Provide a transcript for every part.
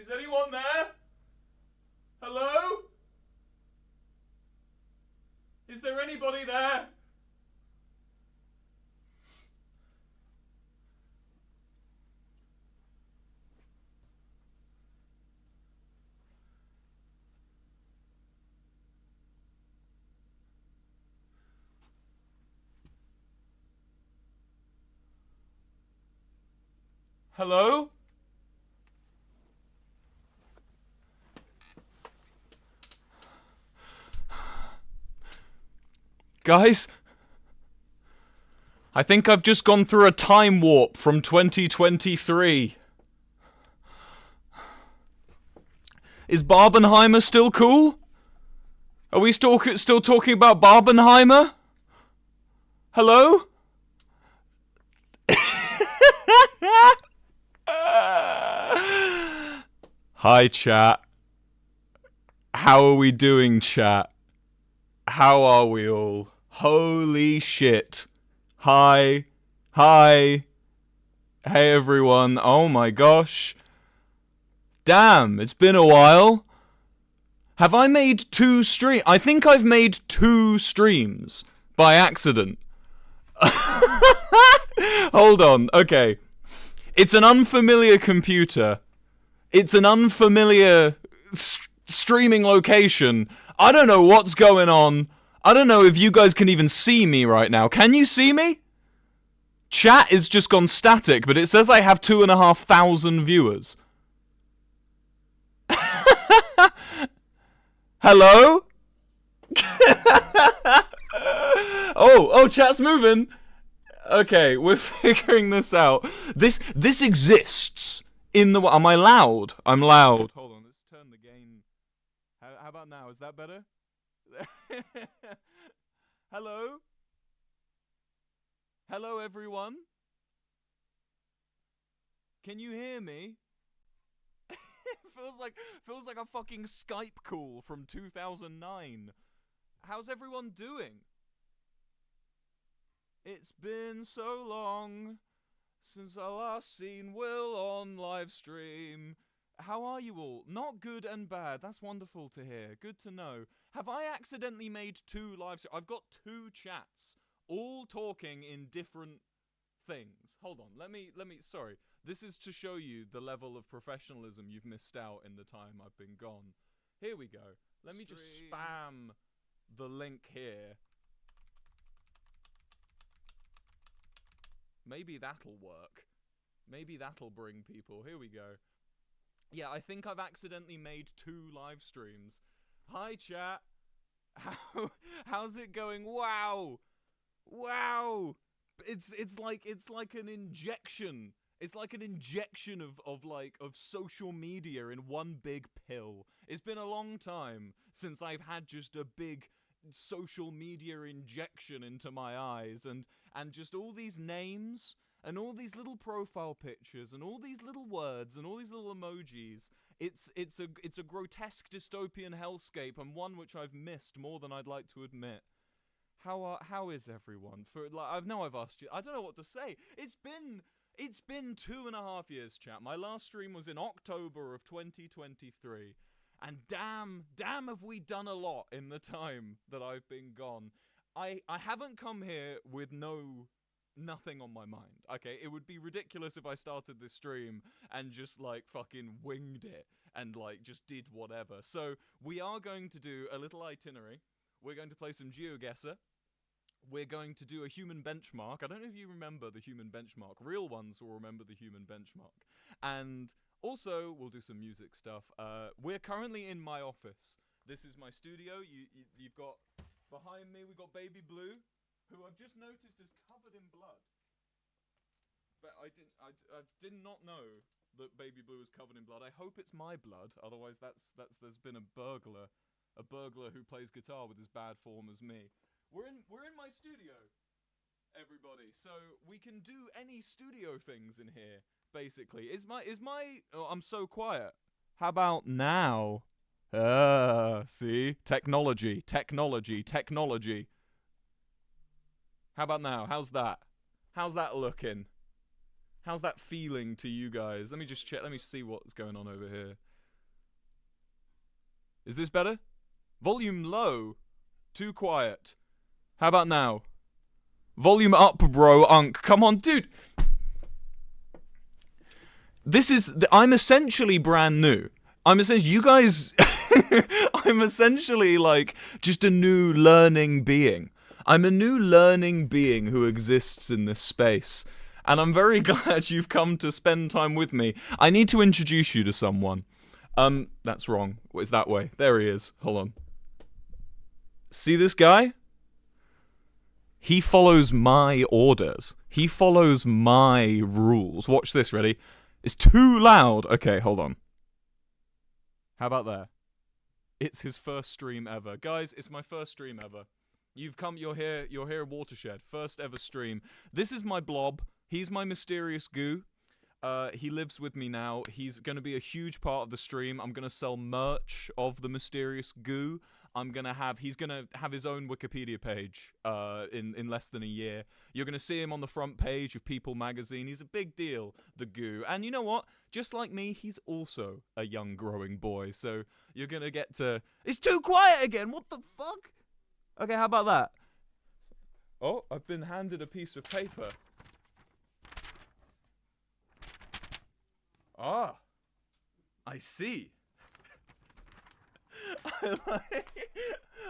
Is anyone there? Hello? Is there anybody there? Hello? Guys? I think I've just gone through a time warp from 2023. Is Barbenheimer still cool? Are we still talking about Barbenheimer? Hello? Hi, chat. How are we doing, chat? How are we all? Holy shit. Hi. Hey, everyone. Oh my gosh. Damn, it's been a while. Have I made 2 streams? I think I've made 2 streams by accident. Hold on, okay. It's an unfamiliar computer. It's an unfamiliar streaming location. I don't know what's going on. I don't know if you guys can even see me right now. Can you see me? Chat is just gone static, but it says I have 2,500 viewers. Hello? Oh, chat's moving. Okay, we're figuring this out. This exists in the... Am I loud? I'm loud. Hold on, let's turn the gain. How about now? Is that better? Hello? Hello, everyone? Can you hear me? feels like a fucking Skype call from 2009. How's everyone doing? It's been so long since I last seen Will on live stream. How are you all? Not good and bad. That's wonderful to hear. Good to know. Have I accidentally made 2 live streams? I've got 2 chats, all talking in different things. Hold on. Let me. Sorry. This is to show you the level of professionalism you've missed out in the time I've been gone. Here we go. Let me just spam the link here. Maybe that'll work. Maybe that'll bring people. Here we go. Yeah, I think I've accidentally made 2 live streams. Hi, chat. How's it going? Wow. It's like an injection. It's like an injection of social media in one big pill. It's been a long time since I've had just a big social media injection into my eyes, and just all these names and all these little profile pictures and all these little words and all these little emojis. It's a grotesque dystopian hellscape, and one which I've missed more than I'd like to admit. How is everyone? I've asked you. I don't know what to say. It's been 2.5 years, chat. My last stream was in October of 2023. And damn have we done a lot in the time that I've been gone. I haven't come here with nothing on my mind. Okay, it would be ridiculous if I started this stream and just fucking winged it and just did whatever. So we are going to do a little itinerary. We're going to play some Geoguessr. We're going to do a human benchmark. I don't know if you remember the human benchmark. Real ones will remember the human benchmark. And also, we'll do some music stuff. We're currently in my office. This is my studio. You've got behind me, we've got Baby Blue, who I've just noticed is covered in blood. But I did not know that Baby Blue is covered in blood. I hope it's my blood. Otherwise, there's been a burglar who plays guitar with as bad form as me. We're in my studio, everybody. So we can do any studio things in here. Basically, oh, I'm so quiet. How about now? See? Technology. How about now? How's that? How's that looking? How's that feeling to you guys? Let me just check. Let me see what's going on over here. Is this better? Volume low. Too quiet. How about now? Volume up, bro, Unk. Come on, dude. I'm essentially brand new. You guys, I'm essentially like just a new learning being. I'm a new learning being who exists in this space. And I'm very glad you've come to spend time with me. I need to introduce you to someone. That's wrong. It's that way. There he is. Hold on. See this guy? He follows my orders. He follows my rules. Watch this, ready? It's too loud. Okay, hold on. How about there? It's his first stream ever. Guys, it's my first stream ever. You're here at Watershed. First ever stream. This is my blob. He's my mysterious goo. He lives with me now. He's going to be a huge part of the stream. I'm going to sell merch of the mysterious goo. He's gonna have his own Wikipedia page in less than a year. You're gonna see him on the front page of People magazine. He's a big deal, the goo. And you know what? Just like me, he's also a young growing boy. So you're gonna get to... It's too quiet again! What the fuck? Okay, how about that? Oh, I've been handed a piece of paper. Ah, I see.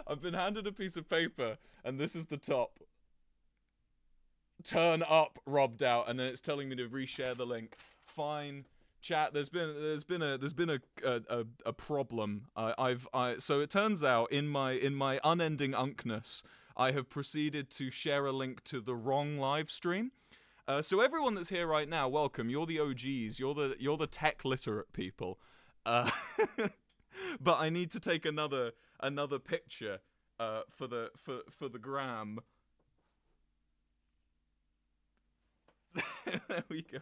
I've been handed a piece of paper, and this is the top. Turn up, rubbed out, and then it's telling me to reshare the link. Fine, chat. There's been a problem. So it turns out in my unending unkness, I have proceeded to share a link to the wrong live stream. So everyone that's here right now, welcome. You're the OGs. You're the tech literate people. But I need to take another picture for the gram. There we go.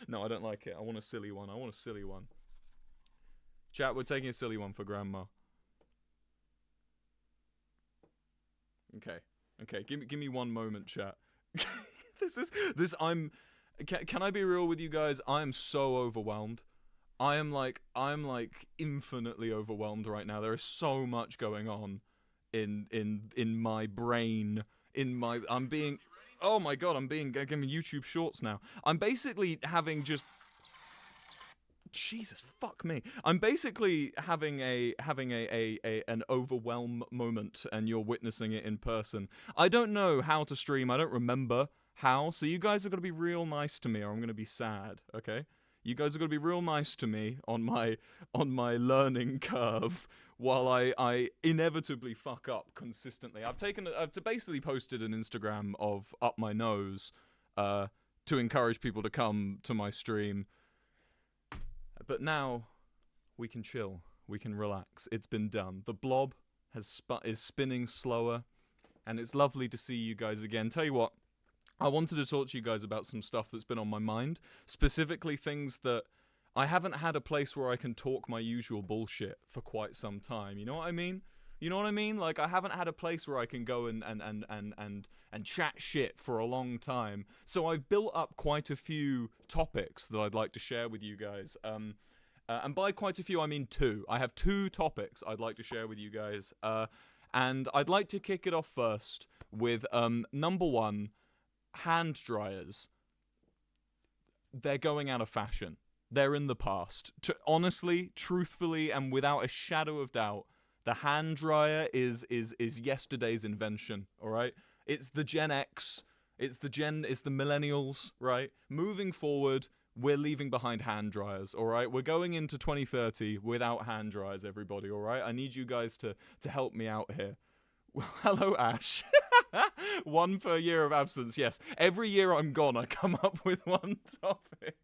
No, I don't like it. I want a silly one. Chat, we're taking a silly one for grandma. Okay. Give me one moment, chat. Can I be real with you guys? I am so overwhelmed. I am like infinitely overwhelmed right now. There is so much going on in my brain. Oh my god, I'm getting YouTube Shorts now. I'm basically having just... Jesus, fuck me. I'm basically having an overwhelm moment, and you're witnessing it in person. I don't know how to stream. I don't remember how. So you guys are gonna be real nice to me, or I'm gonna be sad. Okay. You guys are going to be real nice to me on my learning curve while I inevitably fuck up consistently. I've basically posted an Instagram of Up My Nose to encourage people to come to my stream. But now we can chill. We can relax. It's been done. The blob is spinning slower, and it's lovely to see you guys again. Tell you what, I wanted to talk to you guys about some stuff that's been on my mind, specifically things that I haven't had a place where I can talk my usual bullshit for quite some time. You know what I mean? Like, I haven't had a place where I can go and chat shit for a long time. So I've built up quite a few topics that I'd like to share with you guys. And by quite a few, I mean 2. I have 2 topics I'd like to share with you guys. And I'd like to kick it off first with number 1. Hand dryers. They're going out of fashion. They're in the past. Honestly, truthfully, and without a shadow of doubt, the hand dryer is yesterday's invention. All right, it's the Gen X. It's the millennials. Right. Moving forward, we're leaving behind hand dryers. All right, we're going into 2030 without hand dryers. Everybody. All right. I need you guys to help me out here. Well, hello, Ash. 1 per year of absence, yes. Every year I'm gone, I come up with one topic.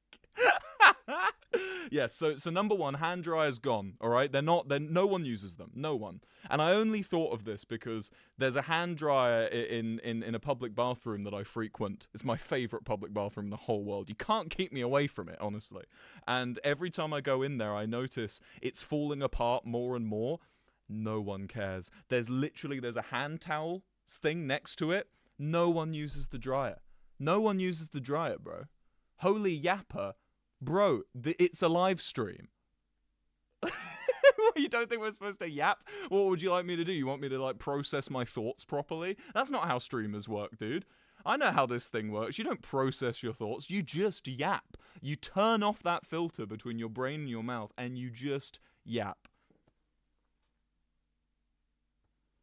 Yes, so number 1, hand dryers gone, alright? No one uses them. No one. And I only thought of this because there's a hand dryer in a public bathroom that I frequent. It's my favourite public bathroom in the whole world. You can't keep me away from it, honestly. And every time I go in there, I notice it's falling apart more and more. No one cares. There's a hand towel thing next to it. No one uses the dryer. No one uses the dryer, bro. Holy yapper. Bro, it's a live stream. You don't think we're supposed to yap? What would you like me to do? You want me to, like, process my thoughts properly? That's not how streamers work, dude. I know how this thing works. You don't process your thoughts. You just yap. You turn off that filter between your brain and your mouth, and you just yap.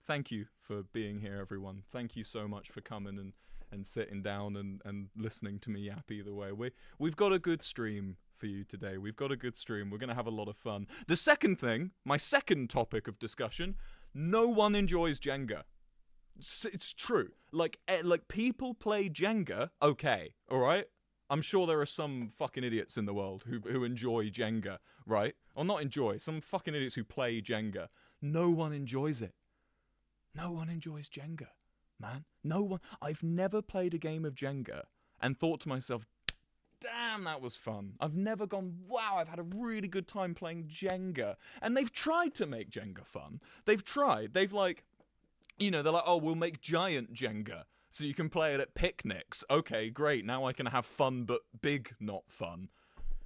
Thank you for being here, everyone. Thank you so much for coming and sitting down and listening to me yap either way. We've got a good stream for you today. We've got a good stream. We're going to have a lot of fun. The second thing, my second topic of discussion, no one enjoys Jenga. It's true. Like people play Jenga, okay, all right? I'm sure there are some fucking idiots in the world who enjoy Jenga, right? Or not enjoy, some fucking idiots who play Jenga. No one enjoys it. No one enjoys Jenga, man. No one. I've never played a game of Jenga and thought to myself, damn, that was fun. I've never gone, wow, I've had a really good time playing Jenga. And they've tried to make Jenga fun. They've tried. They've like, you know, they're like, oh, we'll make giant Jenga so you can play it at picnics. Okay, great. Now I can have fun, but big, not fun.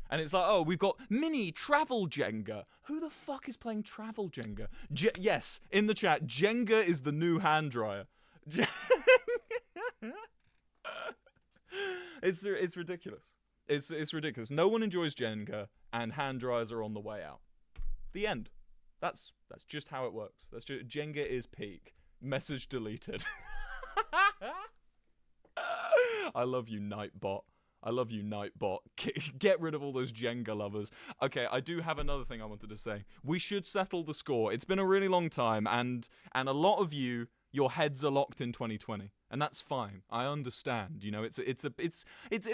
And it's like, oh, we've got mini travel Jenga. Who the fuck is playing travel Jenga? Yes, in the chat, Jenga is the new hand dryer. It's ridiculous. It's ridiculous. No one enjoys Jenga, and hand dryers are on the way out. The end. That's just how it works. Jenga is peak. Message deleted. I love you, Nightbot. I love you, Nightbot. Get rid of all those Jenga lovers. Okay, I do have another thing I wanted to say. We should settle the score. It's been a really long time, and a lot of you, your heads are locked in 2020, and that's fine. I understand. You know, it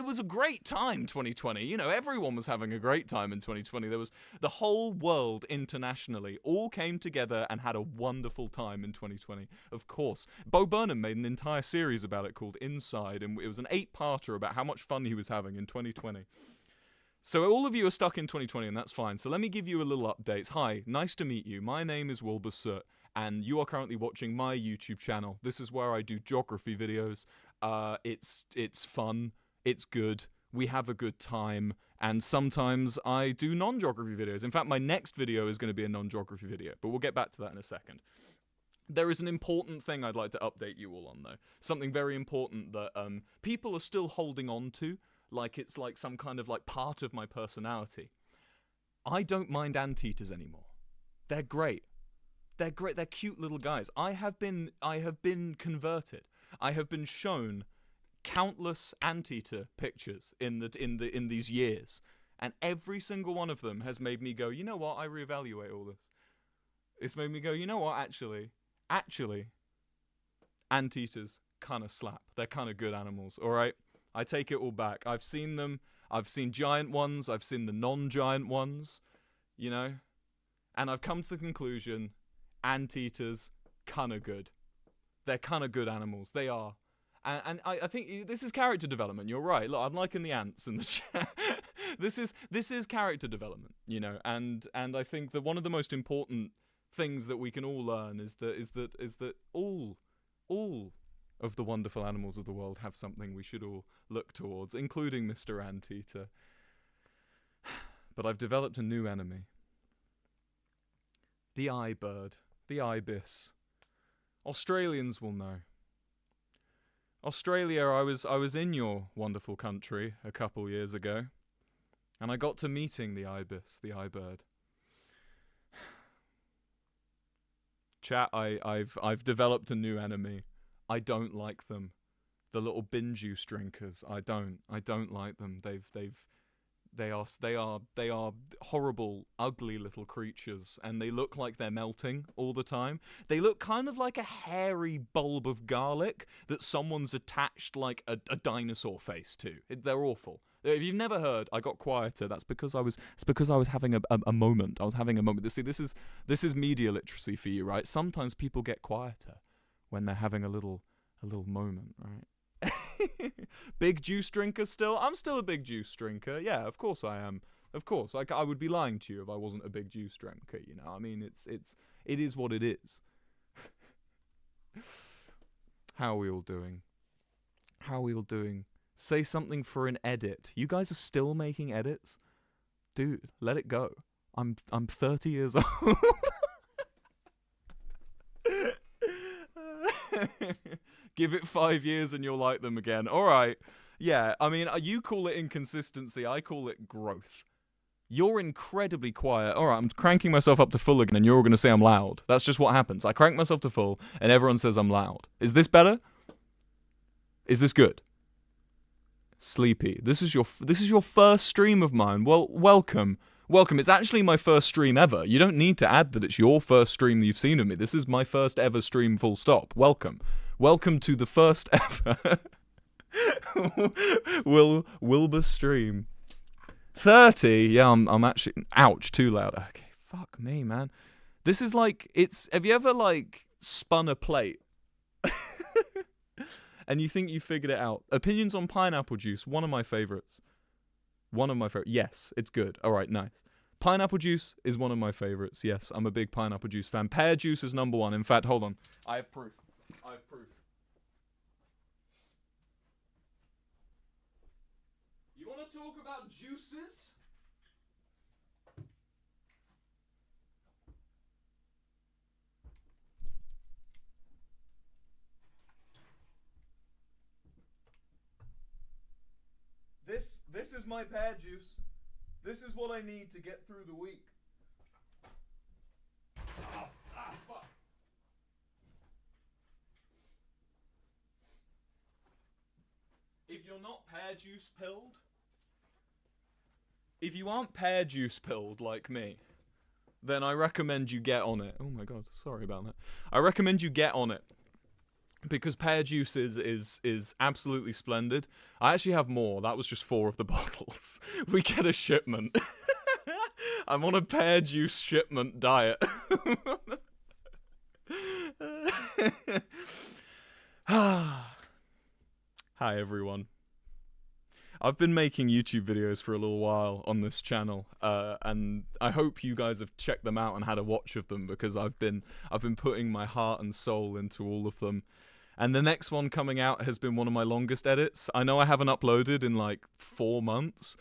was a great time, 2020. You know, everyone was having a great time in 2020. There was the whole world internationally all came together and had a wonderful time in 2020. Of course, Bo Burnham made an entire series about it called Inside, and it was an 8-parter about how much fun he was having in 2020. So all of you are stuck in 2020, and that's fine. So let me give you a little updates. Hi, nice to meet you. My name is Wilbur Soot, and you are currently watching my YouTube channel. This is where I do geography videos. It's fun. It's good. We have a good time. And sometimes I do non-geography videos. In fact, my next video is going to be a non-geography video, but we'll get back to that in a second. There is an important thing I'd like to update you all on, though. Something very important that people are still holding on to, like it's like some kind of like part of my personality. I don't mind anteaters anymore. They're great. They're great. They're cute little guys. I have been converted. I have been shown countless anteater pictures in these years, and every single one of them has made me go, you know what? I reevaluate all this. It's made me go, you know what? Actually, anteaters kind of slap. They're kind of good animals. All right, I take it all back. I've seen them. I've seen giant ones. I've seen the non-giant ones. You know, and I've come to the conclusion. Anteaters, kind of good. They're kind of good animals. They are. And I think this is character development. You're right. Look, I'm liking the ants in the chat. This is character development, you know. And I think that one of the most important things that we can all learn is that all of the wonderful animals of the world have something we should all look towards, including Mr. Anteater. But I've developed a new enemy. The iBird. The ibis. Australians will know. Australia, I was in your wonderful country a couple years ago, and I got to meeting the ibis, the iBird. Chat, I've developed a new enemy. I don't like them. The little bin juice drinkers. I don't like them. They are horrible, ugly little creatures, and they look like they're melting all the time. They look kind of like a hairy bulb of garlic that someone's attached like a dinosaur face to. They're awful. If you've never heard, I got quieter. That's because I was having a moment. I was having a moment. See, this is media literacy for you, right? Sometimes people get quieter when they're having a little moment, right? Big juice drinker still? I'm still a big juice drinker. Yeah, of course I am. Of course. I would be lying to you if I wasn't a big juice drinker, you know. I mean, it is what it is. How are we all doing? How are we all doing? Say something for an edit. You guys are still making edits? Dude, let it go. I'm 30 years old. Give it 5 years and you'll like them again. All right. Yeah, I mean, you call it inconsistency. I call it growth. You're incredibly quiet. All right, I'm cranking myself up to full again, and you're all going to say I'm loud. That's just what happens. I crank myself to full, and everyone says I'm loud. Is this better? Is this good? Sleepy. This is your first stream of mine. Well, welcome. Welcome. It's actually my first stream ever. You don't need to add that it's your first stream that you've seen of me. This is my first ever stream, full stop. Welcome. Welcome to the first ever Wilbur stream. 30? Yeah, I'm actually... Ouch, too loud. Okay, fuck me, man. This is like... Have you ever, like, spun a plate? And you think you figured it out. Opinions on pineapple juice, one of my favorites. One of my favorites. Yes, it's good. All right, nice. Pineapple juice is one of my favorites. Yes, I'm a big pineapple juice fan. Pear juice is number one. In fact, hold on. I have proof. You want to talk about juices? This is my pear juice. This is what I need to get through the week. Fuck. If you're not pear juice pilled, if you aren't pear juice pilled like me, then I recommend you get on it. Oh my god, sorry about that. I recommend you get on it. Because pear juice is absolutely splendid. I actually have more. That was just 4 of the bottles. We get a shipment. I'm on a pear juice shipment diet. Hi everyone. I've been making YouTube videos for a little while on this channel, and I hope you guys have checked them out and had a watch of them, because I've been putting my heart and soul into all of them. And the next one coming out has been one of my longest edits. I know I haven't uploaded in like 4 months.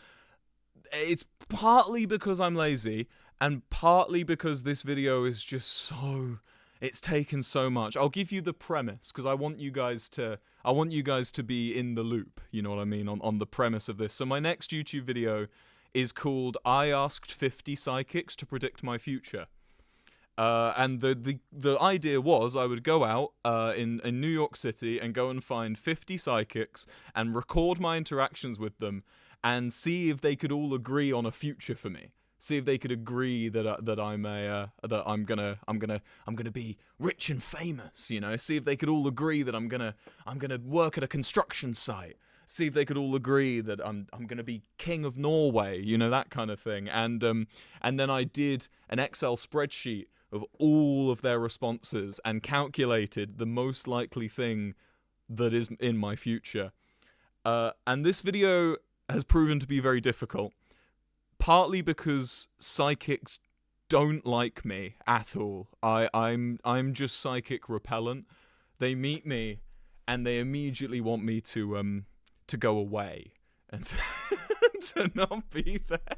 It's partly because I'm lazy, and partly because this video is just so... It's taken so much. I'll give you the premise, because I want you guys to be in the loop, you know what I mean, on the premise of this. So my next YouTube video is called I Asked 50 Psychics to Predict My Future. And the idea was I would go out in New York City and go and find 50 psychics and record my interactions with them and see if they could all agree on a future for me. See if they could agree that I'm gonna be rich and famous, you know. See if they could all agree that I'm gonna work at a construction site. See if they could all agree that I'm gonna be king of Norway, you know, that kind of thing. And then I did an Excel spreadsheet of all of their responses and calculated the most likely thing that is in my future. And this video has proven to be very difficult, partly because psychics don't like me at all. I'm just psychic repellent. They meet me and they immediately want me to go away and to not be there.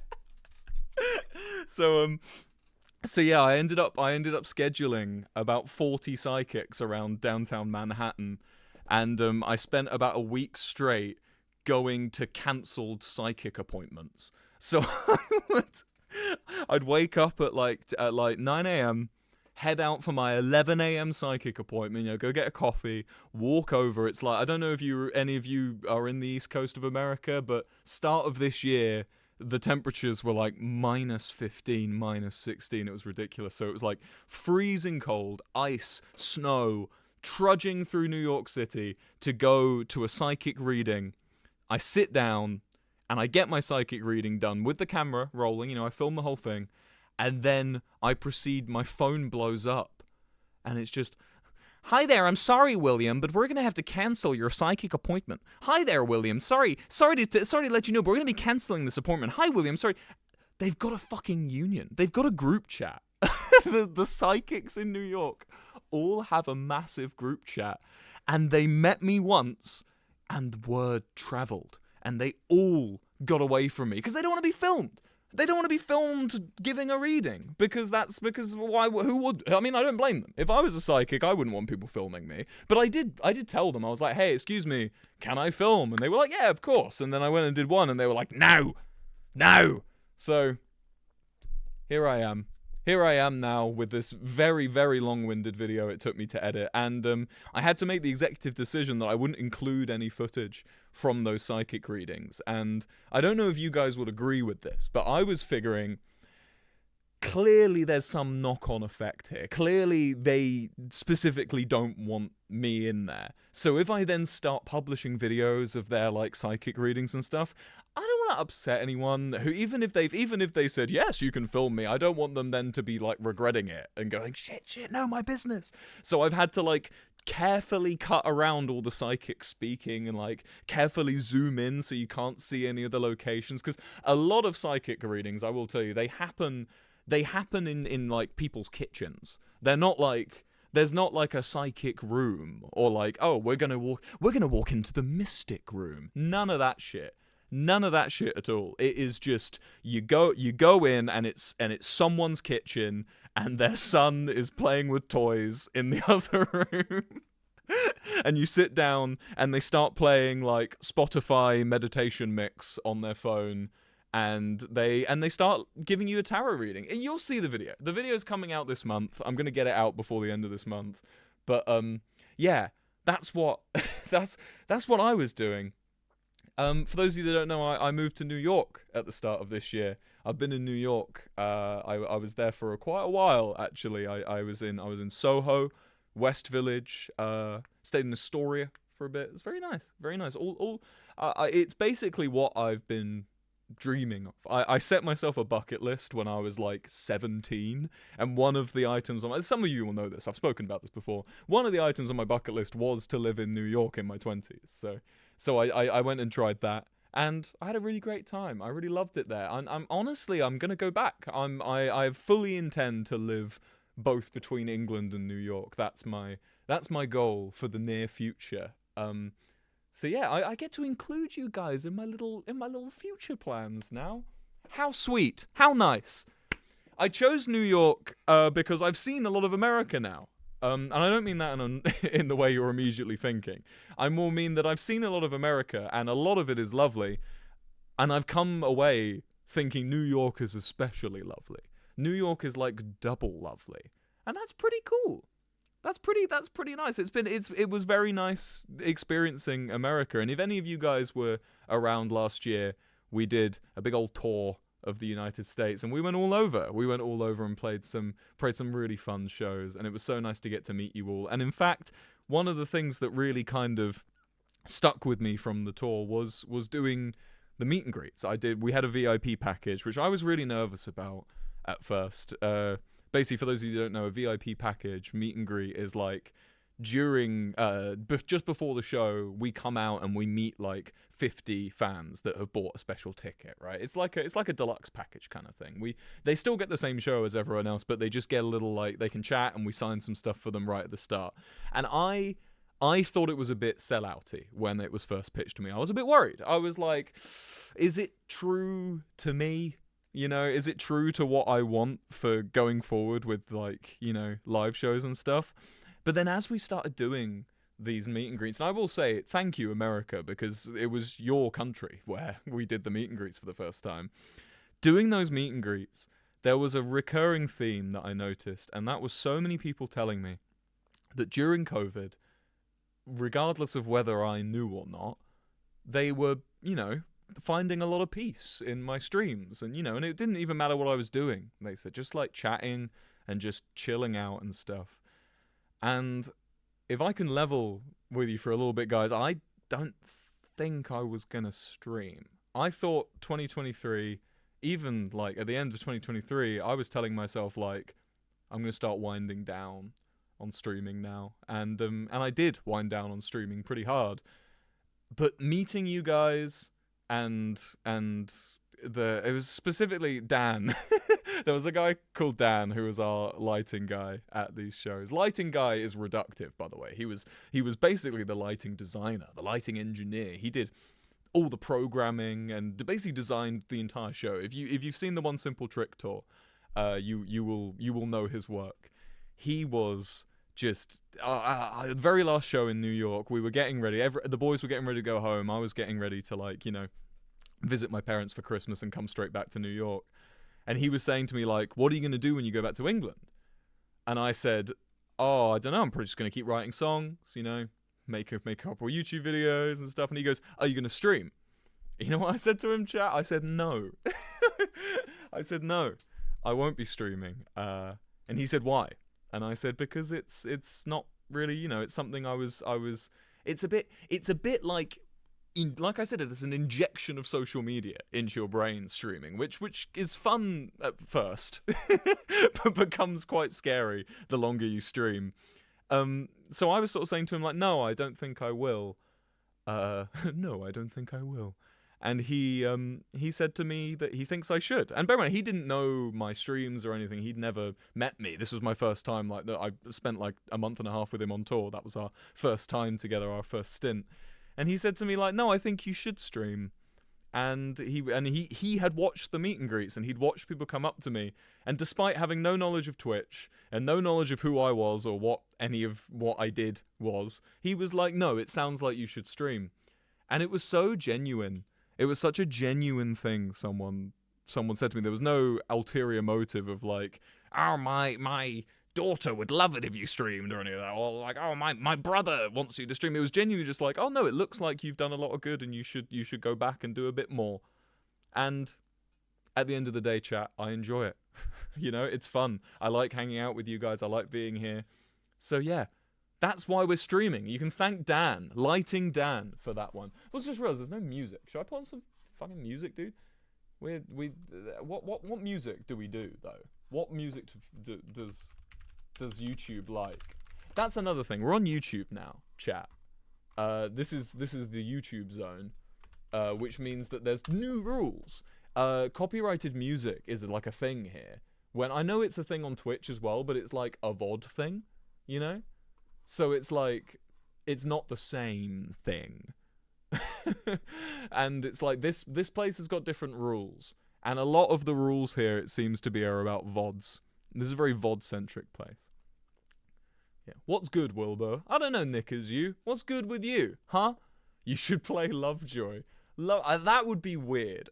So yeah, I ended up scheduling about 40 psychics around downtown Manhattan, and I spent about a week straight going to cancelled psychic appointments. So I'd wake up at like 9 a.m., head out for my 11 a.m. psychic appointment, you know, go get a coffee, walk over. It's like, I don't know if any of you are in the East Coast of America, but start of this year, the temperatures were like -15, -16. It was ridiculous. So it was like freezing cold, ice, snow, trudging through New York City to go to a psychic reading. I sit down and I get my psychic reading done with the camera rolling. You know, I film the whole thing. And then I proceed, my phone blows up. And it's just... Hi there, I'm sorry, William, but we're going to have to cancel your psychic appointment. Hi there, William, sorry to let you know, but we're going to be canceling this appointment. Hi, William, sorry. They've got a fucking union. They've got a group chat. the psychics in New York all have a massive group chat. And they met me once, and word traveled. And they all got away from me, because they don't want to be filmed. They don't want to be filmed giving a reading because why? Who would? I mean, I don't blame them. If I was a psychic, I wouldn't want people filming me. But I did tell them. I was like, hey, excuse me, can I film? And they were like, yeah, of course. And then I went and did one, and they were like, no. So here I am. Here I am now with this very, very long-winded video it took me to edit, and I had to make the executive decision that I wouldn't include any footage from those psychic readings. And I don't know if you guys would agree with this, but I was figuring, clearly there's some knock-on effect here. Clearly they specifically don't want me in there. So if I then start publishing videos of their like psychic readings and stuff, I don't want to upset anyone who, even if they said, yes, you can film me, I don't want them then to be like regretting it and going, shit, no, my business. So I've had to like carefully cut around all the psychic speaking and like carefully zoom in so you can't see any of the locations. Because a lot of psychic readings, I will tell you, they happen in like people's kitchens. They're not like, there's not like a psychic room or like, oh, we're gonna walk into the mystic room. None of that shit at all. It is just you go in and it's someone's kitchen and their son is playing with toys in the other room. And you sit down and they start playing like Spotify meditation mix on their phone, and they start giving you a tarot reading. And you'll see the video. The video's coming out this month. I'm going to get it out before the end of this month. But yeah, that's what I was doing. For those of you that don't know, I moved to New York at the start of this year. I've been in New York. I was there for quite a while, actually. I was in Soho, West Village. Stayed in Astoria for a bit. It's very nice, very nice. It's basically what I've been dreaming of. I set myself a bucket list when I was like 17, and one of the items on some of you will know this. I've spoken about this before. One of the items on my bucket list was to live in New York in my 20s. So I went and tried that, and I had a really great time. I really loved it there. I'm honestly, I'm gonna go back. I fully intend to live both between England and New York. That's my goal for the near future. So yeah, I get to include you guys in my little future plans now. How sweet, how nice. I chose New York because I've seen a lot of America now. And I don't mean that in the way you're immediately thinking. I more mean that I've seen a lot of America, and a lot of it is lovely, and I've come away thinking New York is especially lovely. New York is like double lovely, and that's pretty cool. That's pretty nice. It was very nice experiencing America. And if any of you guys were around last year, we did a big old tour of the United States, and we went all over. And played some really fun shows, and it was so nice to get to meet you all. And in fact, one of the things that really kind of stuck with me from the tour was doing the meet and greets. We had a VIP package, which I was really nervous about at first. Basically, for those of you who don't know, a VIP package meet and greet is like during just before the show, we come out and we meet like 50 fans that have bought a special ticket, right? It's like a deluxe package kind of thing. They still get the same show as everyone else, but they just get a little, like, they can chat, and we sign some stuff for them right at the start. And I thought it was a bit sellouty when it was first pitched to me. I was a bit worried. I was like, is it true to me? You know, is it true to what I want for going forward with, like, you know, live shows and stuff? But then as we started doing these meet and greets, and I will say thank you, America, because it was your country where we did the meet and greets for the first time. Doing those meet and greets, there was a recurring theme that I noticed, and that was so many people telling me that during COVID, regardless of whether I knew or not, they were, you know, finding a lot of peace in my streams. And, you know, and it didn't even matter what I was doing. They said just like chatting and just chilling out and stuff. And if I can level with you for a little bit, guys, I don't think I was going to stream. I thought 2023, even like at the end of 2023, I was telling myself like, I'm going to start winding down on streaming now. And I did wind down on streaming pretty hard. But meeting you guys and it was specifically Dan. There was a guy called Dan who was our lighting guy at these shows. Lighting guy is reductive, by the way. He was basically the lighting designer, the lighting engineer. He did all the programming and basically designed the entire show. If you've seen the One Simple Trick tour, you will know his work. He was just the very last show in New York. We were getting ready. The boys were getting ready to go home. I was getting ready to, like, you know, visit my parents for Christmas and come straight back to New York. And he was saying to me, like, what are you going to do when you go back to England? And I said, oh, I don't know. I'm probably just going to keep writing songs, you know, make a couple of YouTube videos and stuff. And he goes, are you going to stream? You know what I said to him, chat? I said, no. I said, no, I won't be streaming. And he said, why? And I said, because it's not really, you know, it's something it's a bit like, like I said, it's an injection of social media into your brain, streaming, which is fun at first, but becomes quite scary the longer you stream. So I was sort of saying to him, like, no, I don't think I will. No, I don't think I will. And he said to me that he thinks I should. And bear in mind, he didn't know my streams or anything. He'd never met me. This was my first time. Like, I spent like a month and a half with him on tour. That was our first time together, our first stint. And he said to me, like, no, I think you should stream. And he had watched the meet and greets, and he'd watched people come up to me. And despite having no knowledge of Twitch and no knowledge of who I was or what any of what I did was, he was like, no, it sounds like you should stream. And it was so genuine. It was such a genuine thing someone said to me. There was no ulterior motive of like, oh, my daughter would love it if you streamed or any of that. Or like, oh, my brother wants you to stream. It was genuinely just like, oh, no, it looks like you've done a lot of good and you should go back and do a bit more. And at the end of the day, chat, I enjoy it. You know, it's fun. I like hanging out with you guys. I like being here. So yeah. That's why we're streaming. You can thank Dan, Lighting Dan, for that one. I just realized there's no music. Should I put on some fucking music, dude? What music do we do though? What music does YouTube like? That's another thing. We're on YouTube now, chat. This is the YouTube zone, which means that there's new rules. Copyrighted music is like a thing here. When I know it's a thing on Twitch as well, but it's like a VOD thing, you know? So it's like, it's not the same thing. And it's like, this place has got different rules. And a lot of the rules here, it seems to be, are about VODs. This is a very VOD-centric place. Yeah. What's good, Wilbur? I don't know, Nick, as you. What's good with you? Huh? You should play Lovejoy. That would be weird.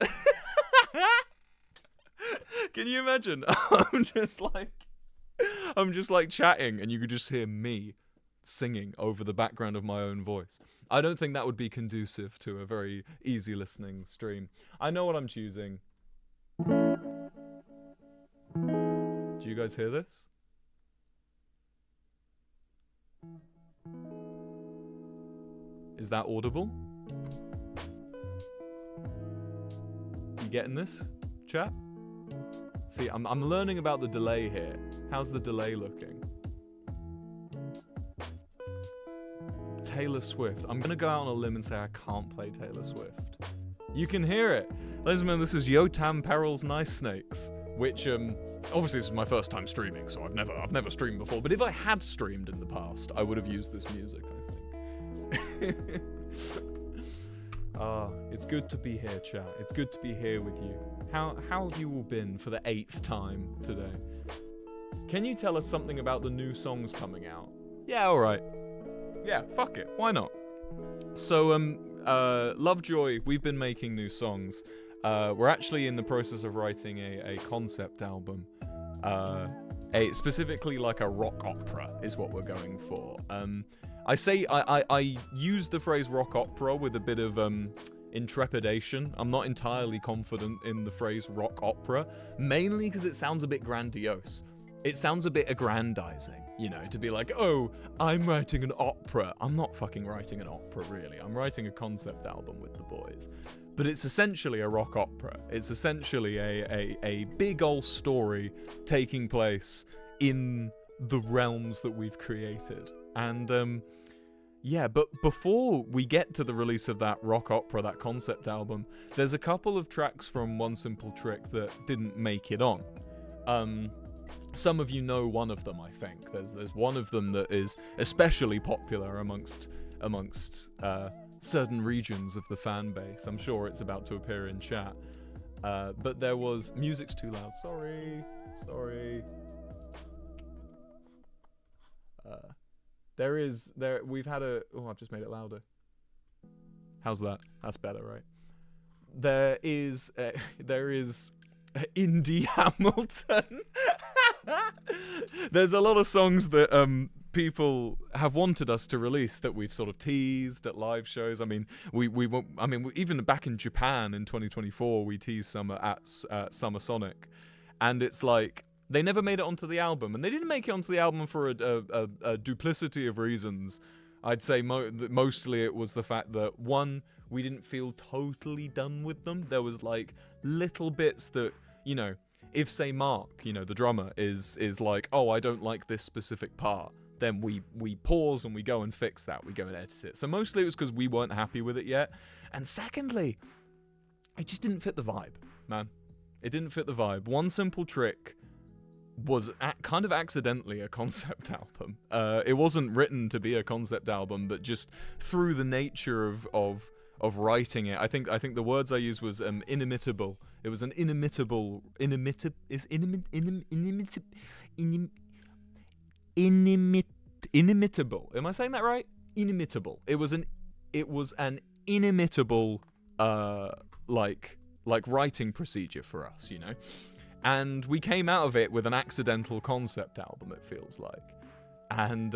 Can you imagine? I'm just like chatting, and you could just hear me singing over the background of my own voice. I don't think that would be conducive to a very easy listening stream. I know what I'm choosing. Do you guys hear this? Is that audible? You getting this, chat? See, I'm learning about the delay here. How's the delay looking? Taylor Swift. I'm gonna go out on a limb and say I can't play Taylor Swift. You can hear it. Ladies and gentlemen, this is Yotam Peril's Nice Snakes, which obviously this is my first time streaming, so I've never streamed before, but if I had streamed in the past, I would have used this music, I think. It's good to be here, chat. It's good to be here with you. How have you all been for the 8th time today? Can you tell us something about the new songs coming out? Yeah, alright. Yeah, fuck it. Why not? So, Lovejoy, we've been making new songs. We're actually in the process of writing a concept album. Specifically like a rock opera is what we're going for. I use the phrase rock opera with a bit of intrepidation. I'm not entirely confident in the phrase rock opera, mainly because it sounds a bit grandiose. It sounds a bit aggrandizing, you know, to be like, oh, I'm writing an opera. I'm not fucking writing an opera, really. I'm writing a concept album with the boys. But it's essentially a rock opera. It's essentially a big old story taking place in the realms that we've created. And, yeah, but before we get to the release of that rock opera, that concept album, there's a couple of tracks from One Simple Trick that didn't make it on. Some of you know one of them, I think. There's one of them that is especially popular amongst certain regions of the fan base. I'm sure it's about to appear in chat. But there was... Music's too loud. Sorry. We've had a... Oh, I've just made it louder. How's that? That's better, right? There is Indie Hamilton. There's a lot of songs that people have wanted us to release that we've sort of teased at live shows. I mean, we even back in Japan in 2024, we teased some at Summer Sonic, and it's like they never made it onto the album, and they didn't make it onto the album for a duplicity of reasons. I'd say mostly it was the fact that, one, we didn't feel totally done with them. There was like little bits that, you know, if say Mark, you know, the drummer, is like, oh, I don't like this specific part, then we pause and we go and fix that. We go and edit it. So mostly it was because we weren't happy with it yet. And secondly, it just didn't fit the vibe, man. It didn't fit the vibe. One Simple Trick was kind of accidentally a concept album. It wasn't written to be a concept album, but just through the nature of writing it, I think the words I used was inimitable. It was an inimitable inimitable. Am I saying that right? Inimitable. It was an inimitable like writing procedure for us, you know. And we came out of it with an accidental concept album, it feels like. And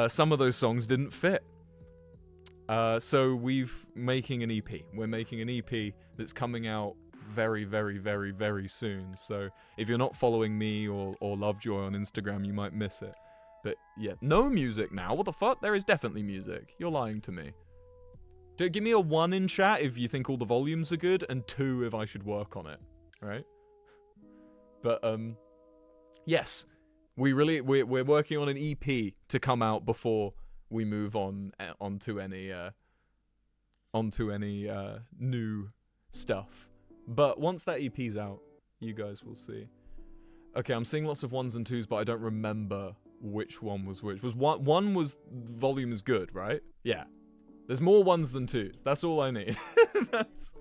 some of those songs didn't fit. So we're making an EP. We're making an EP that's coming out very, very, very, very soon. So if you're not following me or Lovejoy on Instagram, you might miss it. But yeah, no music now. What the fuck? There is definitely music. You're lying to me. Give me a 1 in chat if you think all the volumes are good, and 2 if I should work on it. Right? But yes, we're working on an EP to come out before we move onto any new stuff. But once that EP's out, you guys will see. Okay, I'm seeing lots of 1s and 2s, but I don't remember which one was which. Was one was volume is good, right? Yeah. There's more 1s than 2s. That's all I need. That's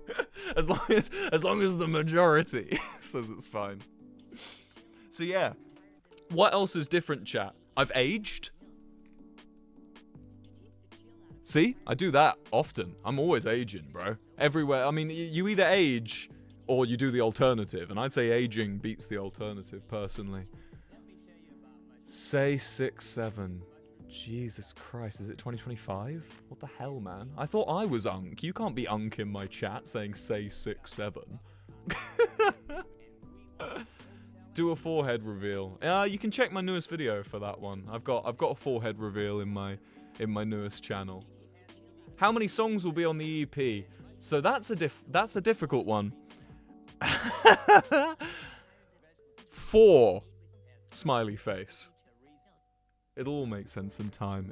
as long as the majority says it's fine. So yeah. What else is different, chat? I've aged. See? I do that often. I'm always aging, bro. Everywhere. I mean, you either age or you do the alternative, and I'd say aging beats the alternative, personally. Say 6-7. Jesus Christ, is it 2025? What the hell, man? I thought I was Unk. You can't be Unk in my chat saying say 6-7. Do a forehead reveal. You can check my newest video for that one. I've got a forehead reveal in my newest channel. How many songs will be on the EP? So that's a difficult one. 4. Smiley face. It'll all make sense in time.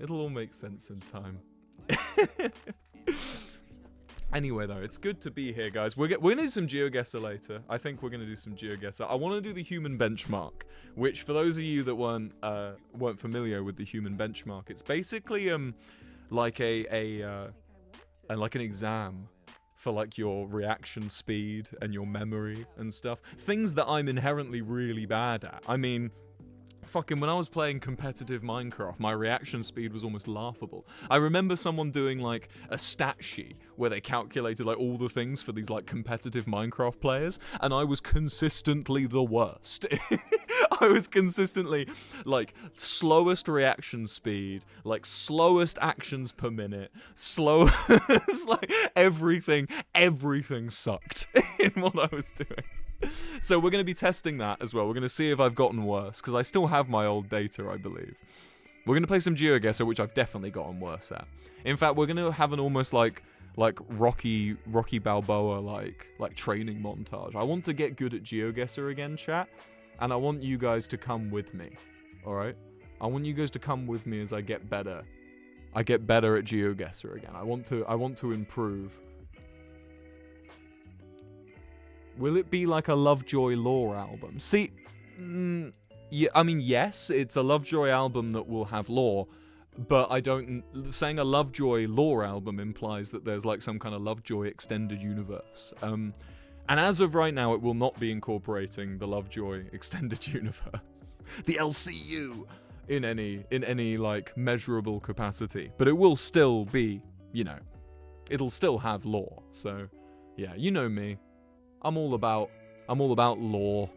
Anyway, though, it's good to be here, guys. We're gonna do some Geoguessr later. I think we're gonna do some Geoguessr. I want to do the human benchmark, which, for those of you that weren't familiar with the human benchmark, it's basically like an exam for like your reaction speed and your memory and stuff. Things that I'm inherently really bad at. I mean, fucking when I was playing competitive Minecraft, my reaction speed was almost laughable. I remember someone doing like a stat sheet where they calculated like all the things for these like competitive Minecraft players, and I was consistently the worst. I was consistently like slowest reaction speed, like slowest actions per minute, slowest like everything sucked in what I was doing. So we're going to be testing that as well. We're going to see if I've gotten worse, because I still have my old data, I believe. We're going to play some Geoguessr, which I've definitely gotten worse at. In fact, we're going to have an almost like Rocky Balboa like training montage. I want to get good at Geoguessr again, chat, and I want you guys to come with me. All right? I want you guys to come with me as I get better. I get better at Geoguessr again. I want to improve. Will it be like a Lovejoy lore album? See, yeah, I mean, yes, it's a Lovejoy album that will have lore, but I don't. Saying a Lovejoy lore album implies that there's like some kind of Lovejoy extended universe. And as of right now, it will not be incorporating the Lovejoy extended universe, the LCU, in any like measurable capacity. But it will still be, you know, it'll still have lore. So yeah, you know me. I'm all about lore.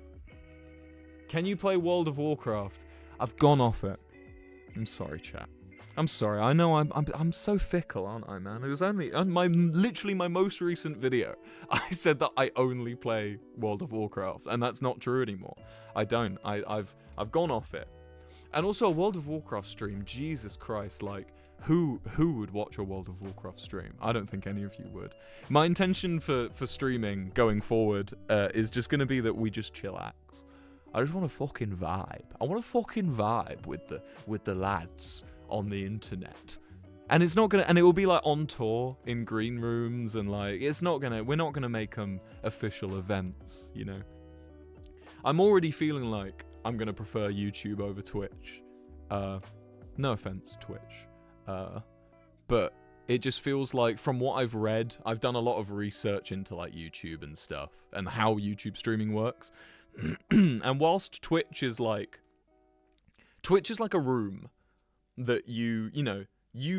Can you play World of Warcraft? I've gone off it. I'm sorry, chat. I'm sorry. I know I'm so fickle, aren't I, man? It was only on literally my most recent video. I said that I only play World of Warcraft, and that's not true anymore. I don't. I've gone off it. And also a World of Warcraft stream. Jesus Christ, like who would watch a World of Warcraft stream? I don't think any of you would. My intention for streaming going forward is just going to be that we just chillax. I just want to fucking vibe. I want to fucking vibe with the lads on the internet. And it's not gonna, and it will be like on tour in green rooms, and like we're not gonna make them official events, you know. I'm already feeling like I'm gonna prefer YouTube over Twitch. No offense, Twitch. But it just feels like, from what I've read, I've done a lot of research into like YouTube and stuff and how YouTube streaming works. And whilst Twitch is like a room that you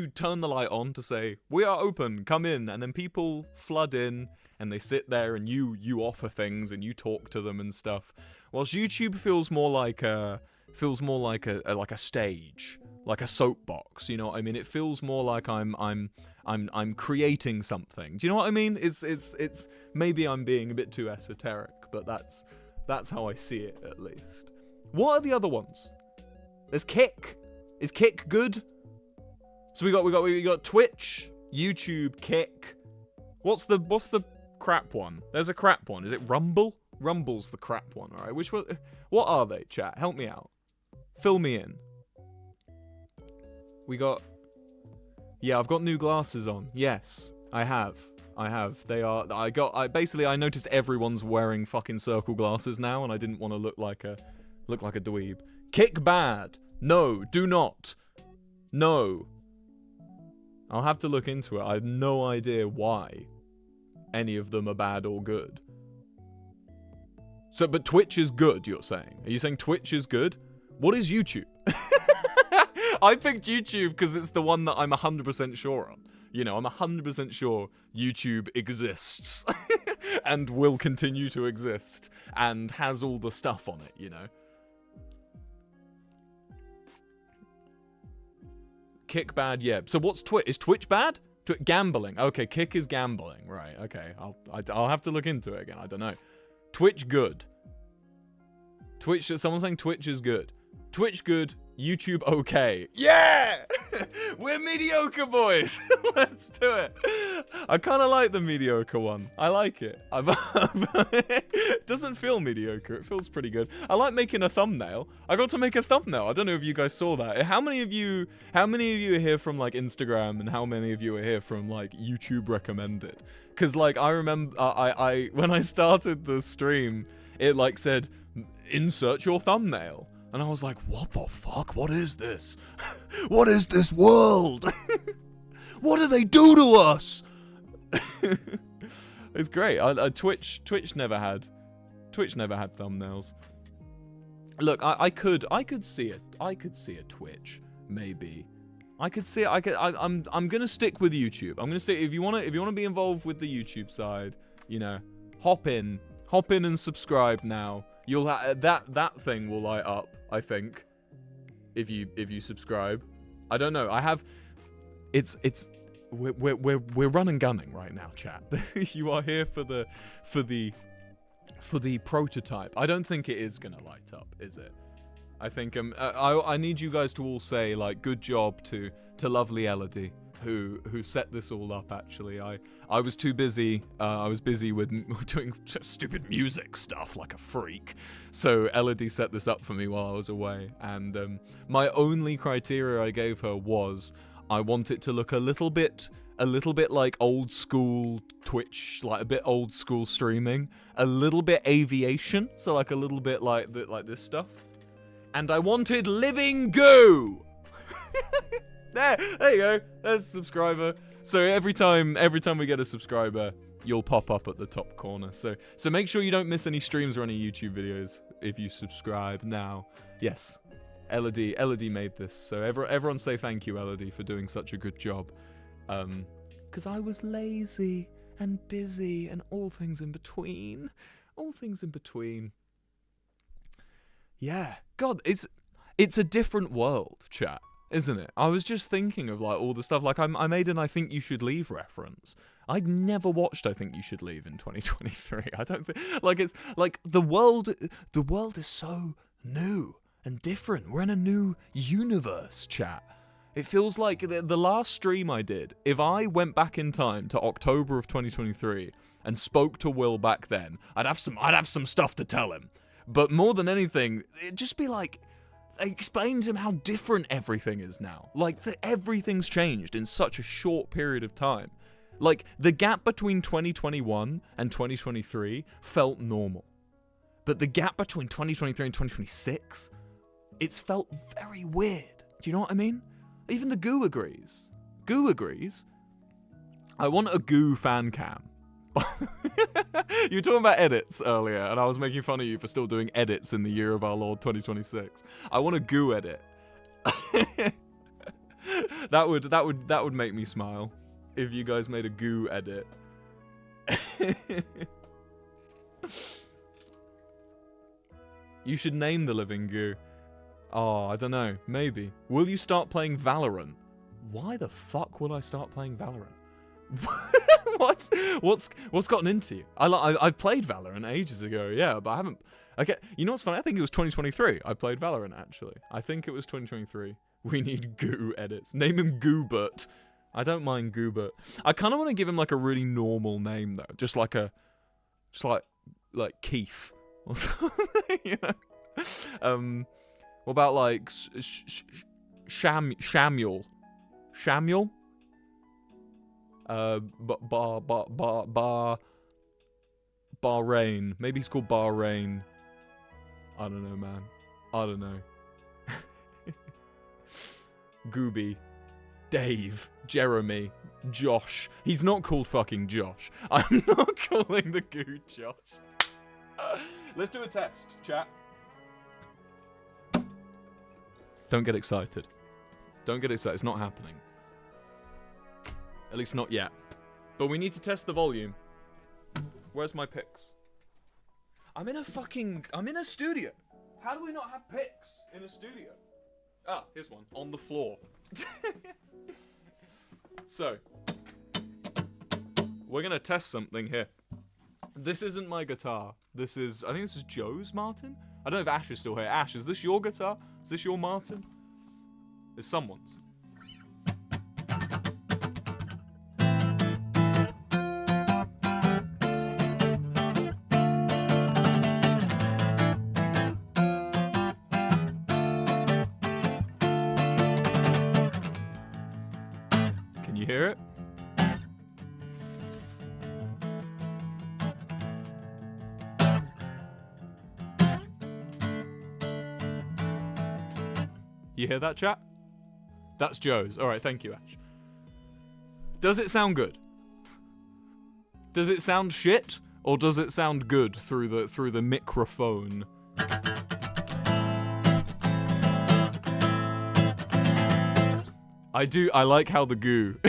turn the light on to say, we are open, come in, and then people flood in and they sit there and you offer things and you talk to them and stuff. Whilst YouTube feels more like a stage, like a soapbox, you know what I mean? It feels more like I'm creating something. Do you know what I mean? It's maybe I'm being a bit too esoteric, but that's how I see it, at least. What are the other ones? There's Kick. Is Kick good? So we got Twitch, YouTube, Kick. What's the crap one? There's a crap one. Is it Rumble? Rumble's the crap one, alright? What are they, chat? Help me out. Fill me in. Yeah, I've got new glasses on. Yes, I have. I noticed everyone's wearing fucking circle glasses now, and I didn't want to look like a dweeb. Kick bad. No, do not. No. I'll have to look into it. I have no idea why any of them are bad or good. So, but Twitch is good, you're saying? Are you saying Twitch is good? What is YouTube? I picked YouTube because it's the one that I'm 100% sure on. You know, I'm 100% sure YouTube exists and will continue to exist and has all the stuff on it, you know. Kick bad, yeah. So what's Twitch? Is Twitch bad? Gambling. Okay, Kick is gambling. Right, okay. I'll have to look into it again. I don't know. Twitch good. Someone's saying Twitch is good. Twitch good, YouTube okay. Yeah! We're mediocre, boys. Let's do it. I kind of like the mediocre one. I like it. It doesn't feel mediocre. It feels pretty good. I like making a thumbnail. I got to make a thumbnail. I don't know if you guys saw that. How many of you are here from like Instagram, and how many of you are here from like YouTube recommended? Because like I remember I when I started the stream, it like said insert your thumbnail. And I was like, what the fuck? What is this? What is this world? What do they do to us? It's great. Twitch never had thumbnails. Look, I could see it. I could see a Twitch, maybe. I could see it. I'm gonna stick with YouTube. I'm gonna stick. If you wanna be involved with the YouTube side, you know, hop in and subscribe now. You'll that thing will light up, I think, if you subscribe. I don't know. We're run and gunning right now, chat. You are here for the prototype. I don't think it is gonna light up, is it? I think I need you guys to all say like good job to lovely Elodie who set this all up. Actually, I was too busy. I was busy with doing stupid music stuff like a freak. So Elodie set this up for me while I was away, and my only criteria I gave her was I want it to look a little bit like old school Twitch, like a bit old school streaming, a little bit aviation, so like a little bit like this stuff, and I wanted living goo. There you go. There's a subscriber. So every time we get a subscriber, you'll pop up at the top corner. So make sure you don't miss any streams or any YouTube videos if you subscribe now. Yes, Elodie made this. So everyone say thank you, Elodie, for doing such a good job. Because I was lazy and busy and all things in between. All things in between. Yeah. God, it's a different world, chat, isn't it? I was just thinking of like all the stuff. Like I made an I Think You Should Leave reference. I'd never watched I Think You Should Leave in 2023. I don't think like it's like the world is so new and different. We're in a new universe, chat. It feels like the last stream I did, if I went back in time to October of 2023 and spoke to Will back then, I'd have some stuff to tell him. But more than anything, it'd just be like, explain to him how different everything is now. Like, everything's changed in such a short period of time. Like, the gap between 2021 and 2023 felt normal. But the gap between 2023 and 2026, it's felt very weird. Do you know what I mean? Even the Goo agrees. Goo agrees. I want a Goo fan cam. You were talking about edits earlier, and I was making fun of you for still doing edits in the year of our Lord 2026. I want a Goo edit. That would make me smile if you guys made a Goo edit. You should name the living Goo. Oh, I don't know. Maybe. Will you start playing Valorant? Why the fuck will I start playing Valorant? What's gotten into you? I've played Valorant ages ago, yeah, but I haven't. Okay, you know what's funny? I think it was 2023. I played Valorant actually. I think it was 2023. We need Goo edits. Name him Goobert. I don't mind Goobert. I kind of want to give him like a really normal name though, just like Keith or something. You know. What about like Shamuel? Shamuel? Bahrain. Maybe he's called Bahrain. I don't know, man. I don't know. Gooby. Dave. Jeremy. Josh. He's not called fucking Josh. I'm not calling the goo Josh. Let's do a test, chat. Don't get excited. Don't get excited. It's not happening. At least not yet. But we need to test the volume. Where's my picks? I'm in a studio. How do we not have picks in a studio? Ah, here's one. On the floor. So. We're going to test something here. This isn't my guitar. I think this is Joe's Martin? I don't know if Ash is still here. Ash, is this your guitar? Is this your Martin? It's someone's. Can you hear it? You hear that, chat? That's Joe's. All right, thank you, Ash. Does it sound good? Does it sound shit, or does it sound good through the microphone? I do. I like how the goo.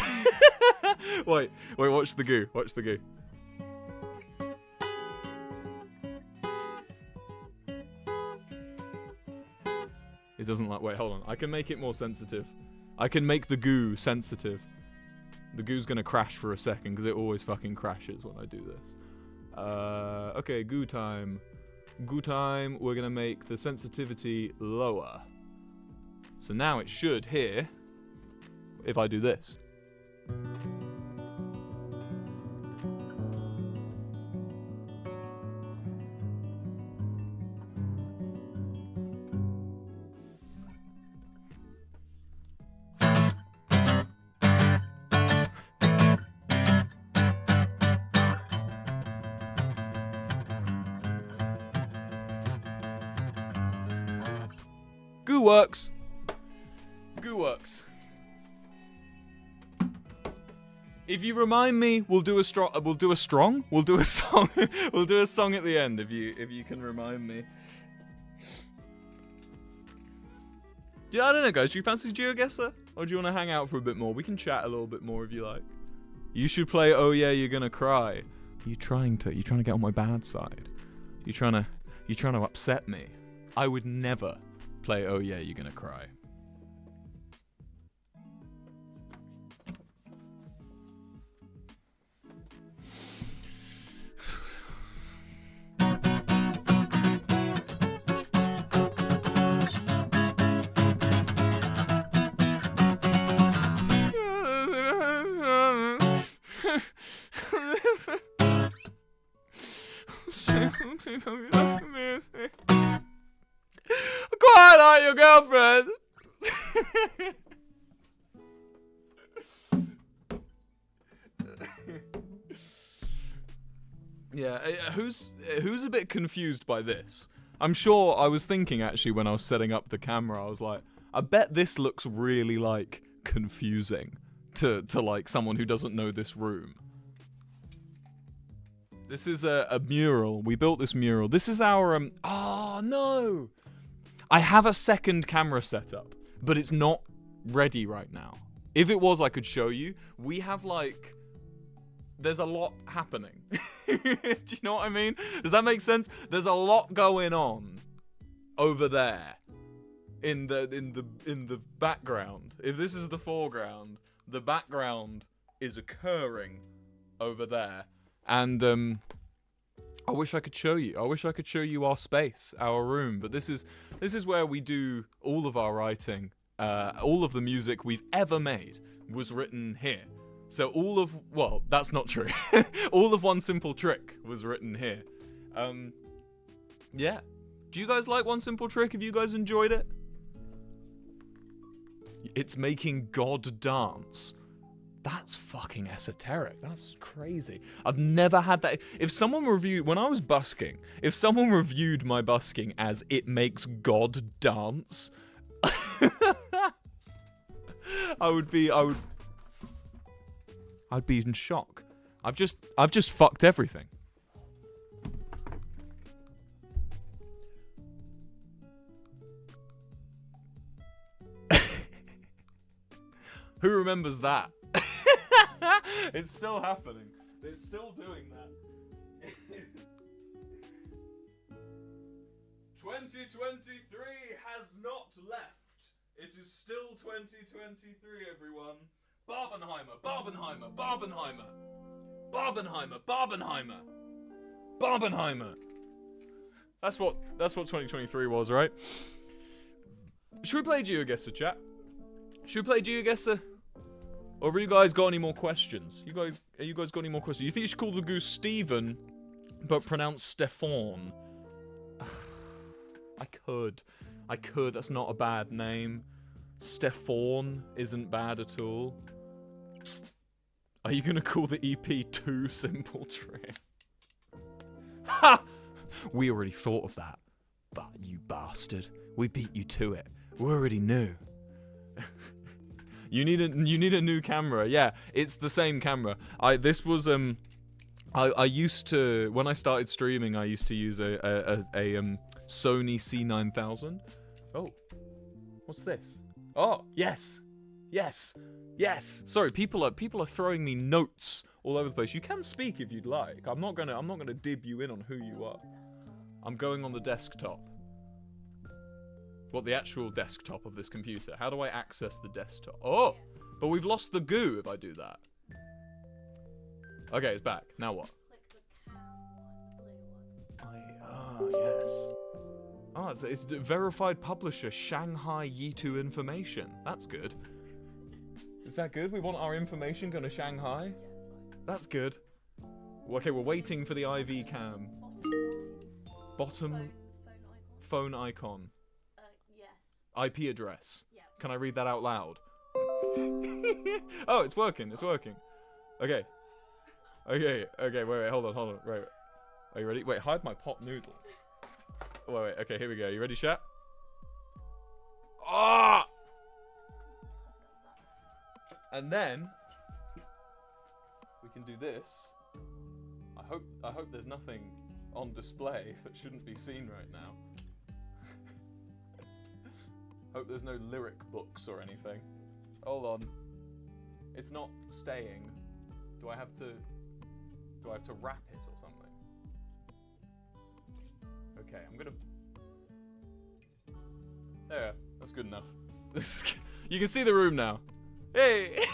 Wait. Watch the goo. Watch the goo. It doesn't like. Wait, hold on. I can make it more sensitive. I can make the goo sensitive. The goo's gonna crash for a second because it always fucking crashes when I do this. Okay, goo time. Goo time. We're gonna make the sensitivity lower. So now it should hear if I do this. Goo works. Goo works. If you remind me, we'll do a strong. We'll do a strong. We'll do a song. We'll do a song at the end if you can remind me. Yeah, I don't know, guys. Do you fancy Geoguessr, or do you want to hang out for a bit more? We can chat a little bit more if you like. You should play. Oh yeah, you're gonna cry. You trying to get on my bad side? You trying to upset me? I would never play. Oh yeah, you're gonna cry. Quite like your girlfriend. Yeah, who's a bit confused by this? I'm sure I was thinking actually when I was setting up the camera, I was like, I bet this looks really like confusing to like someone who doesn't know this room. This is a mural. We built this mural. This is our oh no. I have a second camera setup, but it's not ready right now. If it was, I could show you. We have like there's a lot happening. Do you know what I mean? Does that make sense? There's a lot going on over there in the background. If this is the foreground, the background is occurring over there. And I wish I could show you. I wish I could show you our space, our room. But this is where we do all of our writing. All of the music we've ever made was written here. So well, that's not true. All of One Simple Trick was written here. Yeah. Do you guys like One Simple Trick? Have you guys enjoyed it? It's making God dance. That's fucking esoteric. That's crazy. I've never had that. If someone reviewed, when I was busking, if someone reviewed my busking as it makes God dance, I'd be in shock. I've just fucked everything. Who remembers that? It's still happening. It's still doing that. 2023 has not left. It is still 2023, everyone. Barbenheimer, Barbenheimer, Barbenheimer. Barbenheimer, Barbenheimer. Barbenheimer. That's what 2023 was, right? Should we play Geoguessr, chat? Should we play Geoguessr? Or have you guys got any more questions? You guys got any more questions? You think you should call the goose Steven, but pronounce Stefan? I could. That's not a bad name. Stefan isn't bad at all. Are you gonna call the EP Too Simple Trick? Ha! We already thought of that. But you bastard. We beat you to it. We already knew. You need a new camera. Yeah, it's the same camera. I used to, when I started streaming, I used to use a Sony C9000. Oh, what's this? Oh, yes. Sorry, people are throwing me notes all over the place. You can speak if you'd like. I'm not gonna dib you in on who you are. I'm going on the desktop. What, the actual desktop of this computer? How do I access the desktop? Oh, but we've lost the goo if I do that. Okay, it's back. Now what? Yes. Oh, it's verified publisher Shanghai Yitu Information. That's good. Is that good? We want our information going to Shanghai? That's good. Okay, we're waiting for the IV cam. Bottom phone icon. Yes. IP address. Yeah. Can I read that out loud? Oh, it's working. Okay. Wait, hold on. Right. Are you ready? Wait, hide my pot noodle. Wait, okay, here we go. You ready, chat? Ah! And then we can do this. I hope there's nothing on display that shouldn't be seen right now. Hope there's no lyric books or anything. Hold on. It's not staying. Do I have to wrap it or something? Okay, I'm gonna... There, that's good enough. You can see the room now. Hey!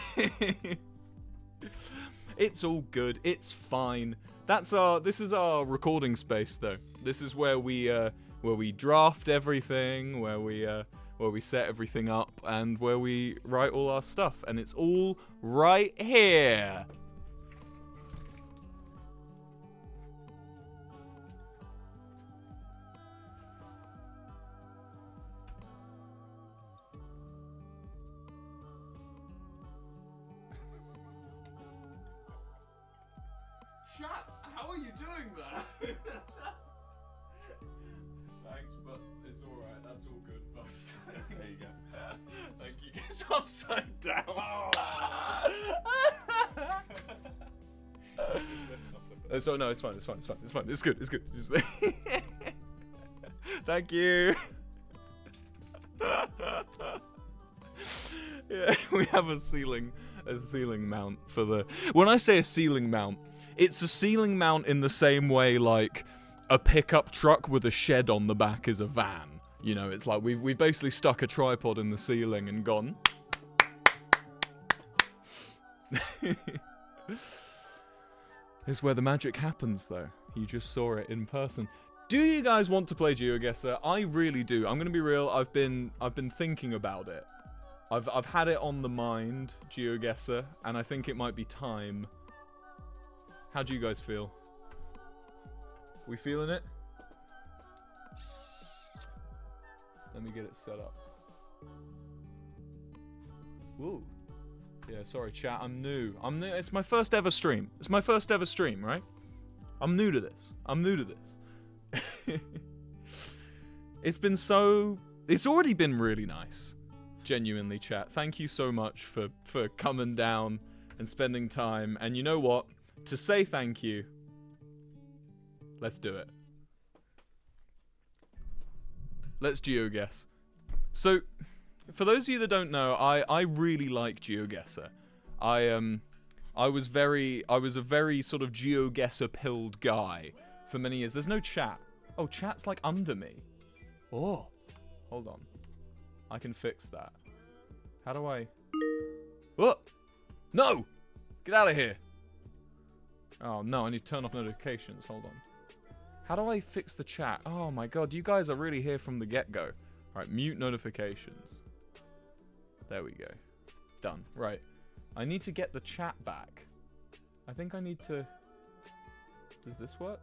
It's all good. It's fine. This is our recording space, though. This is where we draft everything, where we set everything up, and where we write all our stuff. And it's all right here. Chat, how are you doing that? Thanks, but it's alright, that's all good, Bust. There you go. Thank you. It's upside down. So, no, it's fine, it's good, it's good. Just thank you. Yeah, we have a ceiling mount for the... When I say a ceiling mount, it's a ceiling mount in the same way like a pickup truck with a shed on the back is a van. You know, it's like we've basically stuck a tripod in the ceiling and gone. It's where the magic happens, though. You just saw it in person. Do you guys want to play Geoguessr? I really do. I'm gonna be real. I've been thinking about it. I've had it on the mind, Geoguessr, and I think it might be time. How do you guys feel? We feeling it? Let me get it set up. Woo. Yeah, sorry chat, I'm new. It's my first ever stream. It's my first ever stream, right? I'm new to this. It's already been really nice. Genuinely, chat. Thank you so much for coming down and spending time. And you know what? To say thank you, let's do it. Let's GeoGuess. So, for those of you that don't know, I really like GeoGuessr. I was a very sort of GeoGuessr pilled guy for many years. There's no chat. Oh, chat's like under me. Oh, hold on. I can fix that. How do I... Oh! No! Get out of here! Oh no, I need to turn off notifications. Hold on. How do I fix the chat? Oh my god, you guys are really here from the get-go. Alright, mute notifications. There we go. Done. Right. I need to get the chat back. I think I need to... Does this work?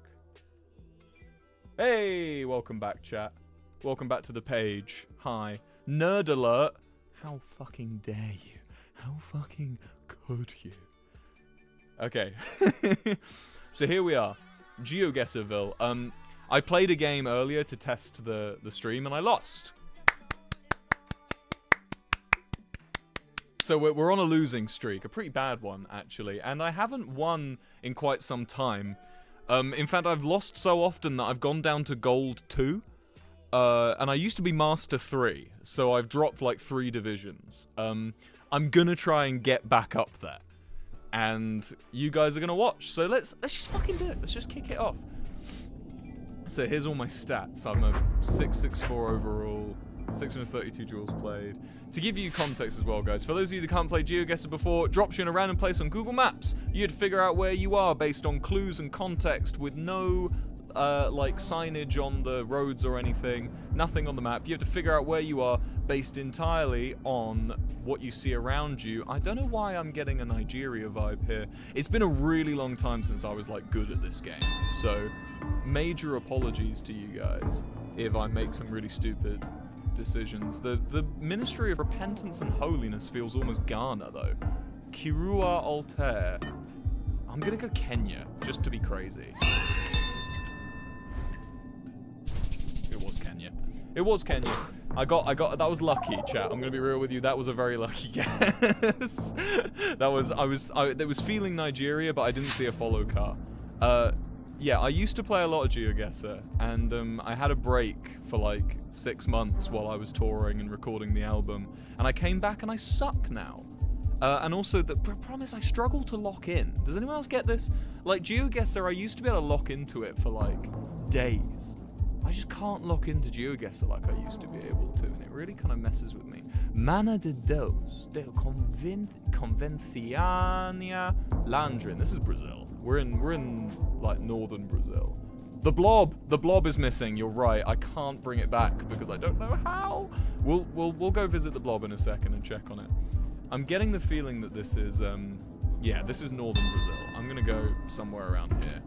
Hey! Welcome back, chat. Welcome back to the page. Hi. Nerd alert! How fucking dare you? How fucking could you? Okay. So here we are. GeoGuessrville. I played a game earlier to test the stream and I lost. So we're on a losing streak. A pretty bad one, actually. And I haven't won in quite some time. In fact, I've lost so often that I've gone down to Gold 2. And I used to be Master 3. So I've dropped like 3 divisions. I'm gonna try and get back up there. And you guys are gonna watch. So let's just fucking do it. Let's just kick it off. So here's all my stats. I'm a 664 overall, 632 duels played. To give you context as well, guys, for those of you that can't play Geoguessr before, it drops you in a random place on Google Maps. You'd figure out where you are based on clues and context with no like signage on the roads or anything, nothing on the map. You have to figure out where you are based entirely on what you see around you. I don't know why I'm getting a Nigeria vibe here. It's been a really long time since I was like good at this game, so major apologies to you guys if I make some really stupid decisions. The Ministry of Repentance and Holiness feels almost Ghana though. Kirua Altair. I'm gonna go Kenya just to be crazy. It was Kenya. I got, that was lucky, chat. I'm gonna be real with you. That was a very lucky guess. It was feeling Nigeria, but I didn't see a follow car. Yeah, I used to play a lot of Geoguessr, and I had a break for like 6 months while I was touring and recording the album, and I came back and I suck now. And also, the problem is I struggle to lock in. Does anyone else get this? Like, Geoguessr, I used to be able to lock into it for like days. I just can't lock into Geoguessr like I used to be able to, and it really kind of messes with me. Mana de Deus, de Convenciania Landrin. This is Brazil. We're in like northern Brazil. The blob is missing. You're right. I can't bring it back because I don't know how. We'll go visit the blob in a second and check on it. I'm getting the feeling that this is yeah, this is northern Brazil. I'm gonna go somewhere around here.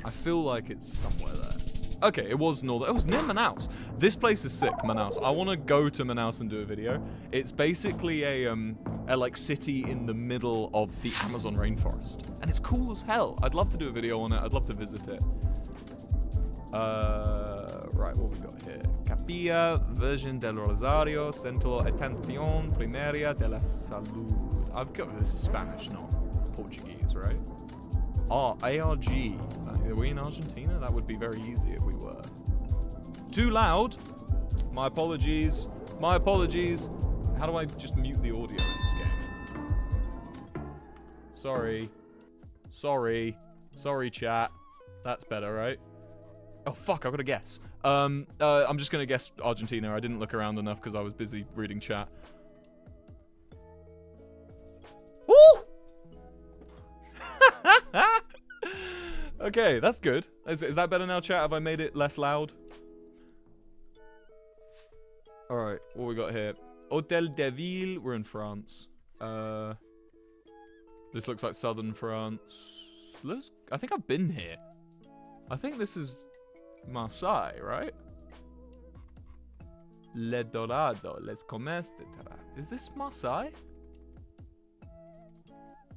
I feel like it's somewhere there. Okay, it was northern. It was near Manaus. This place is sick, Manaus. I want to go to Manaus and do a video. It's basically a like city in the middle of the Amazon rainforest, and it's cool as hell. I'd love to do a video on it. I'd love to visit it. Right, what we got here? Capilla Virgen del Rosario, Centro Atención Primaria de la Salud. I've got this is Spanish, not Portuguese, right? ARG. Are we in Argentina? That would be very easy if we were. Too loud. My apologies. My apologies. How do I just mute the audio in this game? Sorry. Sorry. Sorry, chat. That's better, right? Oh, fuck. I've got to guess. I'm just going to guess Argentina. I didn't look around enough because I was busy reading chat. Woo! Okay, that's good. Is that better now, chat? Have I made it less loud? Alright, what we got here? Hôtel de Ville. We're in France. This looks like southern France. I think I've been here. I think this is Marseille, right? Le Dorado. Let's commence. Is this Marseille?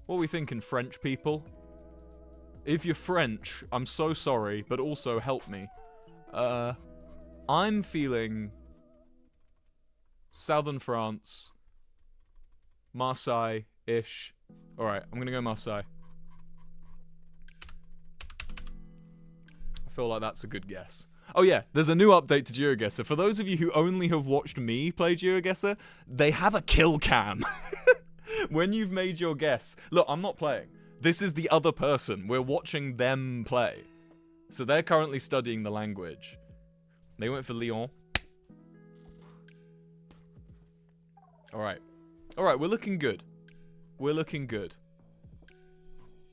What are we thinking, French people? If you're French, I'm so sorry, but also help me. I'm feeling southern France, Marseille-ish. Alright, I'm gonna go Marseille. I feel like that's a good guess. Oh yeah, there's a new update to Geoguessr. For those of you who only have watched me play Geoguessr, they have a kill cam. When you've made your guess. Look, I'm not playing. This is the other person. We're watching them play. So they're currently studying the language. They went for Lyon. Alright. Alright, we're looking good. We're looking good.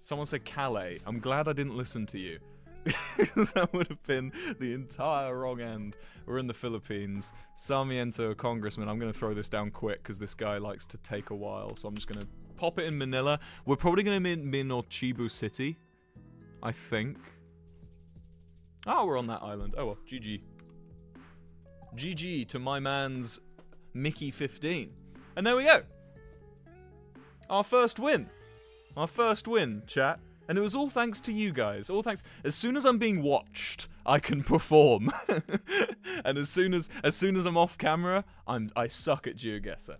Someone said Calais. I'm glad I didn't listen to you. That would have been the entire wrong end. We're in the Philippines. Sarmiento, congressman. I'm going to throw this down quick because this guy likes to take a while. So I'm just going to pop it in Manila. We're probably going to be in Cebu City, I think. Oh, we're on that island. Oh well, GG. GG to my man's Mickey 15. And there we go. Our first win. Our first win, chat. And it was all thanks to you guys. All thanks. As soon as I'm being watched, I can perform. And as soon as I'm off camera, I suck at Geoguessr.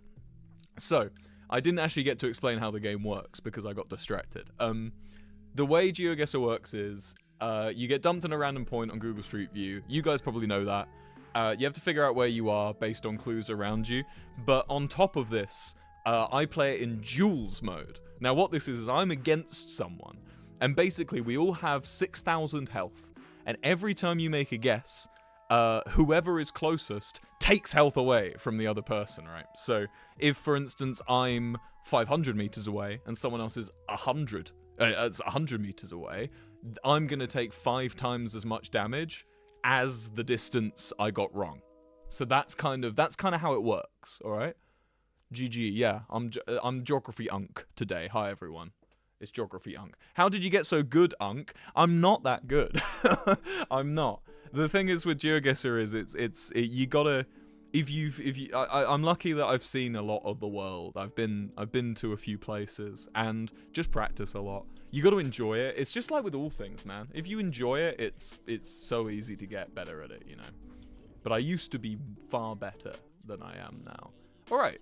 So, I didn't actually get to explain how the game works because I got distracted. The way Geoguessr works is you get dumped in a random point on Google Street View. You guys probably know that. You have to figure out where you are based on clues around you. But on top of this, I play it in duels mode. Now what this is I'm against someone. And basically we all have 6,000 health. And every time you make a guess, whoever is closest takes health away from the other person, right? So if, for instance, I'm 500 meters away and someone else is 100 meters away, I'm going to take 5 times as much damage as the distance I got wrong. So that's kind of how it works, all right? GG, yeah, I'm Geography Unk today. Hi, everyone. It's Geography Unk. How did you get so good, Unk? I'm not that good. I'm not. The thing is with Geoguessr is you gotta I'm lucky that I've seen a lot of the world. I've been to a few places and just practice a lot. You got to enjoy it. It's just like with all things, man. If you enjoy it, it's so easy to get better at it, you know. But I used to be far better than I am now. Alright.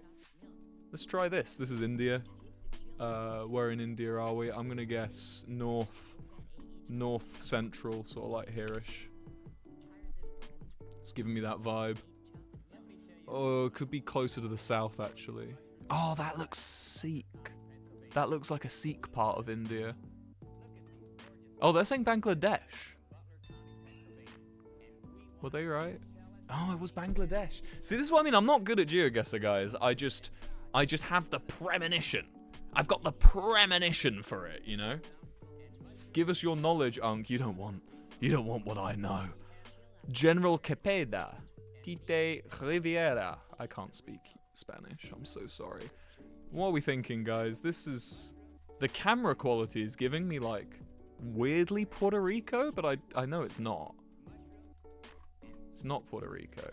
Let's try this. This is India. Where in India are we? I'm gonna guess north central, sort of like here-ish. It's giving me that vibe. Oh, it could be closer to the south, actually. Oh, that looks Sikh. That looks like a Sikh part of India. Oh, they're saying Bangladesh. Were they right? Oh, it was Bangladesh. See, this is what I mean. I'm not good at GeoGuessr, guys. I just have the premonition. I've got the premonition for it, you know? Give us your knowledge, Unk. You don't want what I know. General Cepeda. Tite Riviera. I can't speak Spanish. I'm so sorry. What are we thinking, guys? This is... The camera quality is giving me, like, weirdly Puerto Rico, but I know it's not. It's not Puerto Rico.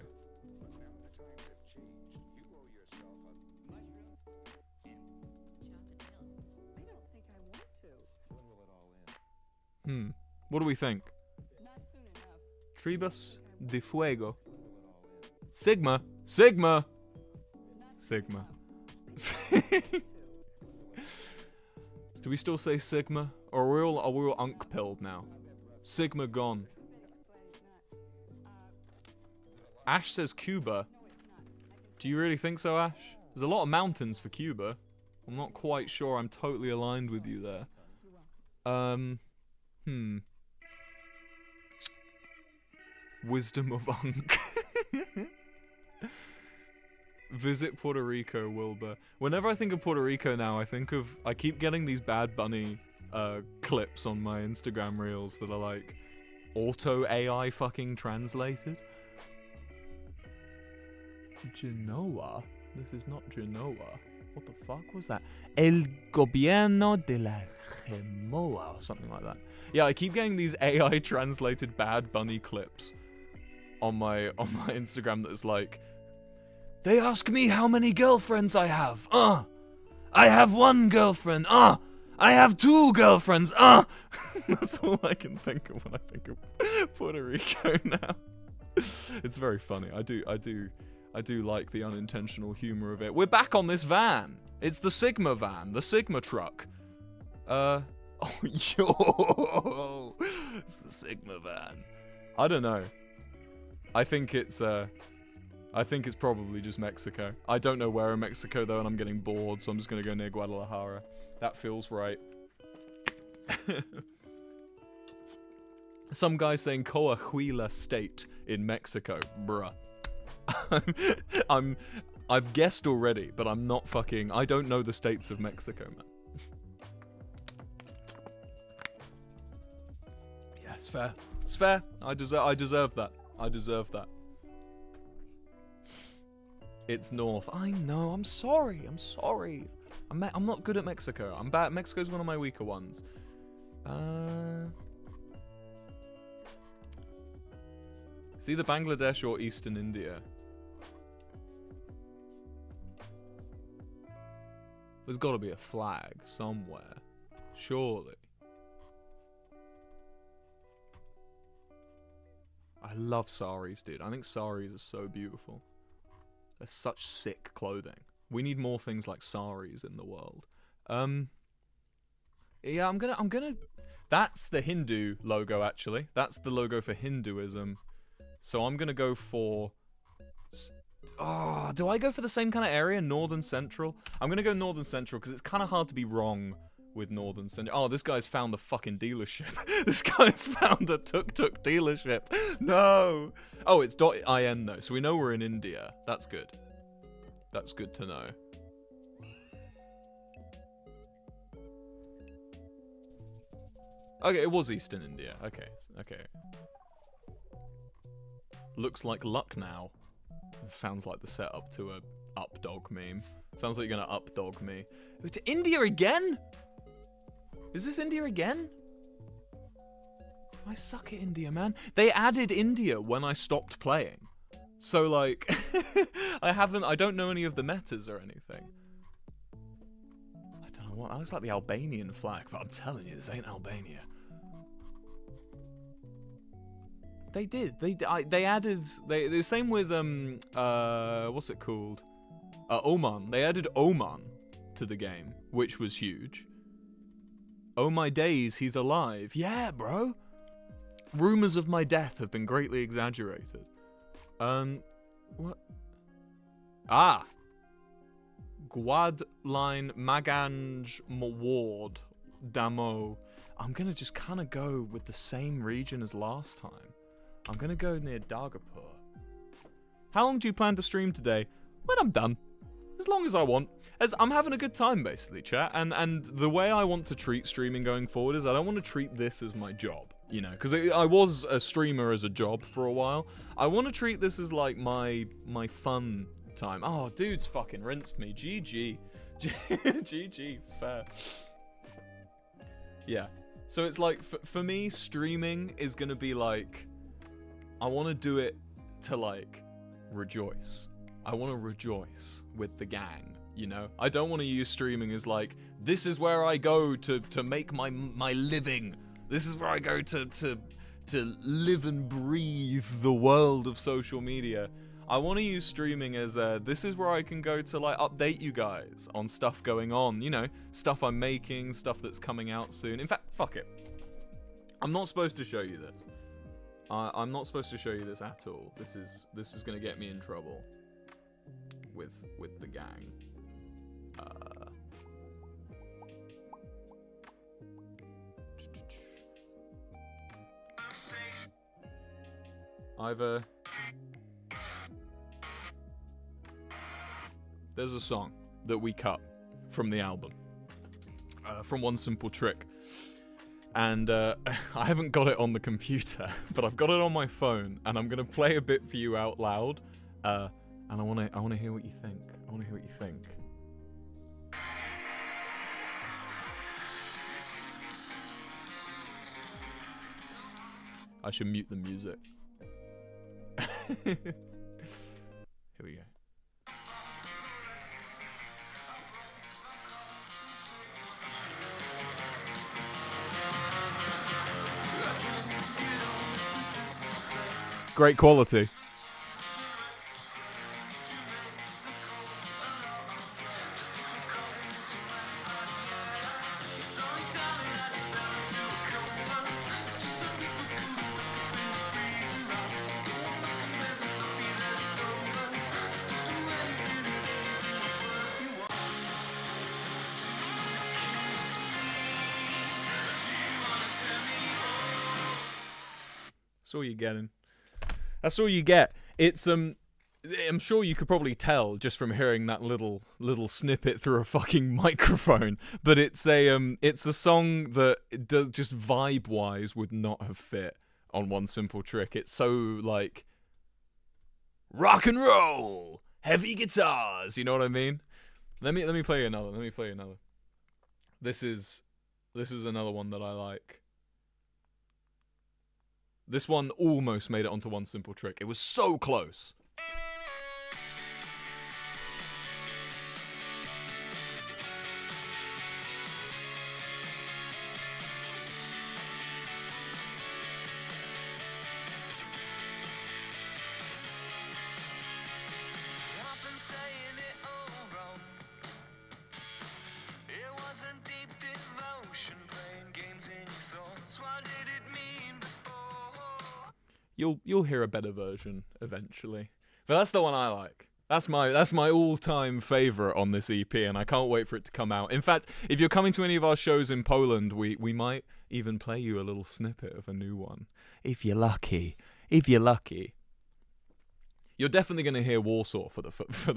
What do we think? Tribus de Fuego. Sigma. Sigma. Sigma. Do we still say Sigma? Or are we all unk-pilled now? Sigma gone. Ash says Cuba. Do you really think so, Ash? There's a lot of mountains for Cuba. I'm not quite sure I'm totally aligned with you there. Wisdom of Unk. Visit Puerto Rico, Wilbur. Whenever I think of Puerto Rico now, I keep getting these Bad Bunny clips on my Instagram reels that are like auto AI fucking translated. Genoa? This is not Genoa. What the fuck was that? El Gobierno de la Gemoa, or something like that. Yeah, I keep getting these AI translated Bad Bunny clips on my Instagram that is like, they ask me how many girlfriends I have. I have one girlfriend. I have two girlfriends. That's all I can think of when I think of Puerto Rico now. It's very funny. I do like the unintentional humor of it. We're back on this van. It's the Sigma van, the Sigma truck. Oh, yo, it's the Sigma van. I don't know. I think it's probably just Mexico. I don't know where in Mexico though, and I'm getting bored, so I'm just gonna go near Guadalajara. That feels right. Some guy saying Coahuila State in Mexico, bruh. I've guessed already, but I'm not fucking... I don't know the states of Mexico, man. Yeah, it's fair. It's fair. I deserve that. I deserve that. It's north. I know. I'm sorry. I'm sorry. I'm not good at Mexico. I'm bad. Mexico's one of my weaker ones. It's either Bangladesh or Eastern India. There's got to be a flag somewhere. Surely. I love saris, dude. I think saris are so beautiful. They're such sick clothing. We need more things like saris in the world. Yeah, I'm gonna... That's the Hindu logo, actually. That's the logo for Hinduism. So I'm gonna go for... Oh, do I go for the same kind of area? Northern Central? I'm gonna go Northern Central because it's kind of hard to be wrong with Northern Central. Oh, this guy's found the fucking dealership. This guy's found the tuk-tuk dealership. No! Oh, it's .in though, so we know we're in India. That's good. That's good to know. Okay, it was Eastern India. Okay, okay. Looks like Lucknow. Sounds like the setup to a up-dog meme. Sounds like you're gonna up-dog me. To India again? Is this India again? I suck at India, man. They added India when I stopped playing. So, like, I don't know any of the metas or anything. I don't know what, that looks like the Albanian flag, but I'm telling you, this ain't Albania. They did. They added. The same with what's it called? Oman. They added Oman to the game, which was huge. Oh my days, he's alive. Yeah, bro. Rumors of my death have been greatly exaggerated. What? Ah. Gwadline Maganj Ward Damo. I'm gonna just kind of go with the same region as last time. I'm gonna go near Dagapur. How long do you plan to stream today? When I'm done. As long as I want. As I'm having a good time, basically, chat. And the way I want to treat streaming going forward is I don't want to treat this as my job, you know, because I was a streamer as a job for a while. I want to treat this as like my fun time. Oh, dude's fucking rinsed me. GG. GG. Fair. Yeah. So it's like, for me, streaming is going to be like, I want to do it to like rejoice. I want to rejoice with the gang. You know, I don't want to use streaming as like, this is where I go to make my living. This is where I go to live and breathe the world of social media. I want to use streaming as this is where I can go to like update you guys on stuff going on. You know, stuff I'm making, stuff that's coming out soon. In fact, fuck it. I'm not supposed to show you this. I'm not supposed to show you this at all. This is gonna get me in trouble with the gang. There's a song that we cut from the album, from One Simple Trick, and I haven't got it on the computer, but I've got it on my phone, and I'm gonna play a bit for you out loud, and I wanna hear what you think. I wanna hear what you think. I should mute the music. Here we go. Great quality. That's all you're getting. That's all you get. It's I'm sure you could probably tell just from hearing that little snippet through a fucking microphone, but it's a song that does just vibe wise would not have fit on One Simple Trick. It's so like rock and roll, heavy guitars, you know what I mean? Let me play you another. Let me play you another. This is another one that I like. This one almost made it onto One Simple Trick. It was so close. You'll hear a better version eventually. But that's the one I like. That's my all-time favorite on this EP, and I can't wait for it to come out. In fact, if you're coming to any of our shows in Poland, we might even play you a little snippet of a new one. If you're lucky. If you're lucky. You're definitely going to hear Warsaw for the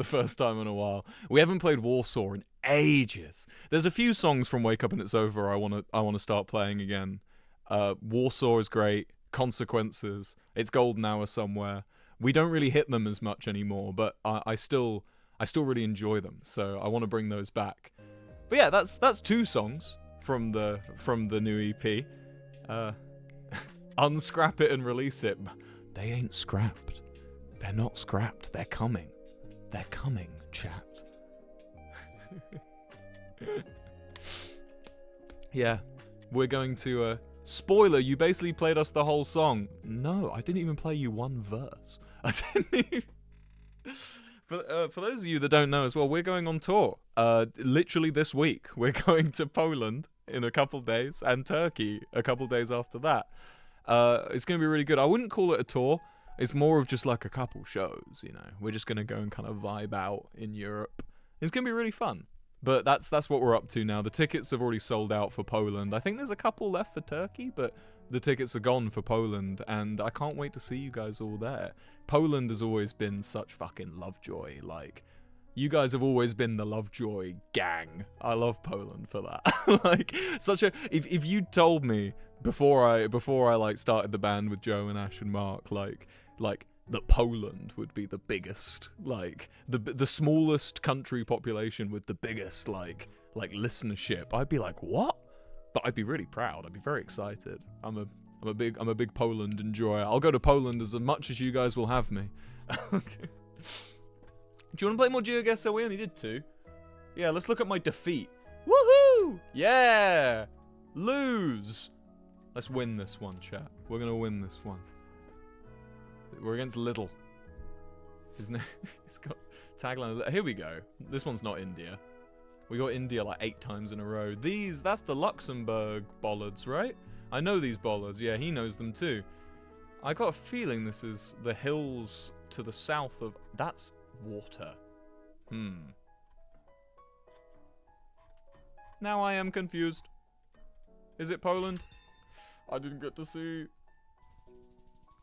first time in a while. We haven't played Warsaw in ages. There's a few songs from Wake Up and It's Over I want to start playing again. Warsaw is great. Consequences. It's Golden Hour Somewhere. We don't really hit them as much anymore, but I still really enjoy them. So I want to bring those back. But yeah, that's two songs from the new EP. Unscrap it and release it. They ain't scrapped. They're not scrapped. They're coming. They're coming, chat. Yeah, we're going to Spoiler, you basically played us the whole song. No, I didn't even play you one verse. I didn't even... For those of you that don't know as well, we're going on tour. Literally this week. We're going to Poland in a couple days and Turkey a couple days after that. It's going to be really good. I wouldn't call it a tour. It's more of just like a couple shows, you know. We're just going to go and kind of vibe out in Europe. It's going to be really fun. But that's what we're up to now. The tickets have already sold out for Poland. I think there's a couple left for Turkey, but the tickets are gone for Poland, and I can't wait to see you guys all there. Poland has always been such fucking Lovejoy. Like, you guys have always been the Lovejoy gang. I love Poland for that. Like, such a... If you told me before I like started the band with Joe and Ash and Mark, like that Poland would be the biggest, like the smallest country population with the biggest like listenership, I'd be like, what? But I'd be really proud. I'd be very excited. I'm a big Poland enjoyer. I'll go to Poland as much as you guys will have me. Okay. Do you want to play more Geoguessr? We only did 2. Yeah, let's look at my defeat. Woohoo! Yeah! Lose! Let's win this one, chat. We're gonna win this one. We're against Little. His name, he's got tagline. Here we go. This one's not India. We got India like 8 times in a row. That's the Luxembourg bollards, right? I know these bollards. Yeah, he knows them too. I got a feeling this is the hills to the south of... That's water. Now I am confused. Is it Poland? I didn't get to see...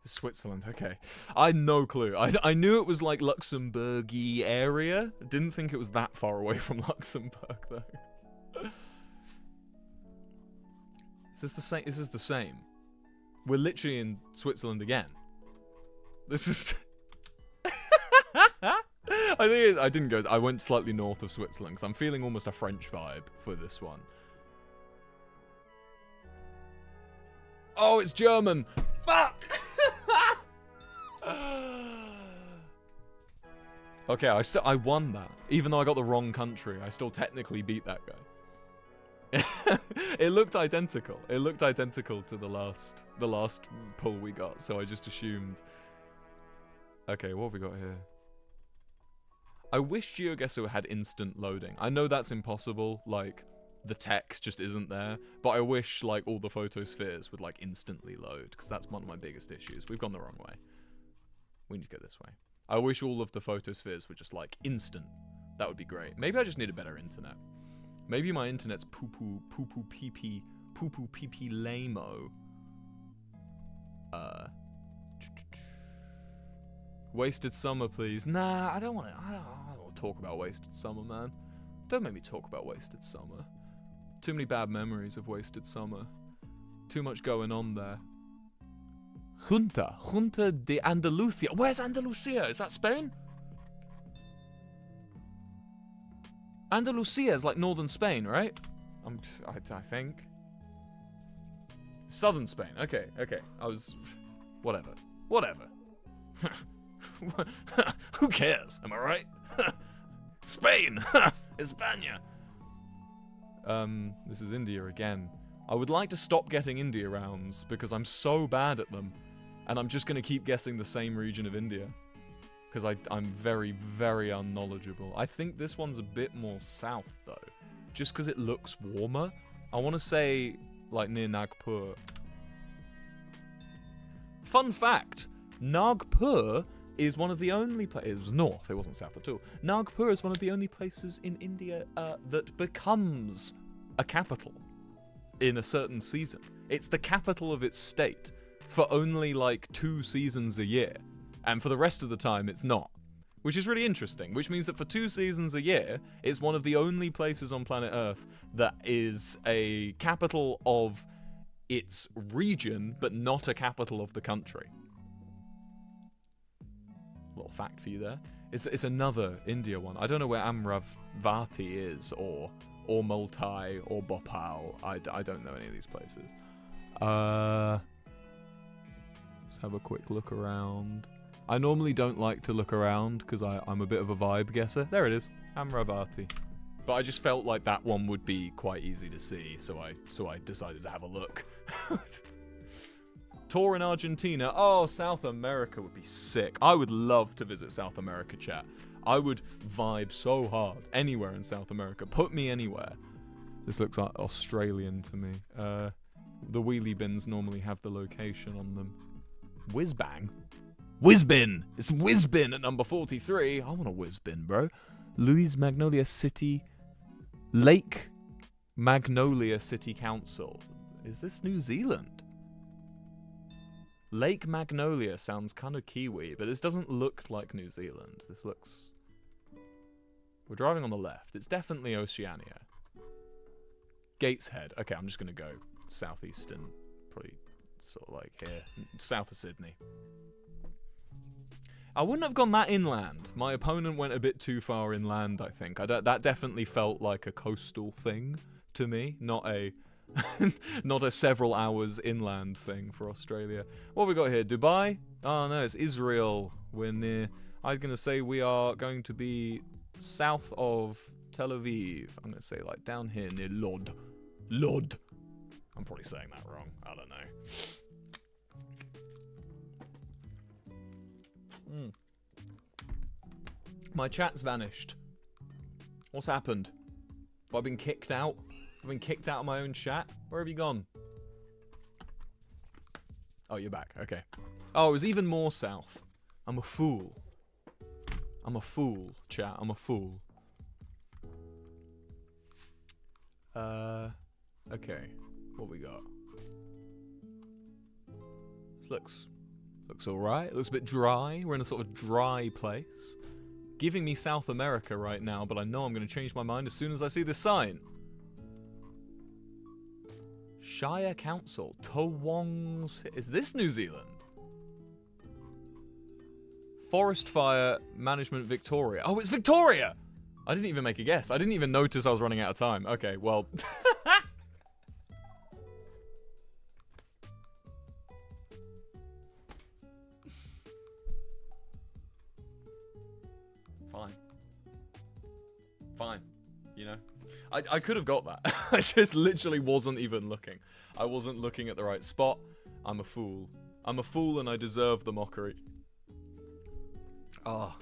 Switzerland, okay. I had no clue. I knew it was like Luxembourg-y area. Didn't think it was that far away from Luxembourg, though. Is this the same? This is the same. We're literally in Switzerland again. This is... I didn't go... I went slightly north of Switzerland, because I'm feeling almost a French vibe for this one. Oh, it's German! Fuck! Okay, I won that. Even though I got the wrong country, I still technically beat that guy. It looked identical. It looked identical to the last pull we got, so I just assumed. Okay, what have we got here? I wish Geoguessr had instant loading. I know that's impossible, like, the tech just isn't there, but I wish, like, all the photospheres would, like, instantly load, because that's one of my biggest issues. We've gone the wrong way. We need to go this way. I wish all of the photospheres were just, like, instant. That would be great. Maybe I just need a better internet. Maybe my internet's poo-poo pee-pee lame-o. Wasted Summer, please. Nah, I don't want to talk about Wasted Summer, man. Don't make me talk about Wasted Summer. Too many bad memories of Wasted Summer. Too much going on there. Junta de Andalusia. Where's Andalusia? Is that Spain? Andalusia is like northern Spain, right? I think. Southern Spain. Okay. I was... Whatever. Who cares? Am I right? Spain! España! This is India again. I would like to stop getting India rounds because I'm so bad at them. And I'm just going to keep guessing the same region of India. Because I'm very, very unknowledgeable. I think this one's a bit more south, though. Just because it looks warmer. I want to say, like, near Nagpur. Fun fact. Nagpur is one of the only places... It was north, it wasn't south at all. Nagpur is one of the only places in India that becomes a capital in a certain season. It's the capital of its state for only, like, 2 seasons a year. And for the rest of the time, it's not. Which is really interesting. Which means that for 2 seasons a year, it's one of the only places on planet Earth that is a capital of its region, but not a capital of the country. Little fact for you there. It's another India one. I don't know where Amravati is, or Multai, or Bhopal. I don't know any of these places. Let's have a quick look around. I normally don't like to look around because I'm a bit of a vibe guesser. There it is. Amravati. But I just felt like that one would be quite easy to see, so I decided to have a look. Tour in Argentina. Oh, South America would be sick. I would love to visit South America, chat. I would vibe so hard anywhere in South America. Put me anywhere. This looks like Australian to me. The wheelie bins normally have the location on them. Whizbang? Whizbin! It's Whizbin at number 43. I want a Whizbin, bro. Louise Magnolia City... Lake Magnolia City Council. Is this New Zealand? Lake Magnolia sounds kind of Kiwi, but this doesn't look like New Zealand. This looks... We're driving on the left. It's definitely Oceania. Gateshead. Okay, I'm just going to go southeastern. Probably sort of like here. South of Sydney. I wouldn't have gone that inland. My opponent went a bit too far inland, I think. That definitely felt like a coastal thing to me, not a not a several hours inland thing for Australia. What have we got here? Dubai? Oh no, it's Israel. We're near... I was going to say we are going to be south of Tel Aviv. I'm going to say like down here near Lod. Lod. I'm probably saying that wrong. I don't know. My chat's vanished. What's happened? Have I been kicked out? Have I been kicked out of my own chat? Where have you gone? Oh, you're back. Okay. Oh, it was even more south. I'm a fool. I'm a fool, chat. I'm a fool. Okay. What we got? This looks alright. It looks a bit dry. We're in a sort of dry place. Giving me South America right now, but I know I'm going to change my mind as soon as I see this sign. Shire Council. Toowong's... Is this New Zealand? Forest Fire Management Victoria. Oh, it's Victoria! I didn't even make a guess. I didn't even notice I was running out of time. Okay, well... Fine. You know? I could have got that. I just literally wasn't even looking. I wasn't looking at the right spot. I'm a fool. I'm a fool and I deserve the mockery. Ah.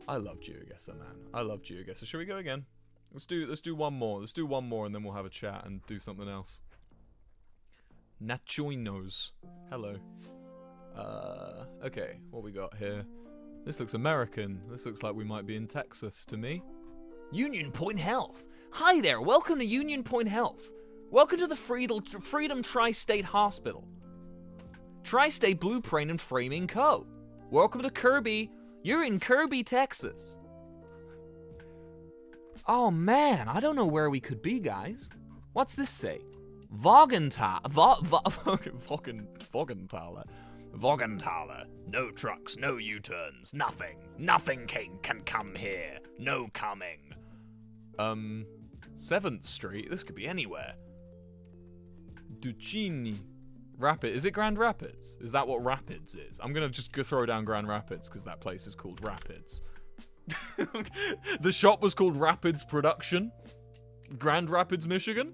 I love Geoguessr, man. I love Geoguessr. Shall we go again? Let's do one more. Let's do one more and then we'll have a chat and do something else. Nachoinos. Hello. Okay. What we got here? This looks American. This looks like we might be in Texas to me. Union Point Health. Hi there, welcome to Union Point Health. Welcome to the Freedom Tri-State Hospital. Tri-State Blueprint and Framing Co. Welcome to Kirby. You're in Kirby, Texas. Oh man, I don't know where we could be, guys. What's this say? Vogenthaler. Vogenthaler. No trucks, no U-turns, nothing. Nothing can come here. No coming. 7th Street? This could be anywhere. Ducini. Rapid. Is it Grand Rapids? Is that what Rapids is? I'm gonna just go throw down Grand Rapids because that place is called Rapids. The shop was called Rapids Production. Grand Rapids, Michigan?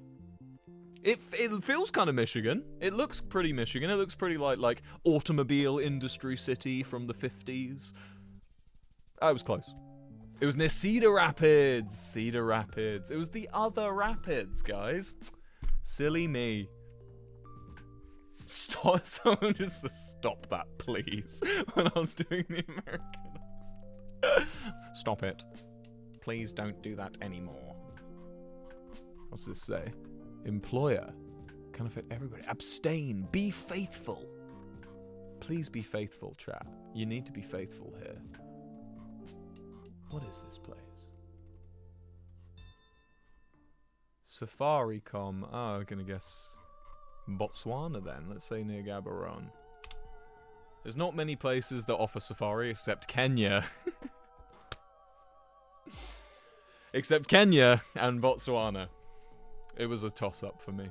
It feels kind of Michigan. It looks pretty Michigan. It looks pretty like automobile industry city from the 50s. I was close. It was near Cedar Rapids. Cedar Rapids. It was the other Rapids, guys. Silly me. Stop. Someone just stop that, please. When I was doing the American accent. Stop it. Please don't do that anymore. What's this say? Employer. Can affect everybody. Abstain. Be faithful. Please be faithful, chat. You need to be faithful here. What is this place? Safaricom. Oh, I'm gonna guess Botswana then. Let's say near Gaborone. There's not many places that offer safari except Kenya. Except Kenya and Botswana. It was a toss-up for me.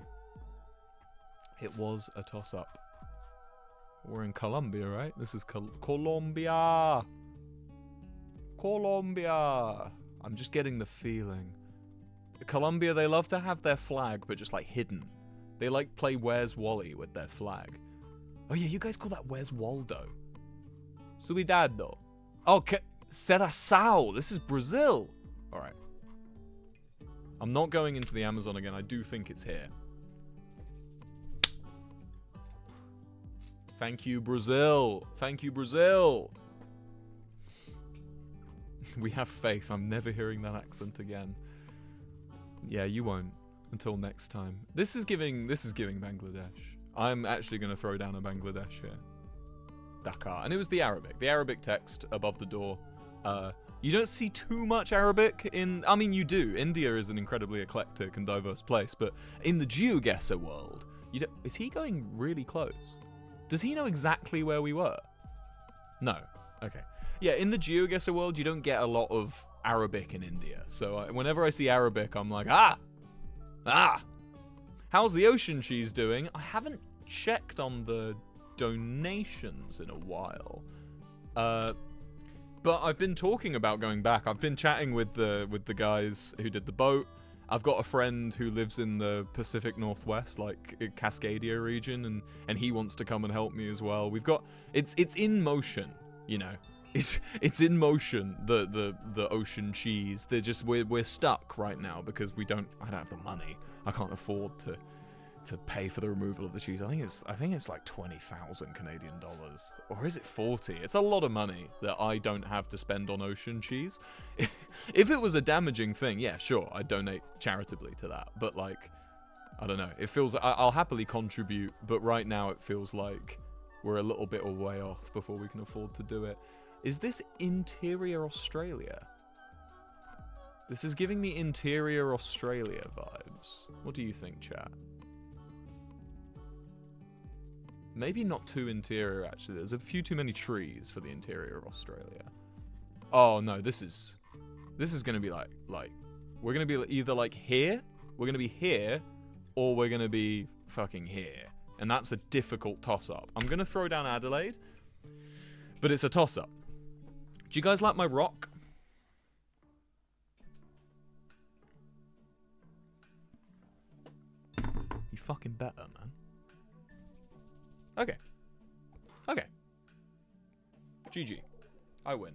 It was a toss-up. We're in Colombia, right? This is Colombia! Colombia! I'm just getting the feeling Colombia, they love to have their flag, but just like hidden. They like play Where's Wally with their flag. Oh yeah, you guys call that Where's Waldo? Cuidado. Okay, Curaçao. This is Brazil. All right. I'm not going into the Amazon again. I do think it's here. Thank you, Brazil. Thank you, Brazil. We have faith. I'm never hearing that accent again. Yeah, you won't until next time. This is giving Bangladesh. I'm actually going to throw down a Bangladesh here. Dhaka. And it was the Arabic text above the door. You don't see too much Arabic in... I mean, you do. India is an incredibly eclectic and diverse place, but in the Geoguessr world, you don't... Is he going really close? Does he know exactly where we were? No. Okay. Yeah, in the Geoguessr world, you don't get a lot of Arabic in India. So whenever I see Arabic, I'm like, ah! How's the ocean cheese doing? I haven't checked on the donations in a while. But I've been talking about going back. I've been chatting with the guys who did the boat. I've got a friend who lives in the Pacific Northwest, like Cascadia region, and he wants to come and help me as well. We've got it's in motion, you know. It's in motion. The ocean cheese. They're just we're stuck right now because I don't have the money. I can't afford to pay for the removal of the cheese. I think it's like 20,000 Canadian dollars, or is it 40? It's a lot of money that I don't have to spend on ocean cheese. If it was a damaging thing, yeah, sure, I'd donate charitably to that. But like, I don't know. It feels I'll happily contribute, but right now it feels like we're a little bit way off before we can afford to do it. Is this interior Australia? This is giving me interior Australia vibes. What do you think, chat? Maybe not too interior, actually. There's a few too many trees for the interior of Australia. Oh, no, this is going to be like, we're going to be either like here, we're going to be here, or we're going to be fucking here. And that's a difficult toss-up. I'm going to throw down Adelaide, but it's a toss-up. Do you guys like my rock? You fucking better, man. Okay. Okay. GG. I win.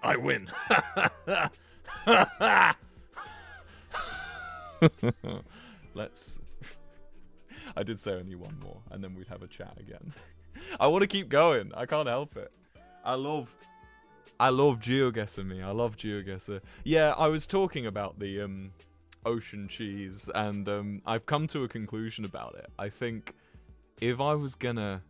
I win. Let's... I did say only one more, and then we'd have a chat again. I want to keep going. I can't help it. I love Geoguessr me. I love Geoguessr. Yeah, I was talking about the ocean cheese, and I've come to a conclusion about it. I think if I was gonna...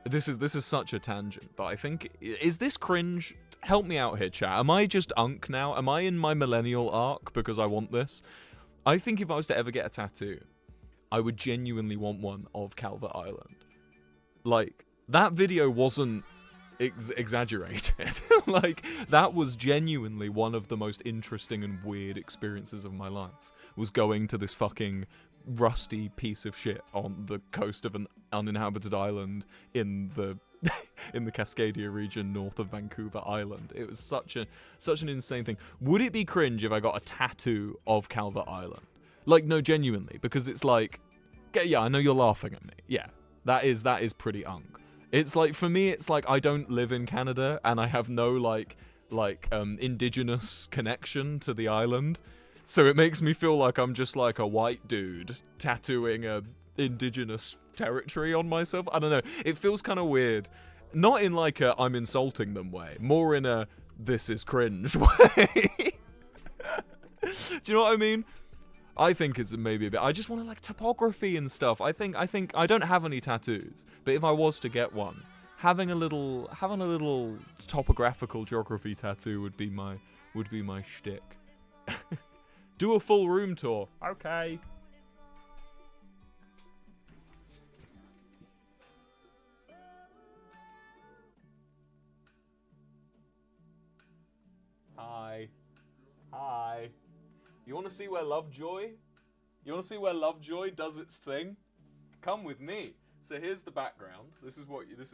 This is such a tangent, but I think... Is this cringe? Help me out here, chat. Am I just unk now? Am I in my millennial arc because I want this? I think if I was to ever get a tattoo, I would genuinely want one of Calvert Island. Like, that video wasn't exaggerated. Like, that was genuinely one of the most interesting and weird experiences of my life, was going to this fucking rusty piece of shit on the coast of an uninhabited island in the in the Cascadia region north of Vancouver Island. It was such an insane thing. Would it be cringe if I got a tattoo of Calvert Island? Like, no, genuinely, because it's like, yeah, I know you're laughing at me. Yeah, that is pretty unk. It's like, for me, it's like I don't live in Canada and I have no like indigenous connection to the island. So it makes me feel like I'm just like a white dude tattooing a indigenous territory on myself. I don't know. It feels kind of weird. Not in like a I'm insulting them way. More in a this is cringe way. Do you know what I mean? I think it's maybe a bit... I just want to like topography and stuff. I think I don't have any tattoos. But if I was to get one, having a little topographical geography tattoo would be my shtick. Do a full room tour. Okay. Hi. Hi. You want to see where Lovejoy? You want to see where Lovejoy does its thing? Come with me. So here's the background. This is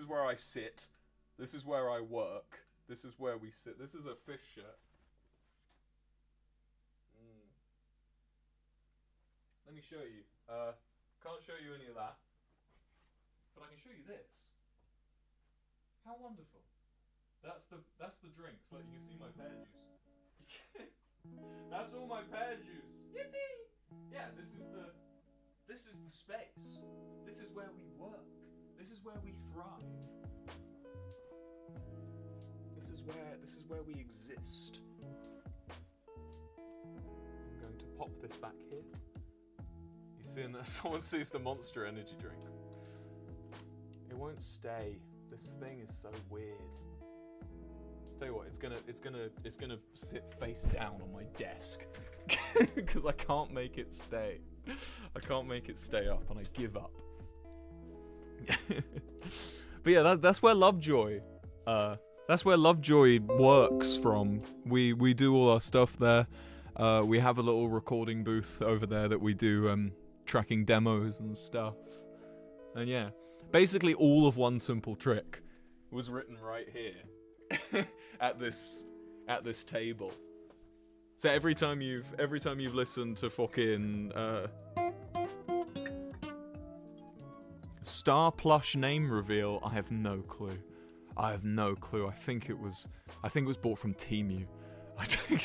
where I sit. This is where I work. This is where we sit. This is a fish shirt. let me show you. Can't show you any of that, but I can show you this. How wonderful! That's the drink, so that you can see my pear juice. That's all my pear juice. Yippee! Yeah, this is the space. This is where we work. This is where we thrive. This is where we exist. I'm going to pop this back here. You see, that someone sees the Monster Energy drink. It won't stay. This thing is so weird. Tell you what, it's gonna sit face down on my desk because I can't make it stay. I can't make it stay up, and I give up. But yeah, that's where Lovejoy. That's where Lovejoy works from. We do all our stuff there. We have a little recording booth over there that we do tracking demos and stuff. And yeah, basically all of One Simple Trick was written right here at this table. So every time you've listened to fucking Star Plush name reveal, I have no clue. I have no clue. I think it was bought from Temu.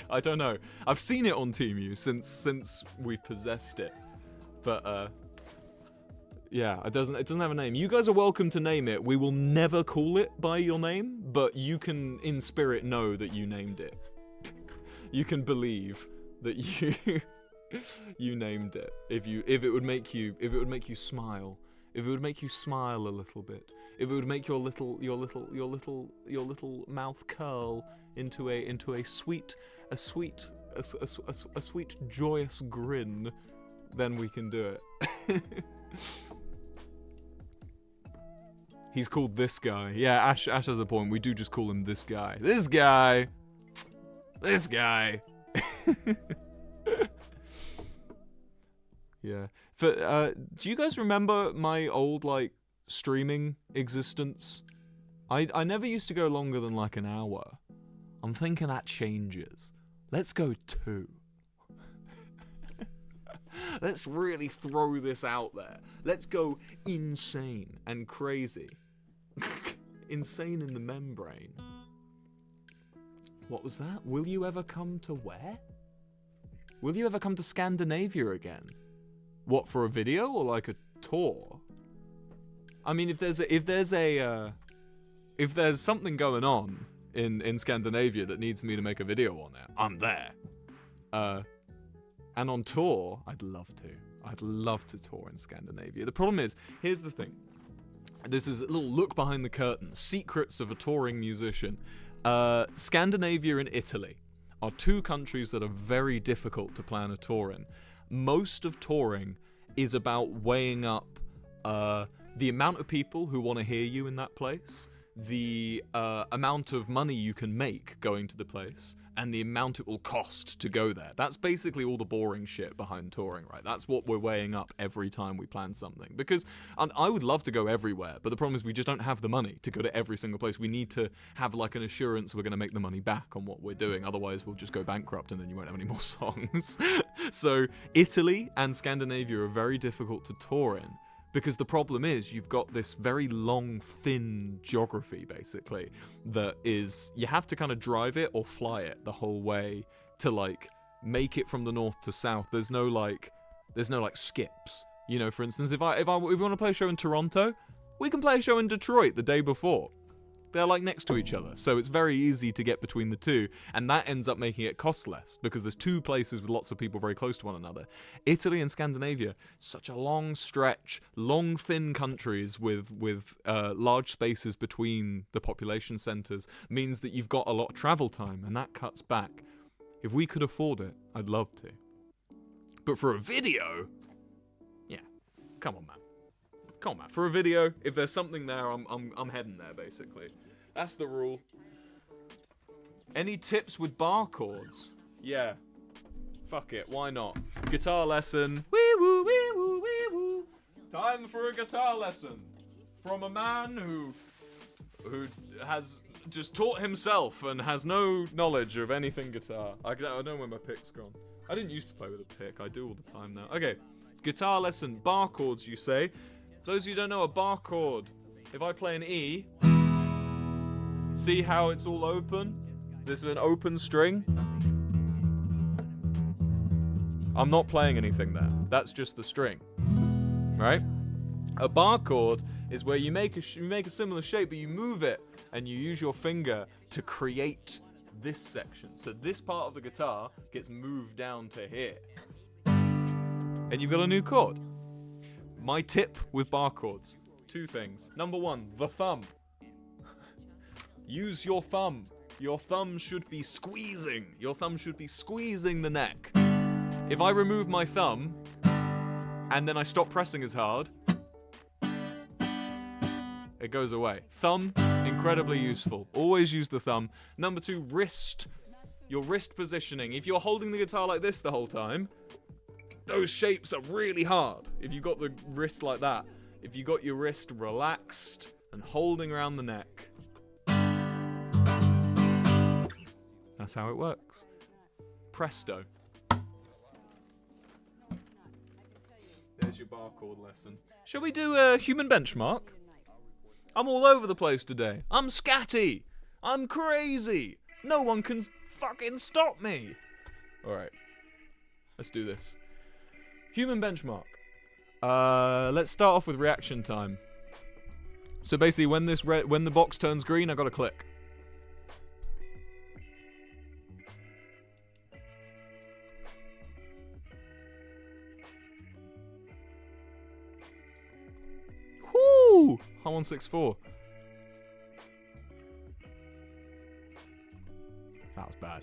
I don't know. I've seen it on Temu since we've possessed it. But yeah, it doesn't have a name. You guys are welcome to name it. We will never call it by your name, but you can in spirit know that you named it. You can believe that you named it. If it would make you smile. If it would make you smile a little bit. If it would make your little mouth curl into a sweet joyous grin, then we can do it. He's called this guy. Yeah, Ash has a point. We do just call him this guy. This guy. Yeah. Do you guys remember my old streaming existence? I never used to go longer than an hour. I'm thinking that changes. Let's go 2. Let's really throw this out there. Let's go insane and crazy. Insane in the membrane. What was that? Will you ever come to where? Will you ever come to Scandinavia again? What, for a video or a tour? I mean, if there's something going on in Scandinavia that needs me to make a video on it, I'm there. And on tour, I'd love to. I'd love to tour in Scandinavia. The problem is, here's the thing. This is a little look behind the curtain. Secrets of a touring musician. Scandinavia and Italy are 2 countries that are very difficult to plan a tour in. Most of touring is about weighing up the amount of people who want to hear you in that place, the amount of money you can make going to the place, and the amount it will cost to go there. That's basically all the boring shit behind touring, right? That's what we're weighing up every time we plan something. Because I would love to go everywhere, but the problem is we just don't have the money to go to every single place. We need to have an assurance we're going to make the money back on what we're doing. Otherwise, we'll just go bankrupt and then you won't have any more songs. So Italy and Scandinavia are very difficult to tour in. Because the problem is, you've got this very long, thin geography, basically, that is, you have to kind of drive it or fly it the whole way to, make it from the north to south. There's no skips. You know, for instance, if we want to play a show in Toronto, we can play a show in Detroit the day before. They're, next to each other, so it's very easy to get between the two, and that ends up making it cost less, because there's 2 places with lots of people very close to one another. Italy and Scandinavia, such a long stretch, long, thin countries with large spaces between the population centres, means that you've got a lot of travel time, and that cuts back. If we could afford it, I'd love to. But for a video, yeah, come on, man. Come on, man. For a video, if there's something there, I'm heading there, basically. That's the rule. Any tips with bar chords? Yeah. Fuck it, why not? Guitar lesson. Wee woo, wee woo, wee woo. Time for a guitar lesson. From a man who has just taught himself and has no knowledge of anything guitar. I don't know where my pick's gone. I didn't used to play with a pick. I do all the time now. Okay. Guitar lesson. Bar chords, you say? Those of you who don't know a bar chord. If I play an E, see how it's all open? This is an open string. I'm not playing anything there. That's just the string, right? A bar chord is where you make a similar shape, but you move it and you use your finger to create this section. So this part of the guitar gets moved down to here, and you've got a new chord. My tip with bar chords: 2 things. Number 1, the thumb. Use your thumb. Your thumb should be squeezing. Your thumb should be squeezing the neck. If I remove my thumb and then I stop pressing as hard, it goes away. Thumb, incredibly useful. Always use the thumb. Number 2, wrist. Your wrist positioning. If you're holding the guitar like this the whole time, those shapes are really hard. If you've got the wrist like that, if you got your wrist relaxed and holding around the neck, that's how it works. Presto. There's your bar chord lesson. Shall we do a human benchmark? I'm all over the place today. I'm scatty. I'm crazy. No one can fucking stop me. Alright. Let's do this. Human benchmark. Let's start off with reaction time. So basically when the box turns green, I gotta click. Whoo! 164. That was bad.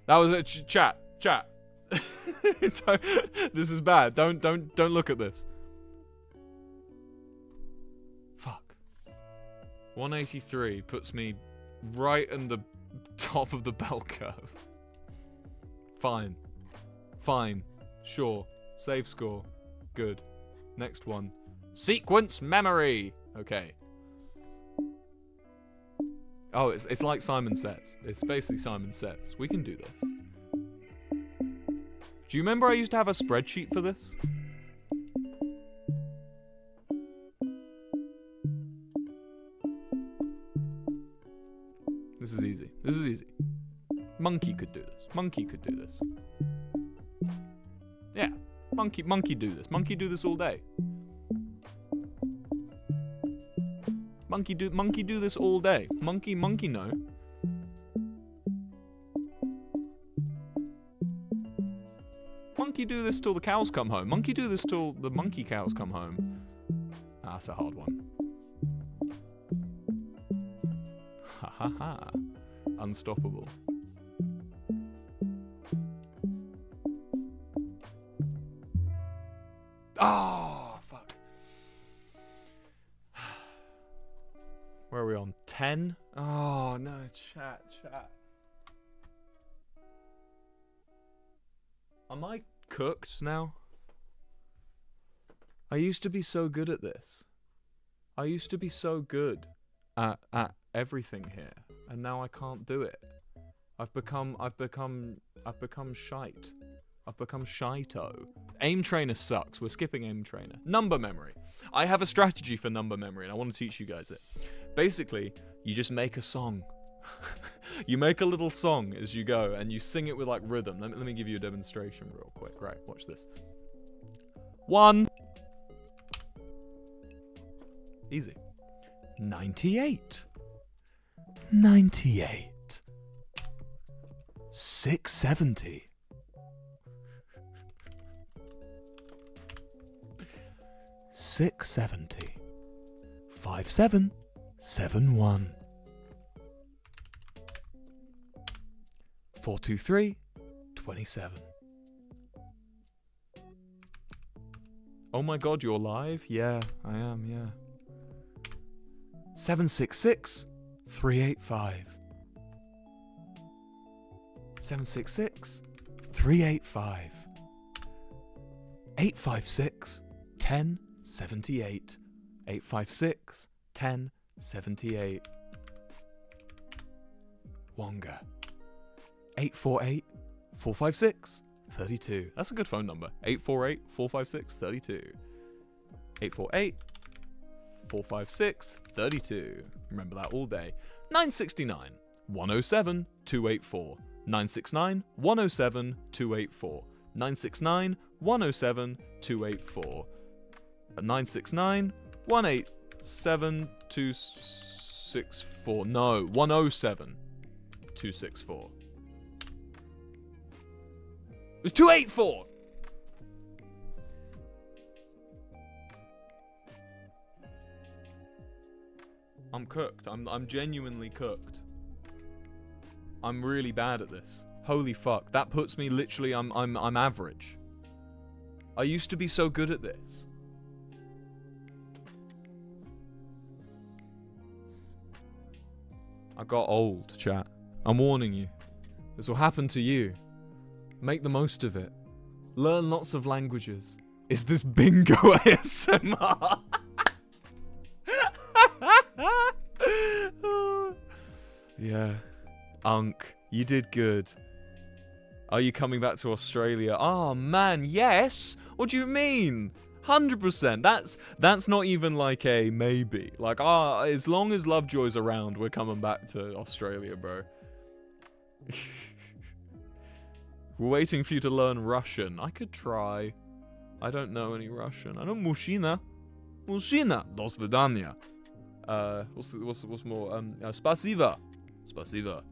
That was a chat. This is bad. Don't look at this. Fuck. 183 puts me right in the top of the bell curve. Fine. Sure. Save score. Good. Next one. Sequence memory. Okay. Oh, it's like Simon Says. It's basically Simon Says. We can do this. Do you remember I used to have a spreadsheet for this? This is easy. Monkey could do this. Yeah. Monkey do this. Monkey do this all day. Monkey do this all day. Monkey no. Monkey do this till the cows come home. Monkey do this till the monkey cows come home. That's a hard one. Ha ha ha. Unstoppable. Oh, fuck. Where are we on? 10? Oh, no, chat. Am I cooked now? I used to be so good at this. I used to be so good at everything here, and now I can't do it. I've become shite. I've become shito. Aim Trainer sucks. We're skipping Aim Trainer. Number memory. I have a strategy for number memory, and I want to teach you guys it. Basically, you just make a song. You make a little song as you go, and you sing it with like rhythm. Let me give you a demonstration real quick. Right, watch this. 1. Easy. 98. 98. 670. 670. 5771. 423 27. Oh my god, you're live? Yeah, I am, yeah. 766 385. 766 385. 856 1078. 856 1078. Wonga. 848 456 32. That's a good phone number. 848-456-32. 848-456-32. Remember that all day. 969-107-284. 969-107-284. 969-107-284. 969-187-264. No, 107-264. It was 284! I'm cooked. I'm genuinely cooked. I'm really bad at this. Holy fuck. That puts me literally, I'm average. I used to be so good at this. I got old, chat. I'm warning you. This will happen to you. Make the most of it. Learn lots of languages. Is this bingo ASMR? Yeah. Unk, you did good. Are you coming back to Australia? Oh man, yes! What do you mean? 100%. That's not even like a maybe. Like, as long as Lovejoy's around, we're coming back to Australia, bro. We're waiting for you to learn Russian. I could try. I don't know any Russian. I know Mushina. Mushina. До свидания. What's more? Spasiba. Spasiba.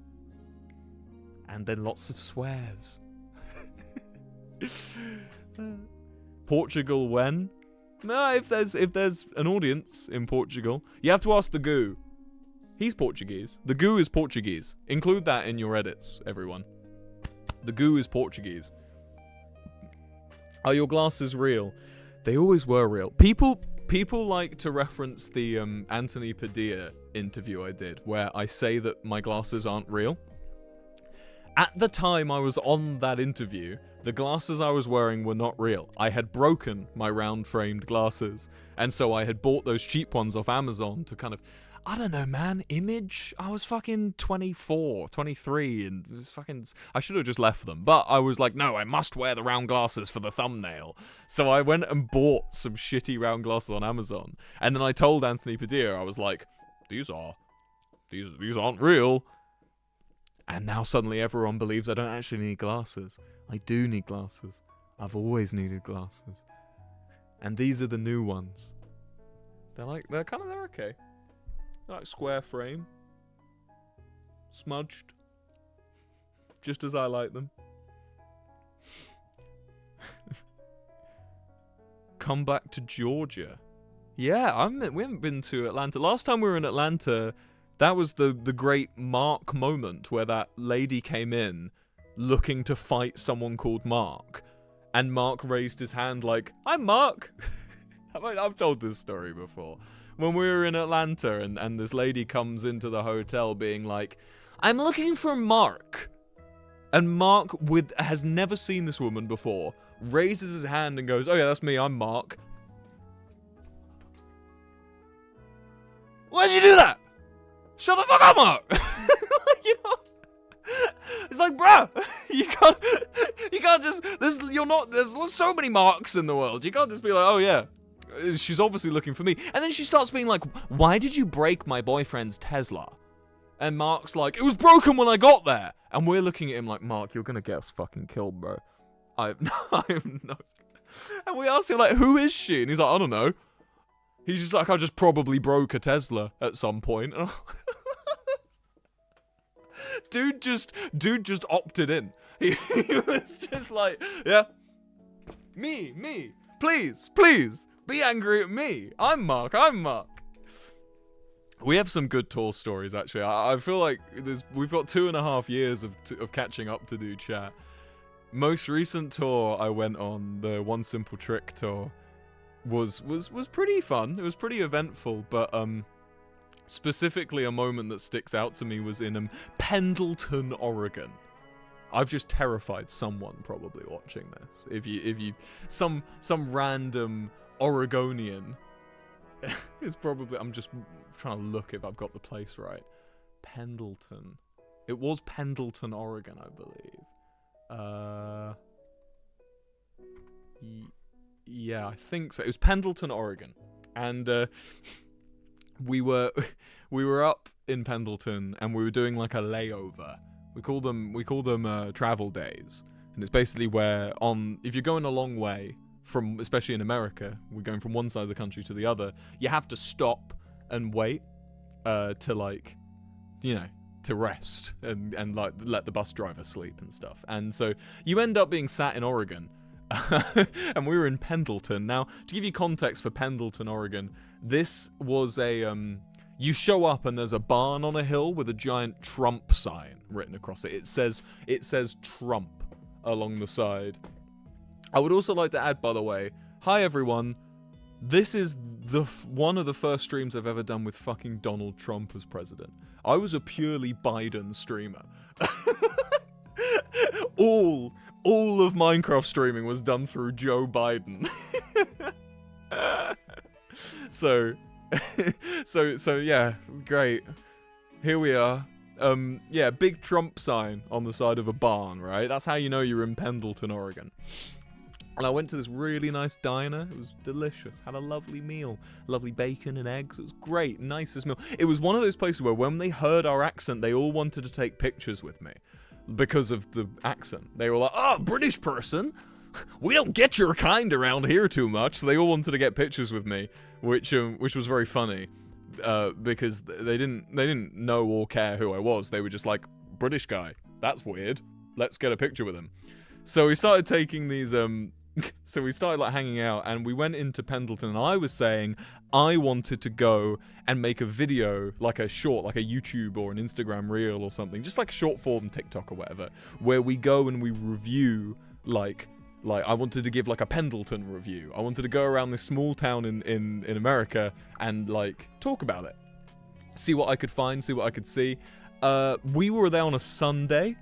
And then lots of swears. Portugal when? No, if there's an audience in Portugal, you have to ask the Goo. He's Portuguese. The Goo is Portuguese. Include that in your edits, everyone. The Goo is Portuguese. Are your glasses real? They always were real. People like to reference the Anthony Padilla interview I did, where I say that my glasses aren't real. At the time I was on that interview, the glasses I was wearing were not real. I had broken my round-framed glasses, and so I had bought those cheap ones off Amazon to kind of, I don't know, man, image? I was fucking 24, 23, and it was fucking, I should have just left them. But I was like, no, I must wear the round glasses for the thumbnail. So I went and bought some shitty round glasses on Amazon. And then I told Anthony Padilla, I was like, these aren't real. And now suddenly everyone believes I don't actually need glasses. I do need glasses. I've always needed glasses. And these are the new ones. They're okay. Like square frame. Smudged. Just as I like them. Come back to Georgia. Yeah, we haven't been to Atlanta. Last time we were in Atlanta, that was the great Mark moment where that lady came in looking to fight someone called Mark. And Mark raised his hand like, I'm Mark. I've told this story before. When we were in Atlanta and this lady comes into the hotel being like, I'm looking for Mark. And Mark has never seen this woman before, raises his hand and goes, oh yeah, that's me, I'm Mark. Why'd you do that? Shut the fuck up, Mark. You know? It's like, bruh, you can't just, there's so many Marks in the world. You can't just be like, oh yeah. She's obviously looking for me. And then she starts being like, why did you break my boyfriend's Tesla? And Mark's like, it was broken when I got there. And we're looking at him like, Mark, you're going to get us fucking killed, bro. I have no. And we ask him like, who is she? And he's like, I don't know. He's just like, I just probably broke a Tesla at some point. Dude just opted in. He was just like, yeah. Me. Please. Be angry at me. I'm Mark. We have some good tour stories, actually. I feel like we've got 2.5 years of catching up to do, chat. Most recent tour I went on, the One Simple Trick tour, was pretty fun. It was pretty eventful, but specifically a moment that sticks out to me was in Pendleton, Oregon. I've just terrified someone probably watching this. If you some random Oregonian is probably, I'm just trying to look if I've got the place right. Pendleton. It was Pendleton, Oregon, I believe. Yeah, I think so. It was Pendleton, Oregon, and we were up in Pendleton, and we were doing like a layover. We call them travel days, and it's basically where if you're going a long way from, especially in America, we're going from one side of the country to the other, you have to stop and wait to like, to rest and like let the bus driver sleep and stuff. And so you end up being sat in Oregon. And we were in Pendleton. Now, to give you context for Pendleton, Oregon, this was you show up and there's a barn on a hill with a giant Trump sign written across it. It says Trump along the side. I would also like to add, by the way, hi everyone. This is one of the first streams I've ever done with fucking Donald Trump as president. I was a purely Biden streamer. All of Minecraft streaming was done through Joe Biden. So yeah, great. Here we are. Yeah, big Trump sign on the side of a barn, right? That's how you know you're in Pendleton, Oregon. And I went to this really nice diner. It was delicious. Had a lovely meal. Lovely bacon and eggs. It was great. Nicest meal. It was one of those places where when they heard our accent, they all wanted to take pictures with me because of the accent. They were like, oh, British person. We don't get your kind around here too much. So they all wanted to get pictures with me, which was very funny because they didn't know or care who I was. They were just like, British guy. That's weird. Let's get a picture with him. So we started taking these so we started like hanging out, and we went into Pendleton, and I was saying I wanted to go and make a video, like a short, like a YouTube or an Instagram reel or something, just like a short form TikTok or whatever, where we go and we review like I wanted to give like a Pendleton review. I wanted to go around this small town in America and like talk about it, see what I could find, see what I could see. We were there on a Sunday.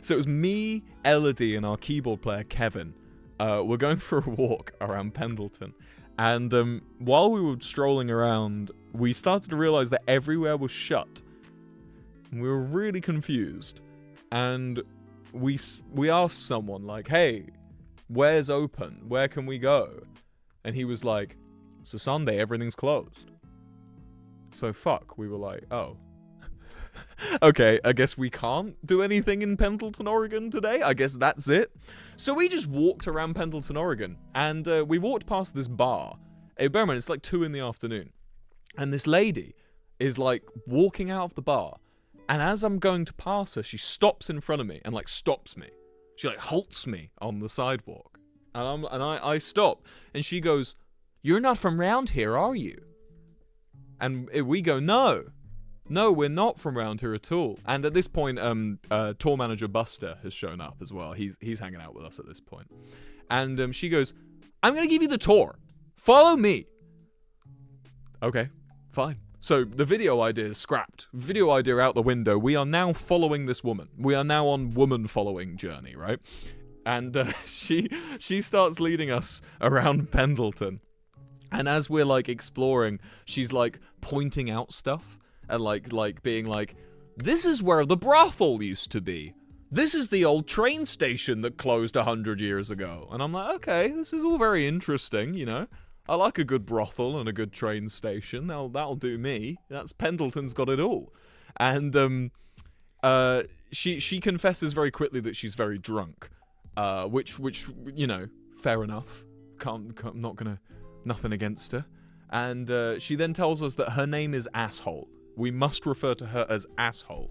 So it was me, Elodie, and our keyboard player, Kevin. We're going for a walk around Pendleton. And while we were strolling around, we started to realize that everywhere was shut. And we were really confused. And we asked someone, like, hey, where's open? Where can we go? And he was like, it's a Sunday, everything's closed. So fuck, we were like, oh. Okay, I guess we can't do anything in Pendleton, Oregon today. I guess that's it. So we just walked around Pendleton, Oregon, and we walked past this bar. Hey, bear in mind, it's like 2 PM. And this lady is like walking out of the bar, and as I'm going to pass her, she stops in front of me and like stops me. She like halts me on the sidewalk, and I stop, and she goes, "You're not from round here, are you?" And we go, No, we're not from around here at all. And at this point, tour manager Buster has shown up as well. He's hanging out with us at this point. And she goes, I'm going to give you the tour. Follow me. Okay, fine. So the video idea is scrapped. Video idea out the window. We are now following this woman. We are now on woman following journey, right? And she starts leading us around Pendleton. And as we're like exploring, she's like pointing out stuff. And like being like, this is where the brothel used to be. This is the old train station that closed 100 years ago. And I'm like, okay, this is all very interesting, you know. I like a good brothel and a good train station. That'll do me. Pendleton's got it all. And she confesses very quickly that she's very drunk, which you know, fair enough. Nothing against her. And she then tells us that her name is Asshole. We must refer to her as Asshole.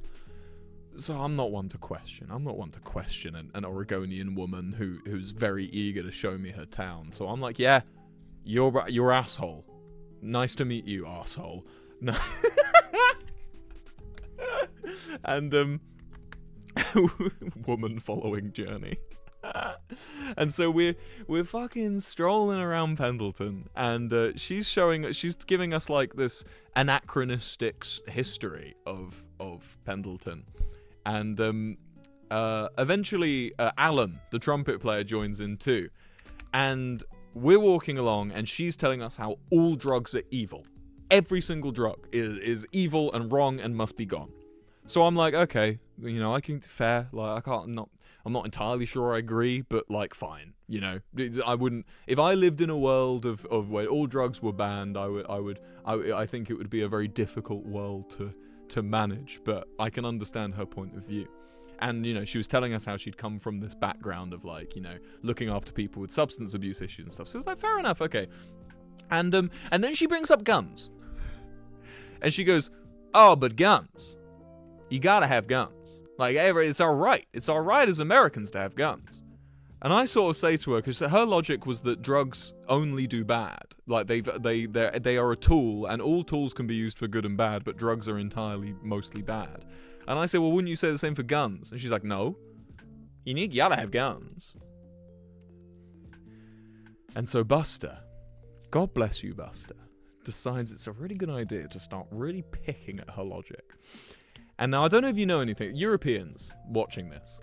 So I'm not one to question. I'm not one to question an Oregonian woman who's very eager to show me her town. So I'm like, yeah, you're Asshole. Nice to meet you, asshole. No. And woman following journey. And so we're fucking strolling around Pendleton, and she's giving us like this anachronistic history of Pendleton, and eventually Alan, the trumpet player, joins in too, and we're walking along, and she's telling us how all drugs are evil. Every single drug is evil and wrong and must be gone. So I'm like, okay, you know, I think fair. Like, I'm not entirely sure I agree, but like, fine. You know, I wouldn't, if I lived in a world of where all drugs were banned, I think it would be a very difficult world to manage, but I can understand her point of view. And, you know, she was telling us how she'd come from this background of, like, you know, looking after people with substance abuse issues and stuff. So it was like, fair enough, okay. And then she brings up guns. And she goes, oh, but guns. You gotta have guns. Like, it's alright. It's alright as Americans to have guns. And I sort of say to her, because her logic was that drugs only do bad. Like, they are a tool, and all tools can be used for good and bad, but drugs are mostly bad. And I say, well, wouldn't you say the same for guns? And she's like, no. You gotta have guns. And so Buster, God bless you, Buster, decides it's a really good idea to start really picking at her logic. And now, I don't know if you know anything. Europeans watching this,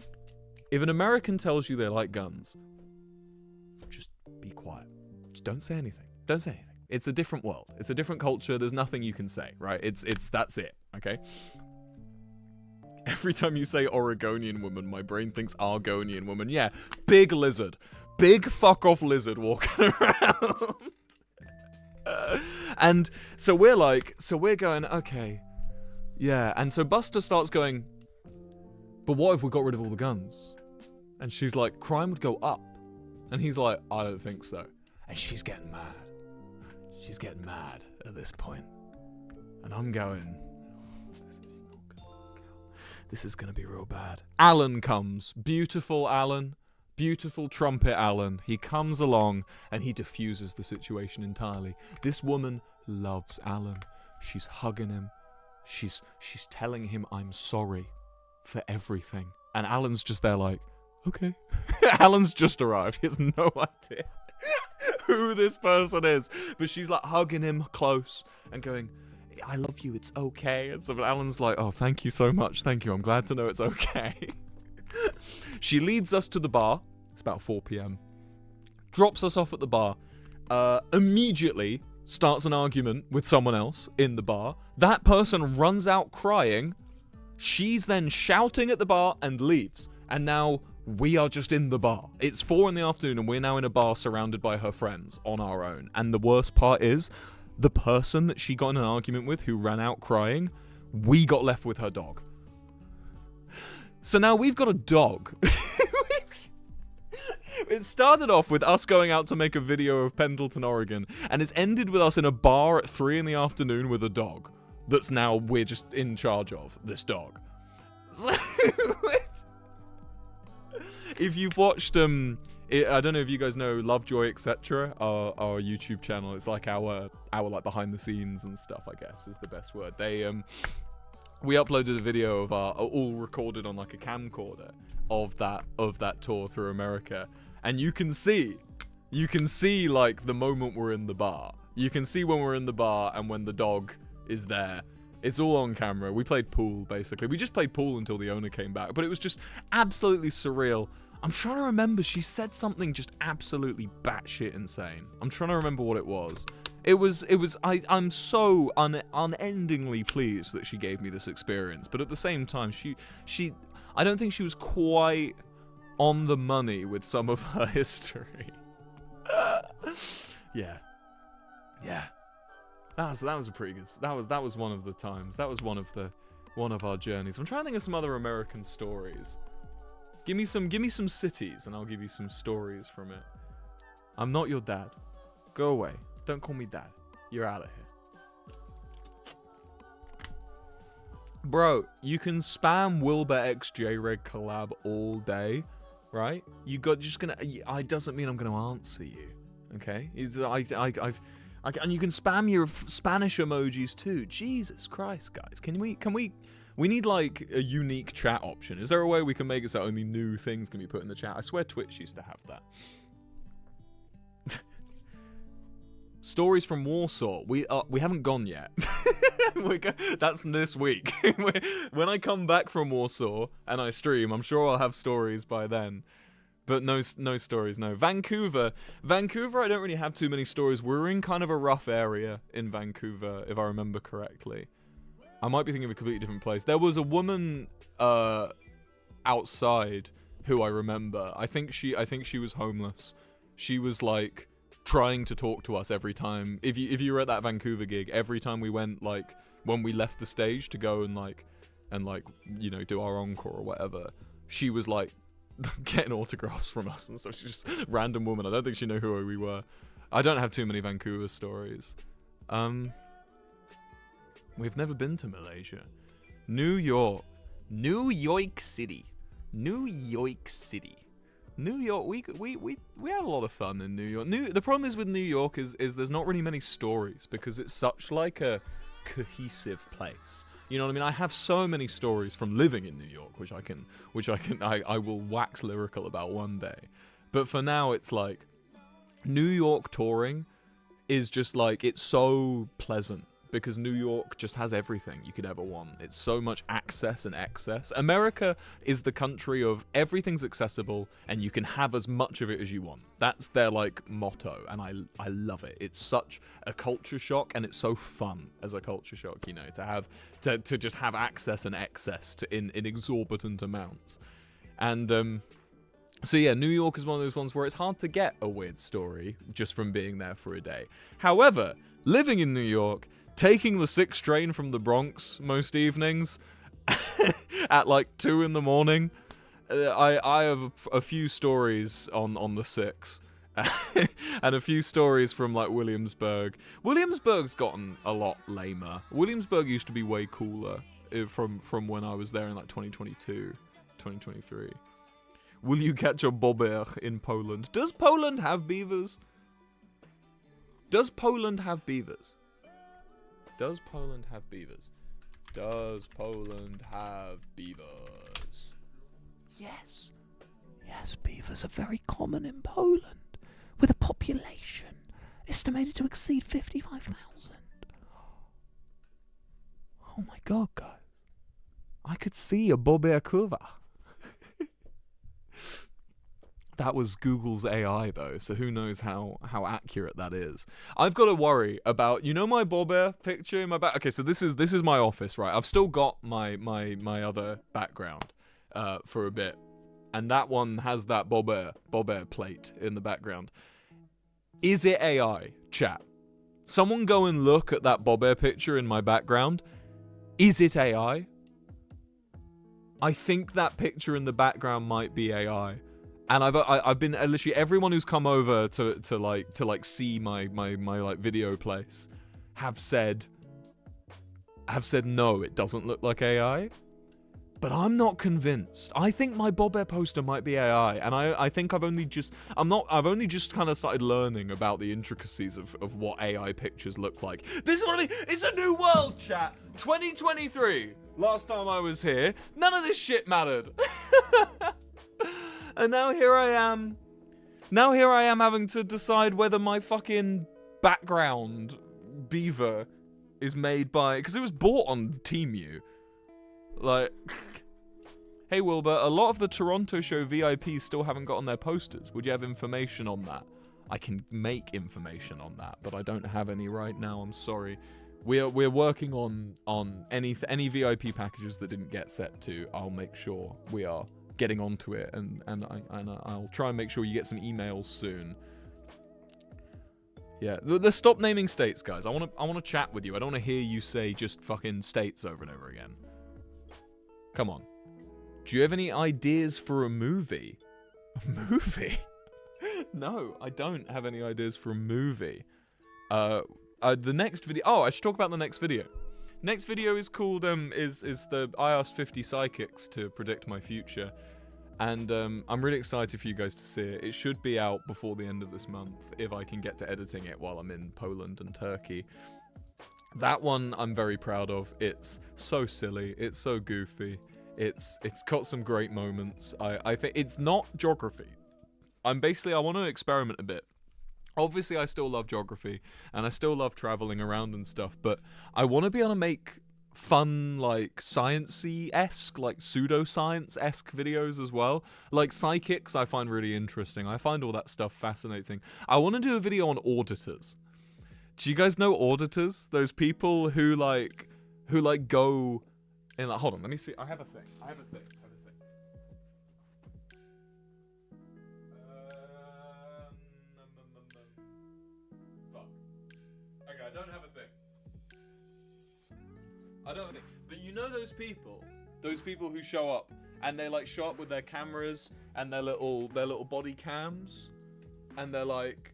if an American tells you they like guns, just be quiet. Just don't say anything. Don't say anything. It's a different world. It's a different culture. There's nothing you can say, right? That's it, okay? Every time you say Oregonian woman, my brain thinks Argonian woman. Yeah, big lizard. Big fuck-off lizard walking around. And so we're going, okay, yeah. And so Buster starts going, but what if we got rid of all the guns? And she's like, crime would go up. And he's like, I don't think so. And she's getting mad. She's getting mad at this point. And I'm going, this is going to be real bad. Alan comes. Beautiful Alan. Beautiful trumpet Alan. He comes along and he diffuses the situation entirely. This woman loves Alan. She's hugging him. She's telling him, I'm sorry for everything. And Alan's just there like, okay. Alan's just arrived. He has no idea who this person is. But she's like hugging him close and going, I love you, it's okay. And so Alan's like, oh, thank you so much. Thank you. I'm glad to know it's okay. She leads us to the bar. It's about 4 p.m. Drops us off at the bar. Immediately starts an argument with someone else in the bar. That person runs out crying. She's then shouting at the bar and leaves. And now we are just in the bar. It's 4 p.m. and we're now in a bar surrounded by her friends on our own. And the worst part is, the person that she got in an argument with who ran out crying, we got left with her dog. So now we've got a dog. It started off with us going out to make a video of Pendleton, Oregon, and it's ended with us in a bar at 3 p.m. with a dog. That's now we're just in charge of, this dog. If you've watched, I don't know if you guys know Lovejoy, etc., our YouTube channel. It's like our like behind the scenes and stuff, I guess, is the best word. We uploaded a video of our, all recorded on like a camcorder of that tour through America. And you can see like the moment we're in the bar. You can see when we're in the bar and when the dog is there. It's all on camera. We played pool, basically. We just played pool until the owner came back. But it was just absolutely surreal. I'm trying to remember. She said something just absolutely batshit insane. I'm trying to remember what it was. I'm so unendingly pleased that she gave me this experience. But at the same time, I don't think she was quite on the money with some of her history. Yeah. That was a pretty good. That was one of the times. That was one of our journeys. I'm trying to think of some other American stories. Give me some cities, and I'll give you some stories from it. I'm not your dad. Go away. Don't call me dad. You're out of here. Bro, you can spam Wilbur x JReg collab all day, right? It doesn't mean I'm gonna answer you, okay? And you can spam your Spanish emojis too. Jesus Christ, guys. We need like a unique chat option. Is there a way we can make it so only new things can be put in the chat? I swear Twitch used to have that. Stories from Warsaw. We haven't gone yet. That's this week. When I come back from Warsaw and I stream, I'm sure I'll have stories by then. But no stories, no. Vancouver, I don't really have too many stories. We're in kind of a rough area in Vancouver, if I remember correctly. I might be thinking of a completely different place. There was a woman outside who I remember. I think she was homeless. She was like trying to talk to us every time. If you were at that Vancouver gig, every time we went, like when we left the stage to go and you know, do our encore or whatever, she was like getting autographs from us and stuff. She's just a random woman. I don't think she knew who we were. I don't have too many Vancouver stories. We've never been to Malaysia. New York City. New York, we had a lot of fun in New York. The problem is with New York is there's not really many stories because it's such like a cohesive place. You know what I mean? I have so many stories from living in New York, which I will wax lyrical about one day. But for now, it's like New York touring is just like, it's so pleasant because New York just has everything you could ever want. It's so much access and excess. America is the country of everything's accessible and you can have as much of it as you want. That's their like motto, and I love it. It's such a culture shock, and it's so fun as a culture shock, you know, to have to just have access and excess in exorbitant amounts. And so yeah, New York is one of those ones where it's hard to get a weird story just from being there for a day. However, living in New York, taking the 6 train from the Bronx most evenings at like 2 in the morning, I have a few stories on the 6 and a few stories from like Williamsburg. Williamsburg's gotten a lot lamer. Williamsburg used to be way cooler from when I was there in like 2022, 2023. Will you catch a bobber in Poland? Does Poland have beavers? Does Poland have beavers? Does Poland have beavers? Does Poland have beavers? Yes. Yes, beavers are very common in Poland, with a population estimated to exceed 55,000. Oh my god, guys. I could see a bobber kurwa. That was Google's AI though, so who knows how accurate that is. I've got to worry about, you know, my bobber picture in my back. Okay, so this is my office, right? I've still got my other background for a bit, and that one has that bobber plate in the background. Is it AI, chat? Someone go and look at that bobber picture in my background. Is it AI? I think that picture in the background might be AI. And I've been literally everyone who's come over to see my like video place have said no, it doesn't look like AI. But I'm not convinced. I think my bobber poster might be AI, and I think I've only just kind of started learning about the intricacies of what AI pictures look like. This is it's a new world, chat. 2023. Last time I was here, none of this shit mattered. And now here I am having to decide whether my fucking background beaver is made by, because it was bought on Temu. Like, hey Wilbur, a lot of the Toronto show VIPs still haven't gotten their posters. Would you have information on that? I can make information on that, but I don't have any right now. I'm sorry. We're working on any VIP packages that didn't get set to. I'll make sure we are getting onto it, and I'll try and make sure you get some emails soon. Yeah, let's stop naming states, guys. I want to chat with you. I don't want to hear you say just fucking states over and over again. Come on. Do you have any ideas for a movie? A movie? No, I don't have any ideas for a movie. The next video. Oh, I should talk about the next video. Next video is called is the I asked 50 psychics to predict my future, and I'm really excited for you guys to see it. It should be out before the end of this month if I can get to editing it while I'm in Poland and Turkey. That one I'm very proud of. It's so silly. It's so goofy. It's got some great moments. I think it's not geography. I want to experiment a bit. Obviously, I still love geography, and I still love traveling around and stuff, but I want to be able to make fun, like, science-y-esque, like, pseudoscience-esque videos as well. Like, psychics I find really interesting. I find all that stuff fascinating. I want to do a video on auditors. Do you guys know auditors? Those people who, like, who like go and like, hold on, let me see. I have a thing. Fuck. Okay, I don't have a thing. But you know those people who show up and they like show up with their cameras and their little body cams, and they're like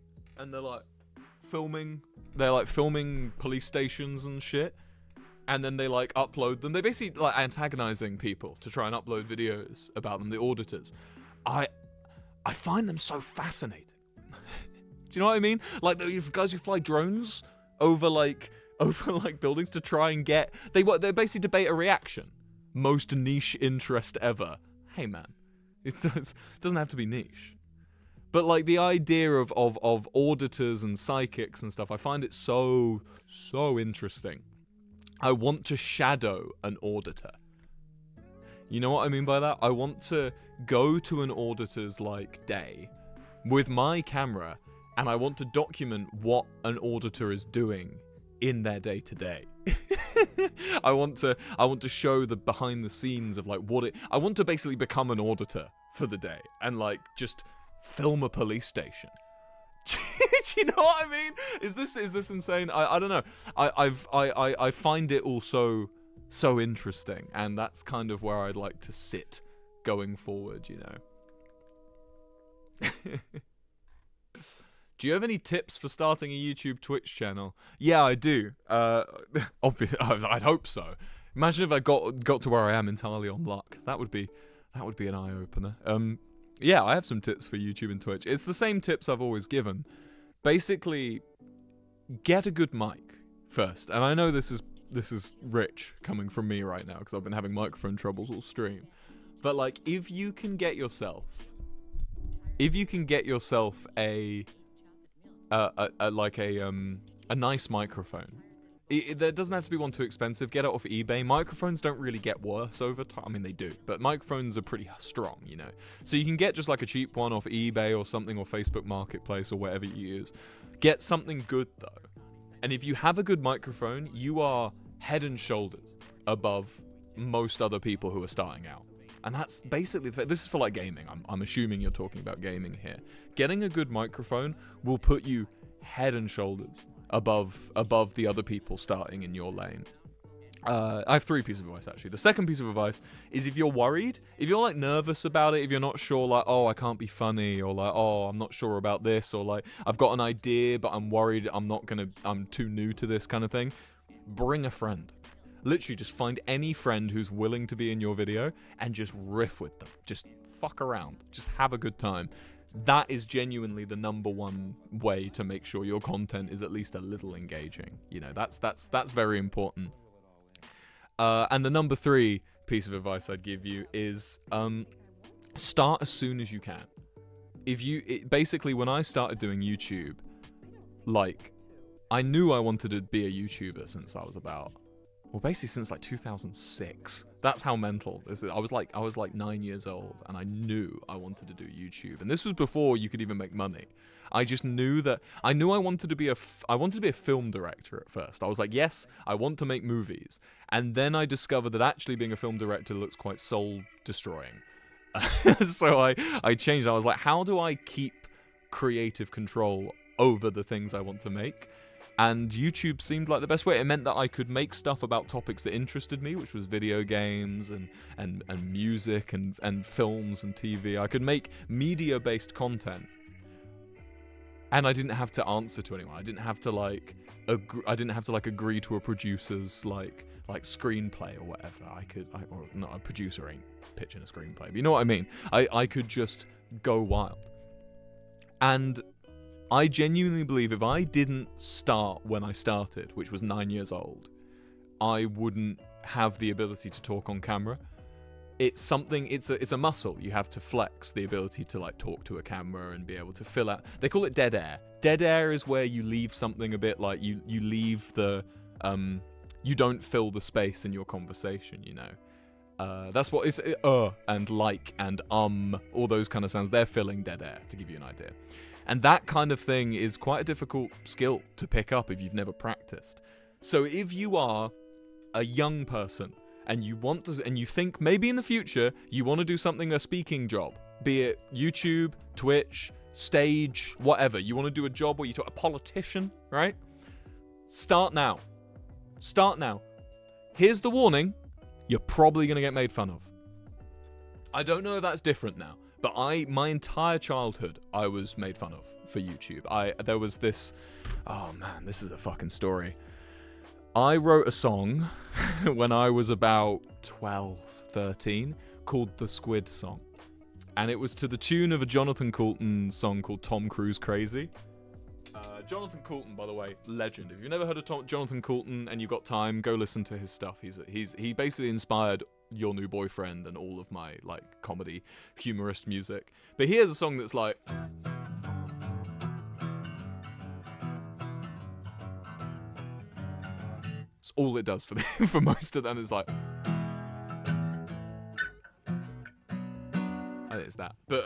filming. They're like filming police stations and shit, and then they like upload them. They're basically like antagonizing people to try and upload videos about them. The auditors, I find them so fascinating. Do you know what I mean? Like the guys who fly drones over buildings to try and get they basically debate a reaction. Most niche interest ever. Hey man, it doesn't have to be niche. But like the idea of auditors and psychics and stuff, I find it so interesting. I want to shadow an auditor. You know what I mean by that? I want to go to an auditor's like day with my camera, and I want to document what an auditor is doing in their day to day. I want to show the behind the scenes of like I want to basically become an auditor for the day and like just film a police station. Do you know what I mean? Is this insane? I don't know. I find it all so interesting, and that's kind of where I'd like to sit going forward, you know. Do you have any tips for starting a YouTube Twitch channel? Yeah, I do. Obviously, I'd hope so. Imagine if I got to where I am entirely on luck. That would be an eye opener. Yeah, I have some tips for YouTube and Twitch. It's the same tips I've always given. Basically, get a good mic first. And I know this is rich coming from me right now because I've been having microphone troubles all stream. But like, if you can get yourself a nice microphone. There doesn't have to be one too expensive. Get it off eBay. Microphones don't really get worse over time. I mean, they do, but microphones are pretty strong, you know. So you can get just like a cheap one off eBay or something, or Facebook Marketplace or whatever you use. Get something good though. And if you have a good microphone, you are head and shoulders above most other people who are starting out. And that's basically, this is for like gaming. I'm assuming you're talking about gaming here. Getting a good microphone will put you head and shoulders above the other people starting in your lane. I have 3 pieces of advice actually. The second piece of advice is, if you're worried, if you're like nervous about it, if you're not sure, like, oh, I can't be funny, or like, oh, I'm not sure about this, or like, I've got an idea but I'm worried I'm too new to this kind of thing, bring a friend. Literally just find any friend who's willing to be in your video and just riff with them. Just fuck around. Just have a good time. That is genuinely the number one way to make sure your content is at least a little engaging. You know, that's very important. And the number 3 piece of advice I'd give you is start as soon as you can. Basically, when I started doing YouTube, like, I knew I wanted to be a YouTuber since I was basically since like 2006. That's how mental this is. I was like 9 years old, and I knew I wanted to do YouTube. And this was before you could even make money. I just knew that I wanted to be a film director at first. I was like, yes, I want to make movies. And then I discovered that actually being a film director looks quite soul destroying. So I changed. I was like, how do I keep creative control over the things I want to make? And YouTube seemed like the best way. It meant that I could make stuff about topics that interested me, which was video games and music and films and TV. I could make media-based content, and I didn't have to answer to anyone. I didn't have to agree to a producer's like screenplay or whatever. Not a producer ain't pitching a screenplay, but you know what I mean. I could just go wild. And I genuinely believe if I didn't start when I started, which was 9 years old, I wouldn't have the ability to talk on camera. It's a muscle. You have to flex the ability to like talk to a camera and be able to fill out. They call it dead air. Dead air is where you leave something a bit like you leave the you don't fill the space in your conversation, you know. That's what it's and like and all those kind of sounds. They're filling dead air, to give you an idea. And that kind of thing is quite a difficult skill to pick up if you've never practiced. So if you are a young person and you think maybe in the future you want to do something, a speaking job, be it YouTube, Twitch, stage, whatever. You want to do a job where you talk, a politician, right? Start now. Here's the warning. You're probably going to get made fun of. I don't know if that's different now, but my entire childhood, I was made fun of for YouTube. There was this, oh man, this is a fucking story. I wrote a song when I was about 12, 13, called The Squid Song. And it was to the tune of a Jonathan Coulton song called Tom Cruise Crazy. Jonathan Coulton, by the way, legend. If you've never heard of Jonathan Coulton and you've got time, go listen to his stuff. He basically inspired Your New Boyfriend and all of my like comedy, humorous music. But here's a song that's like. It's all it does for most of them. It's like. I think it's that. But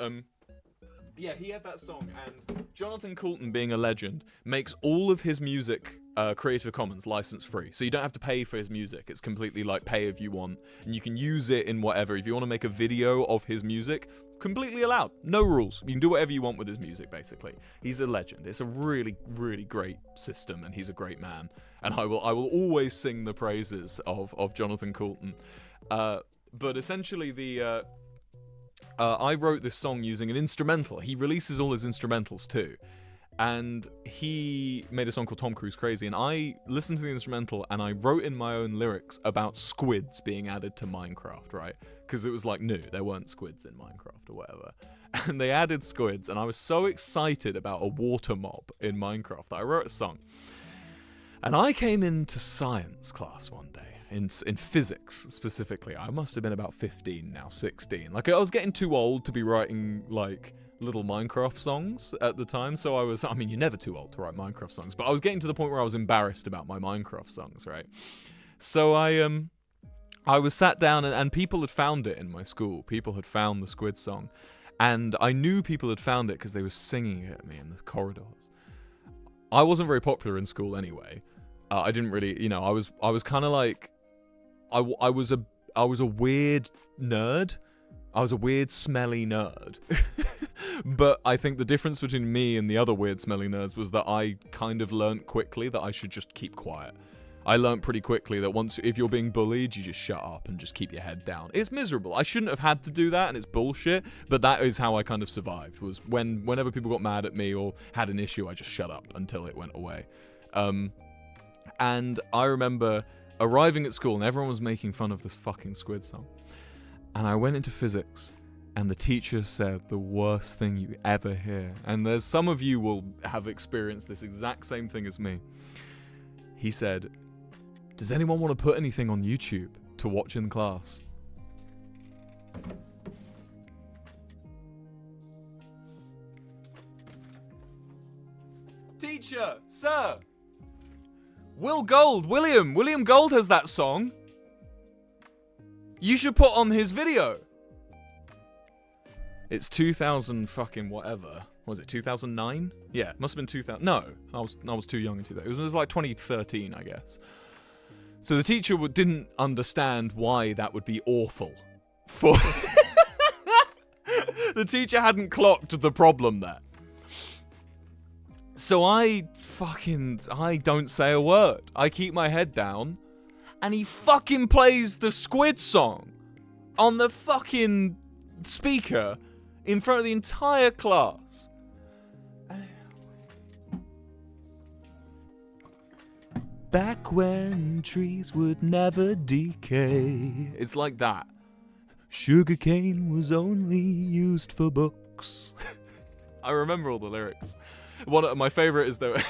yeah, he had that song, and Jonathan Coulton, being a legend, makes all of his music Creative Commons license free. So you don't have to pay for his music. It's completely like pay if you want, and you can use it in whatever. If you want to make a video of his music, completely allowed. No rules. You can do whatever you want with his music, basically. He's a legend. It's a really, really great system, and he's a great man. And I will always sing the praises of Jonathan Coulton. But essentially I wrote this song using an instrumental. He releases all his instrumentals too. And he made a song called Tom Cruise Crazy. And I listened to the instrumental and I wrote in my own lyrics about squids being added to Minecraft, right? Because it was like new. There weren't squids in Minecraft or whatever. And they added squids. And I was so excited about a water mob in Minecraft that I wrote a song. And I came into science class one day. In physics, specifically. I must have been about 15 now, 16. Like, I was getting too old to be writing, like, little Minecraft songs at the time. So you're never too old to write Minecraft songs. But I was getting to the point where I was embarrassed about my Minecraft songs, right? So I was sat down and people had found it in my school. People had found the Squid Song. And I knew people had found it because they were singing it at me in the corridors. I wasn't very popular in school anyway. I didn't really, I was kind of like... I was a weird nerd. I was a weird, smelly nerd. But I think the difference between me and the other weird, smelly nerds was that I kind of learnt quickly that I should just keep quiet. I learnt pretty quickly that if you're being bullied, you just shut up and just keep your head down. It's miserable. I shouldn't have had to do that, and it's bullshit, but that is how I kind of survived, was whenever people got mad at me or had an issue, I just shut up until it went away. And I remember arriving at school and everyone was making fun of this fucking Squid Song. And I went into physics and the teacher said the worst thing you ever hear. And there's some of you will have experienced this exact same thing as me. He said, "Does anyone want to put anything on YouTube to watch in class?" Teacher, sir. William Gold has that song. You should put on his video. It's 2000 fucking whatever. Was it 2009? Yeah, must have been 2000. No, I was too young into that. It was like 2013, I guess. So the teacher didn't understand why that would be awful. The teacher hadn't clocked the problem there. So I don't say a word. I keep my head down, and he fucking plays the Squid Song on the fucking speaker in front of the entire class. Back when trees would never decay. It's like that. Sugarcane was only used for books. I remember all the lyrics. One of my favorite is that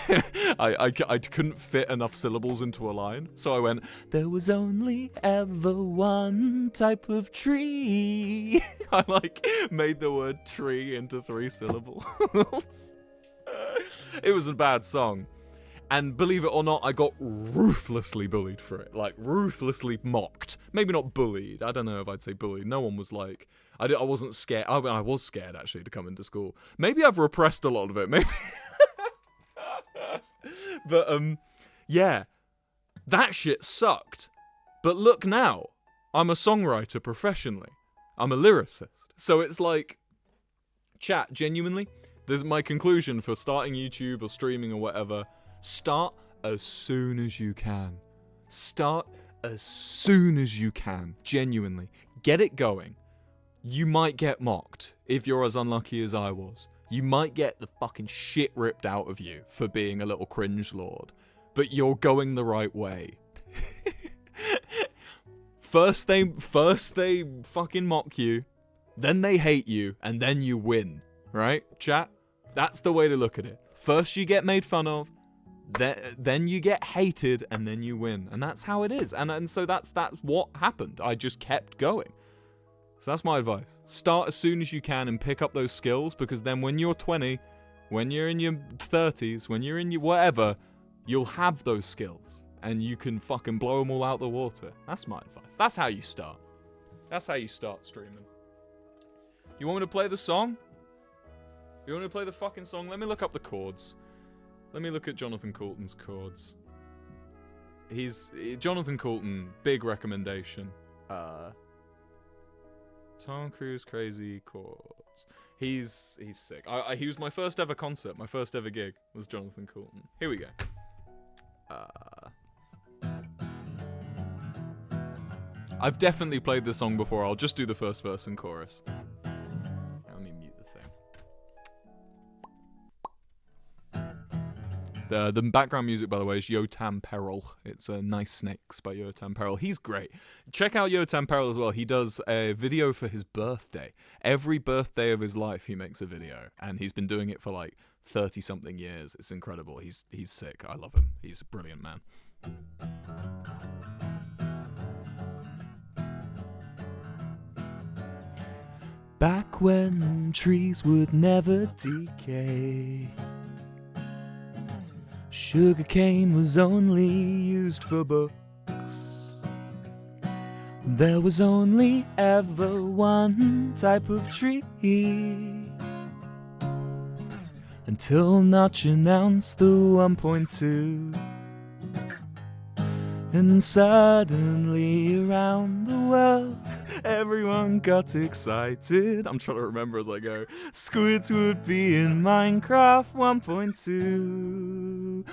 I couldn't fit enough syllables into a line, so I went, "There was only ever one type of tree." I made the word tree into 3 syllables. It was a bad song. And believe it or not, I got ruthlessly bullied for it. Like, ruthlessly mocked. Maybe not bullied. I don't know if I'd say bullied. No one was like... I wasn't scared. I was scared, actually, to come into school. Maybe I've repressed a lot of it. Maybe... But, yeah. That shit sucked. But look now, I'm a songwriter professionally. I'm a lyricist. So it's like, chat, genuinely, there's my conclusion for starting YouTube or streaming or whatever. Start as soon as you can. Start as soon as you can. Genuinely. Get it going. You might get mocked if you're as unlucky as I was. You might get the fucking shit ripped out of you for being a little cringe lord. But you're going the right way. First they fucking mock you, then they hate you, and then you win. Right, chat? That's the way to look at it. First you get made fun of, then you get hated, and then you win. And that's how it is. And so that's what happened. I just kept going. So that's my advice. Start as soon as you can and pick up those skills, because then when you're 20, when you're in your 30s, when you're in your whatever, you'll have those skills. And you can fucking blow them all out the water. That's my advice. That's how you start. That's how you start streaming. You want me to play the song? You want me to play the fucking song? Let me look up the chords. Let me look at Jonathan Coulton's chords. Jonathan Coulton, big recommendation. Tom Cruise crazy chords. He's sick. He was my first ever concert. My first ever gig was Jonathan Coulton. Here we go. I've definitely played this song before. I'll just do the first verse and chorus. Let me mute the thing. The background music, by the way, is Yotam Peril. It's Nice Snakes by Yotam Peril. He's great. Check out Yotam Peril as well. He does a video for his birthday. Every birthday of his life, he makes a video. And he's been doing it for like 30-something years. It's incredible. He's sick. I love him. He's a brilliant man. Back when trees would never decay, sugarcane was only used for books. There was only ever one type of tree, until Notch announced the 1.2. And then suddenly around the world, everyone got excited. I'm trying to remember as I go. Squids would be in Minecraft 1.2.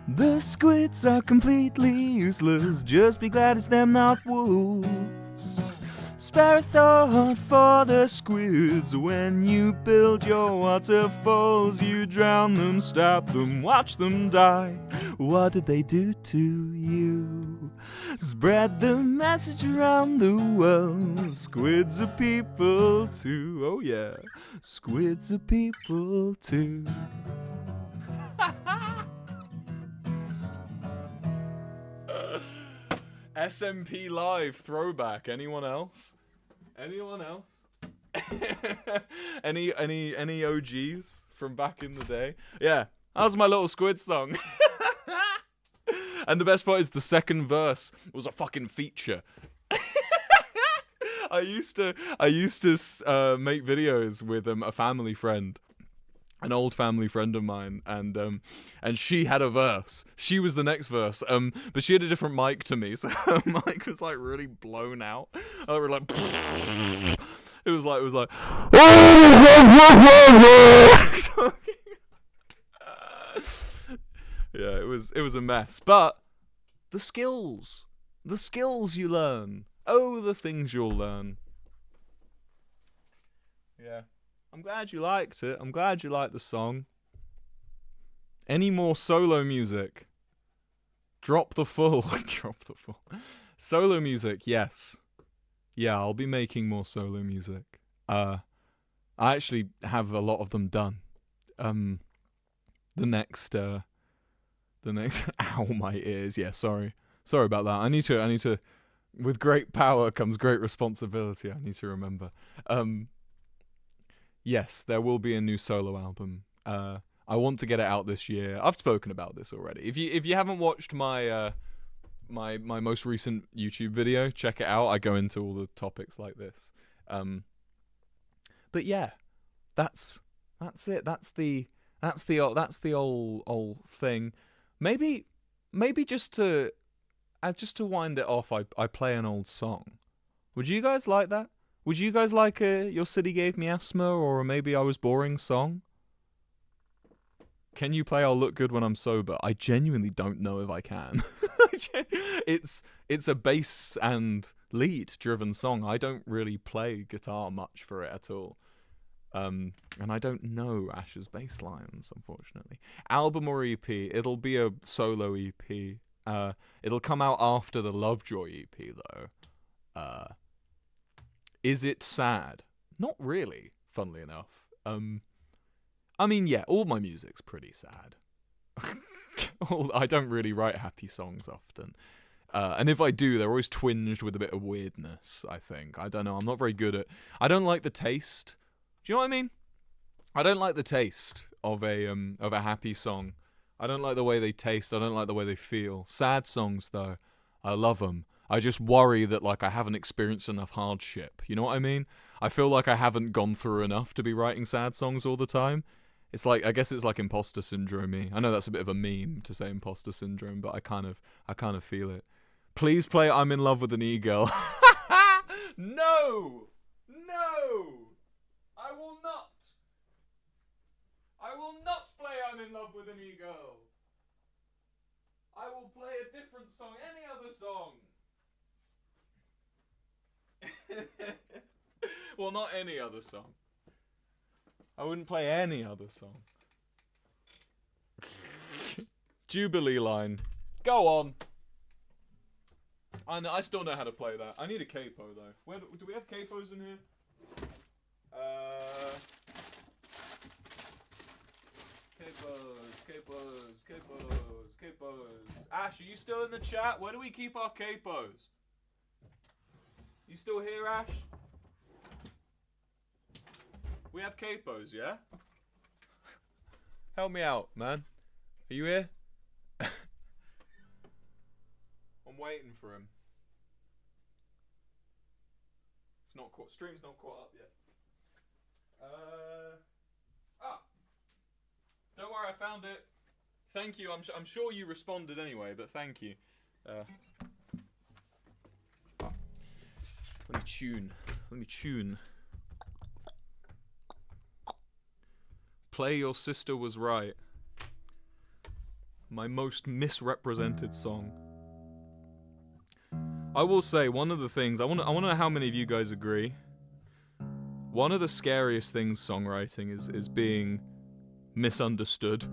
The squids are completely useless. Just be glad it's them, not wolves. Spare a thought for the squids. When you build your waterfalls, you drown them, stab them, watch them die. What did they do to you? Spread the message around the world. Squids are people too. Oh yeah, squids are people too. SMP Live throwback. Anyone else? Anyone else? any OGs from back in the day? Yeah, that was my little squid song. And the best part is the second verse was a fucking feature. I used to make videos with a family friend. An old family friend of mine, and she had a verse. She was the next verse, but she had a different mic to me, so her mic was like really blown out. I was like, it was like, yeah, it was a mess. But the skills you learn, oh, the things you'll learn. Yeah. I'm glad you liked it. I'm glad you liked the song. Any more solo music? Drop the full. Drop the full. Solo music, yes. Yeah, I'll be making more solo music. I actually have a lot of them done. The next ow, my ears. Yeah, sorry about that. I need to with great power comes great responsibility. I need to remember. Yes, there will be a new solo album. I want to get it out this year. I've spoken about this already. If you haven't watched my my most recent YouTube video, check it out. I go into all the topics like this. But yeah, that's it. That's the old thing. Maybe just to just to wind it off, I play an old song. Would you guys like that? Would you guys like a Your City Gave Me Asthma or a Maybe I Was Boring song? Can you play I'll Look Good When I'm Sober? I genuinely don't know if I can. It's a bass and lead driven song. I don't really play guitar much for it at all. And I don't know Ash's bass lines, unfortunately. Album or EP? It'll be a solo EP. It'll come out after the Lovejoy EP, though. Is it sad? Not really, funnily enough. I mean, yeah, all my music's pretty sad. I don't really write happy songs often. And if I do, they're always twinged with a bit of weirdness, I think. I don't know, I'm not very good at... I don't like the taste. Do you know what I mean? I don't like the taste of a happy song. I don't like the way they taste. I don't like the way they feel. Sad songs, though, I love them. I just worry that, like, I haven't experienced enough hardship. You know what I mean? I feel like I haven't gone through enough to be writing sad songs all the time. It's like, I guess it's like imposter syndrome-y. I know that's a bit of a meme to say imposter syndrome, but I kind of feel it. Please play I'm in Love with an E-Girl. No! No! I will not! I will not play I'm in Love with an E-Girl. I will play a different song, any other song. Well, not any other song. I wouldn't play any other song. Jubilee line. Go on. I still know how to play that. I need a capo though. Do we have capos in here? Capos. Ash, are you still in the chat? Where do we keep our capos? You still here, Ash? We have capos, yeah? Help me out, man. Are you here? I'm waiting for him. It's not caught. Stream's not caught up yet. Don't worry, I found it. Thank you. I'm sure you responded anyway, but thank you. Let me tune. Play Your Sister Was Right. My most misrepresented song. I will say, one of the things, I want to know how many of you guys agree. One of the scariest things songwriting is being misunderstood.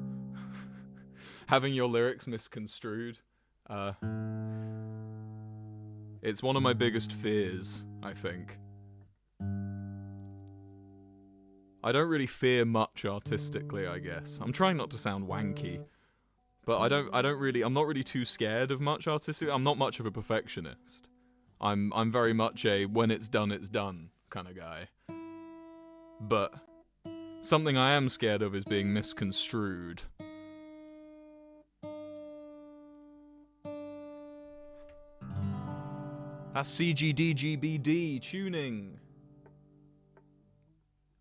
Having your lyrics misconstrued. It's one of my biggest fears, I think. I don't really fear much artistically, I guess. I'm trying not to sound wanky. But I'm not really too scared of much artistic. I'm not much of a perfectionist. I'm very much a when it's done kind of guy. But something I am scared of is being misconstrued. That's CGDGBD tuning.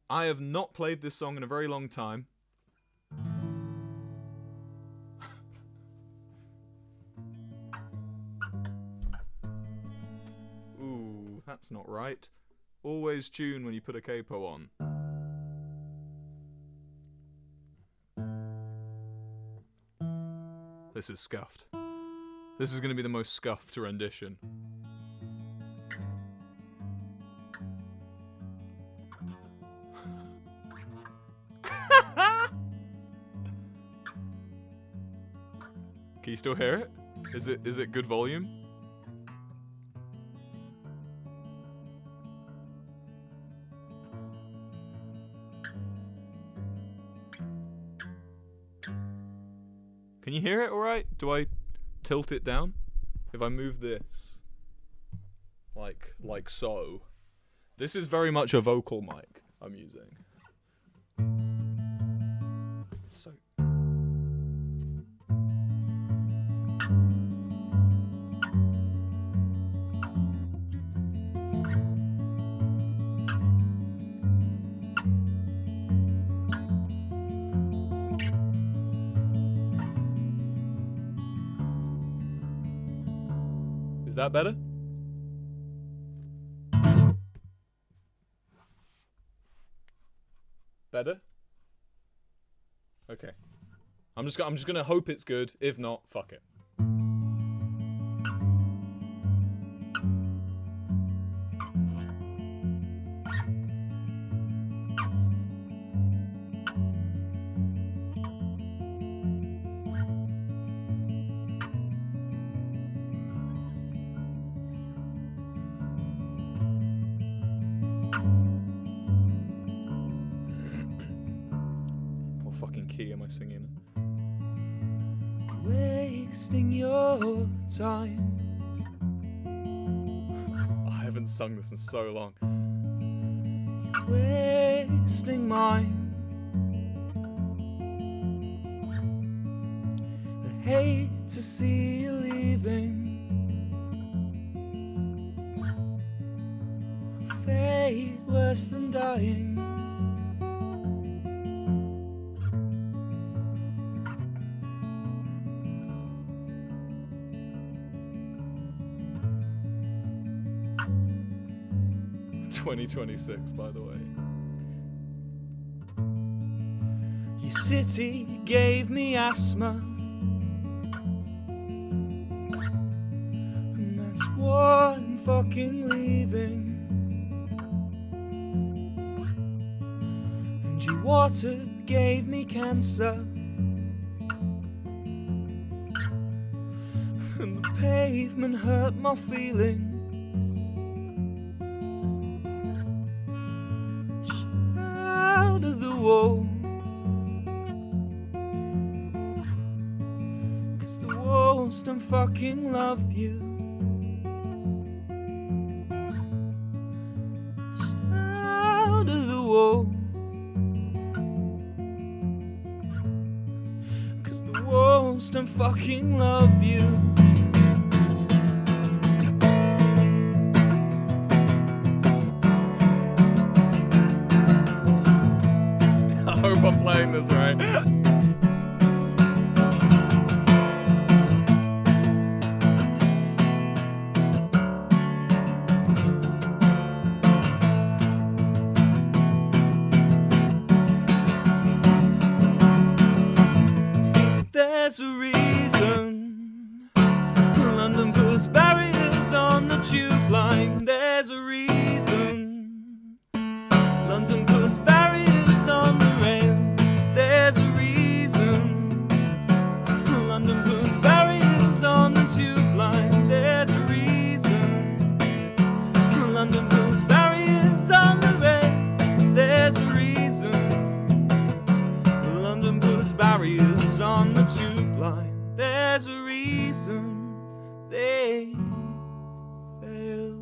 I have not played this song in a very long time. Ooh, that's not right. Always tune when you put a capo on. This is scuffed. This is going to be the most scuffed rendition. Can you still hear it? Is it good volume? Can you hear it all right? Do I tilt it down? If I move this, like so. This is very much a vocal mic I'm using. So. Is that better? Better? Okay. I'm just gonna hope it's good. If not, fuck it. What fucking key am I singing? Wasting your time. I haven't sung this in so long. Wasting mine. I hate to see you leaving. Fate worse than dying. $2026, by the way. Your city gave me asthma, and that's what I'm fucking leaving. And your water gave me cancer, and the pavement hurt my feelings. Wall, 'cause the walls don't fucking love you. Shout at the wall, 'cause the walls don't fucking love you. I hope I'm playing this right. There's a reason London puts barriers on the tube line. There's a reason London puts barriers on the rail. There's a reason London puts barriers on the tube line. There's a reason London puts barriers on the rail. There's a reason London puts barriers on the tube line. There's a reason they fail.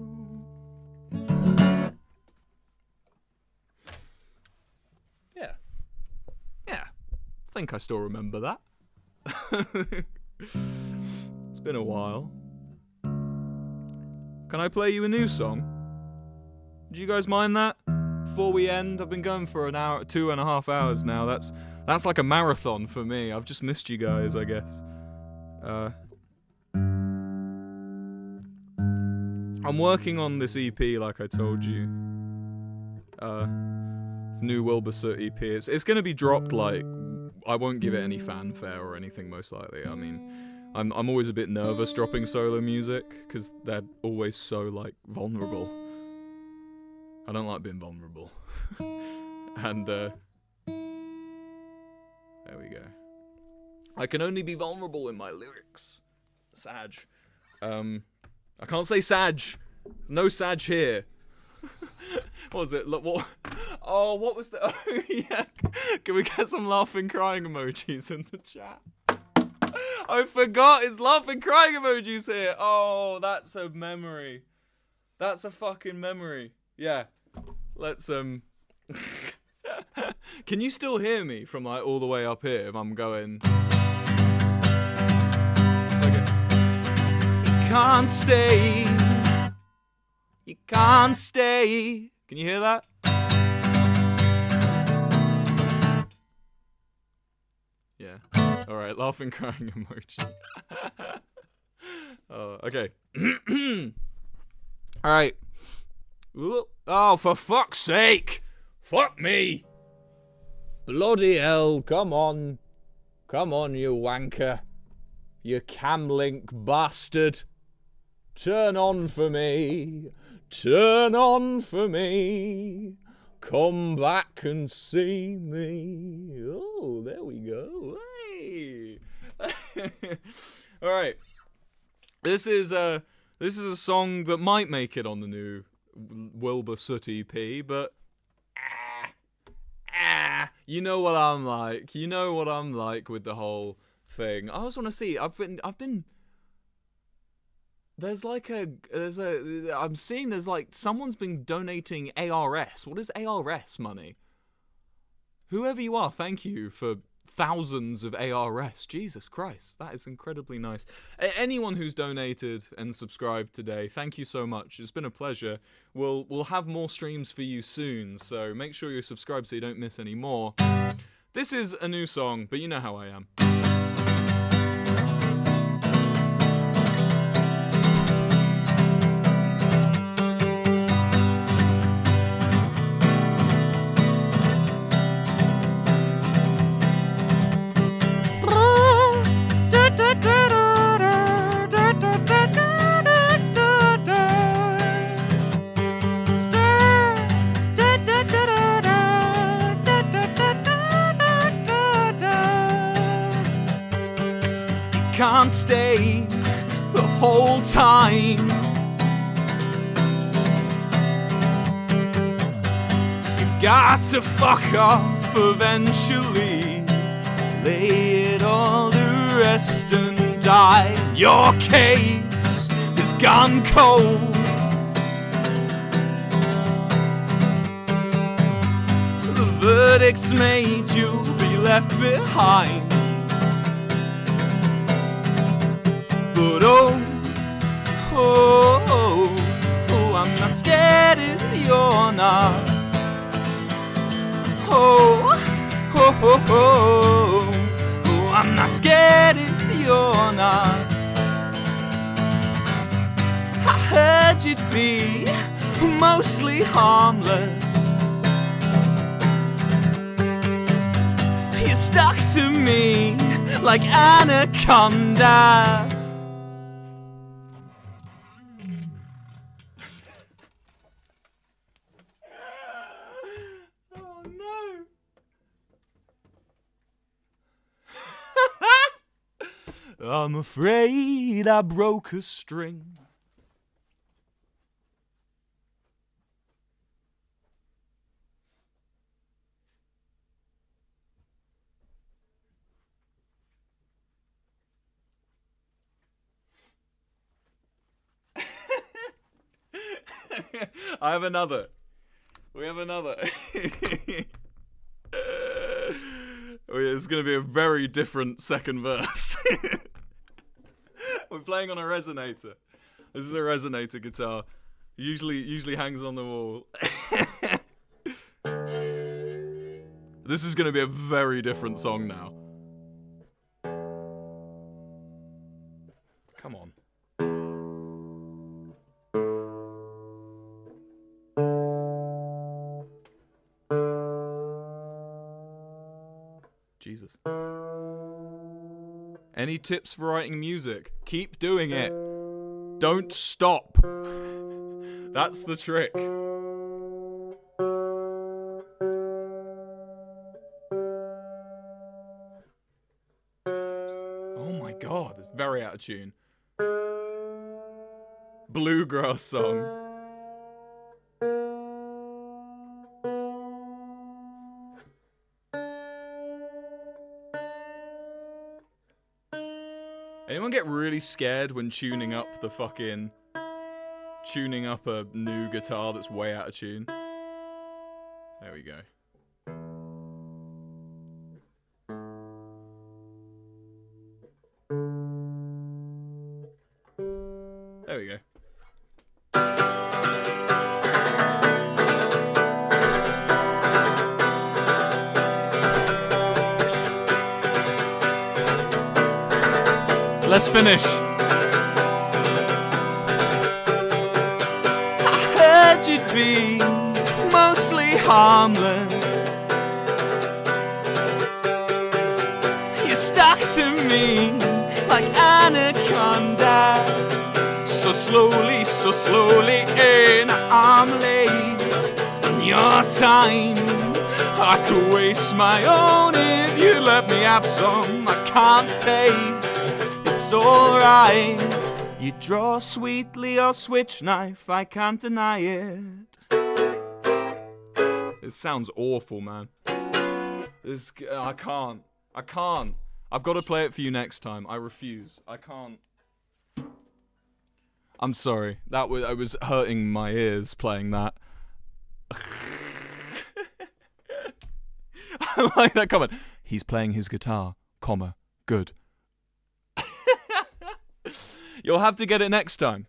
Yeah, I think I still remember that. It's been a while. Can I play you a new song? Do you guys mind that? Before we end, I've been going for an hour, 2.5 hours now. That's like a marathon for me. I've just missed you guys, I guess. I'm working on this EP, like I told you. It's a new Wilbur EP. It's gonna be dropped, like, I won't give it any fanfare or anything, most likely. I mean, I'm always a bit nervous dropping solo music, because they're always so, like, vulnerable. I don't like being vulnerable. And, there we go. I can only be vulnerable in my lyrics. Sag. I can't say Sag. No Sag here. What was it? Look, what? Oh, what was the? Oh, yeah. Can we get some laughing, crying emojis in the chat? I forgot it's laughing, crying emojis here. Oh, that's a memory. That's a fucking memory. Yeah. Let's Can you still hear me from like all the way up here if I'm going? Okay. You can't stay. You can't stay. Can you hear that? Yeah. Alright, laughing, crying emoji. Okay. All right. Oh, for fuck's sake! Fuck me! Bloody hell! Come on, you wanker! You camlink bastard! Turn on for me! Turn on for me! Come back and see me! Oh, there we go! Hey! All right. This is a song that might make it on the new Wilbur Soot EP, but you know what I'm like. You know what I'm like with the whole thing. I just want to see. I'm seeing there's like someone's been donating ARS. What is ARS money? Whoever you are, thank you for thousands of ARS. Jesus Christ, that is incredibly nice. Anyone who's donated and subscribed today, thank you so much. It's been a pleasure. We'll have more streams for you soon, so make sure you're subscribed so you don't miss any more. This is a new song, but you know how I am. Can't stay the whole time. You've got to fuck off eventually. Lay it all to rest and die. Your case has gone cold. The verdict's made, you'll be left behind. But I'm not scared if you're not. I'm not scared if you're not. I heard you'd be mostly harmless. You stuck to me like anaconda. I'm afraid I broke a string. I have another. We have another. It's going to be a very different second verse. We're playing on a resonator. This is a resonator guitar. Usually hangs on the wall. This is going to be a very different song now. Come on. Jesus. Any tips for writing music? Keep doing it. Don't stop. That's the trick. Oh my god, it's very out of tune. Bluegrass song. Anyone get really scared when tuning up a new guitar that's way out of tune? There we go. There we go. Let's finish. be mostly harmless. You stuck to me like anaconda. So slowly, and I'm late on your time. I could waste my own if you let me have some I can't taste. It's alright. You draw sweetly or switch knife, I can't deny it. It sounds awful, man. I can't. I've got to play it for you next time. I refuse. I can't. I'm sorry. I was hurting my ears playing that. I like that comment. He's playing his guitar, comma, good. You'll have to get it next time.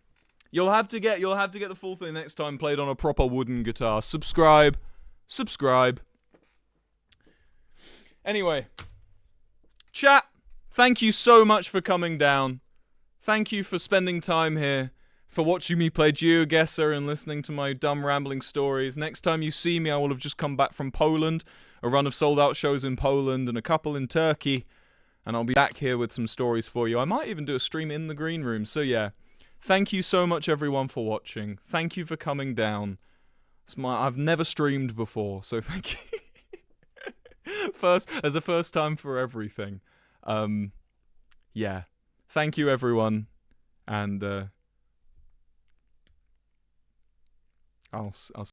You'll have to get the full thing next time played on a proper wooden guitar. Subscribe. Anyway, chat, thank you so much for coming down. Thank you for spending time here, for watching me play Geoguessr and listening to my dumb rambling stories. Next time you see me, I will have just come back from Poland, a run of sold-out shows in Poland and a couple in Turkey, and I'll be back here with some stories for you. I might even do a stream in the green room, so yeah. Thank you so much, everyone, for watching. Thank you for coming down. I've never streamed before, so thank you. As a first time for everything. Yeah. Thank you, everyone, and I'll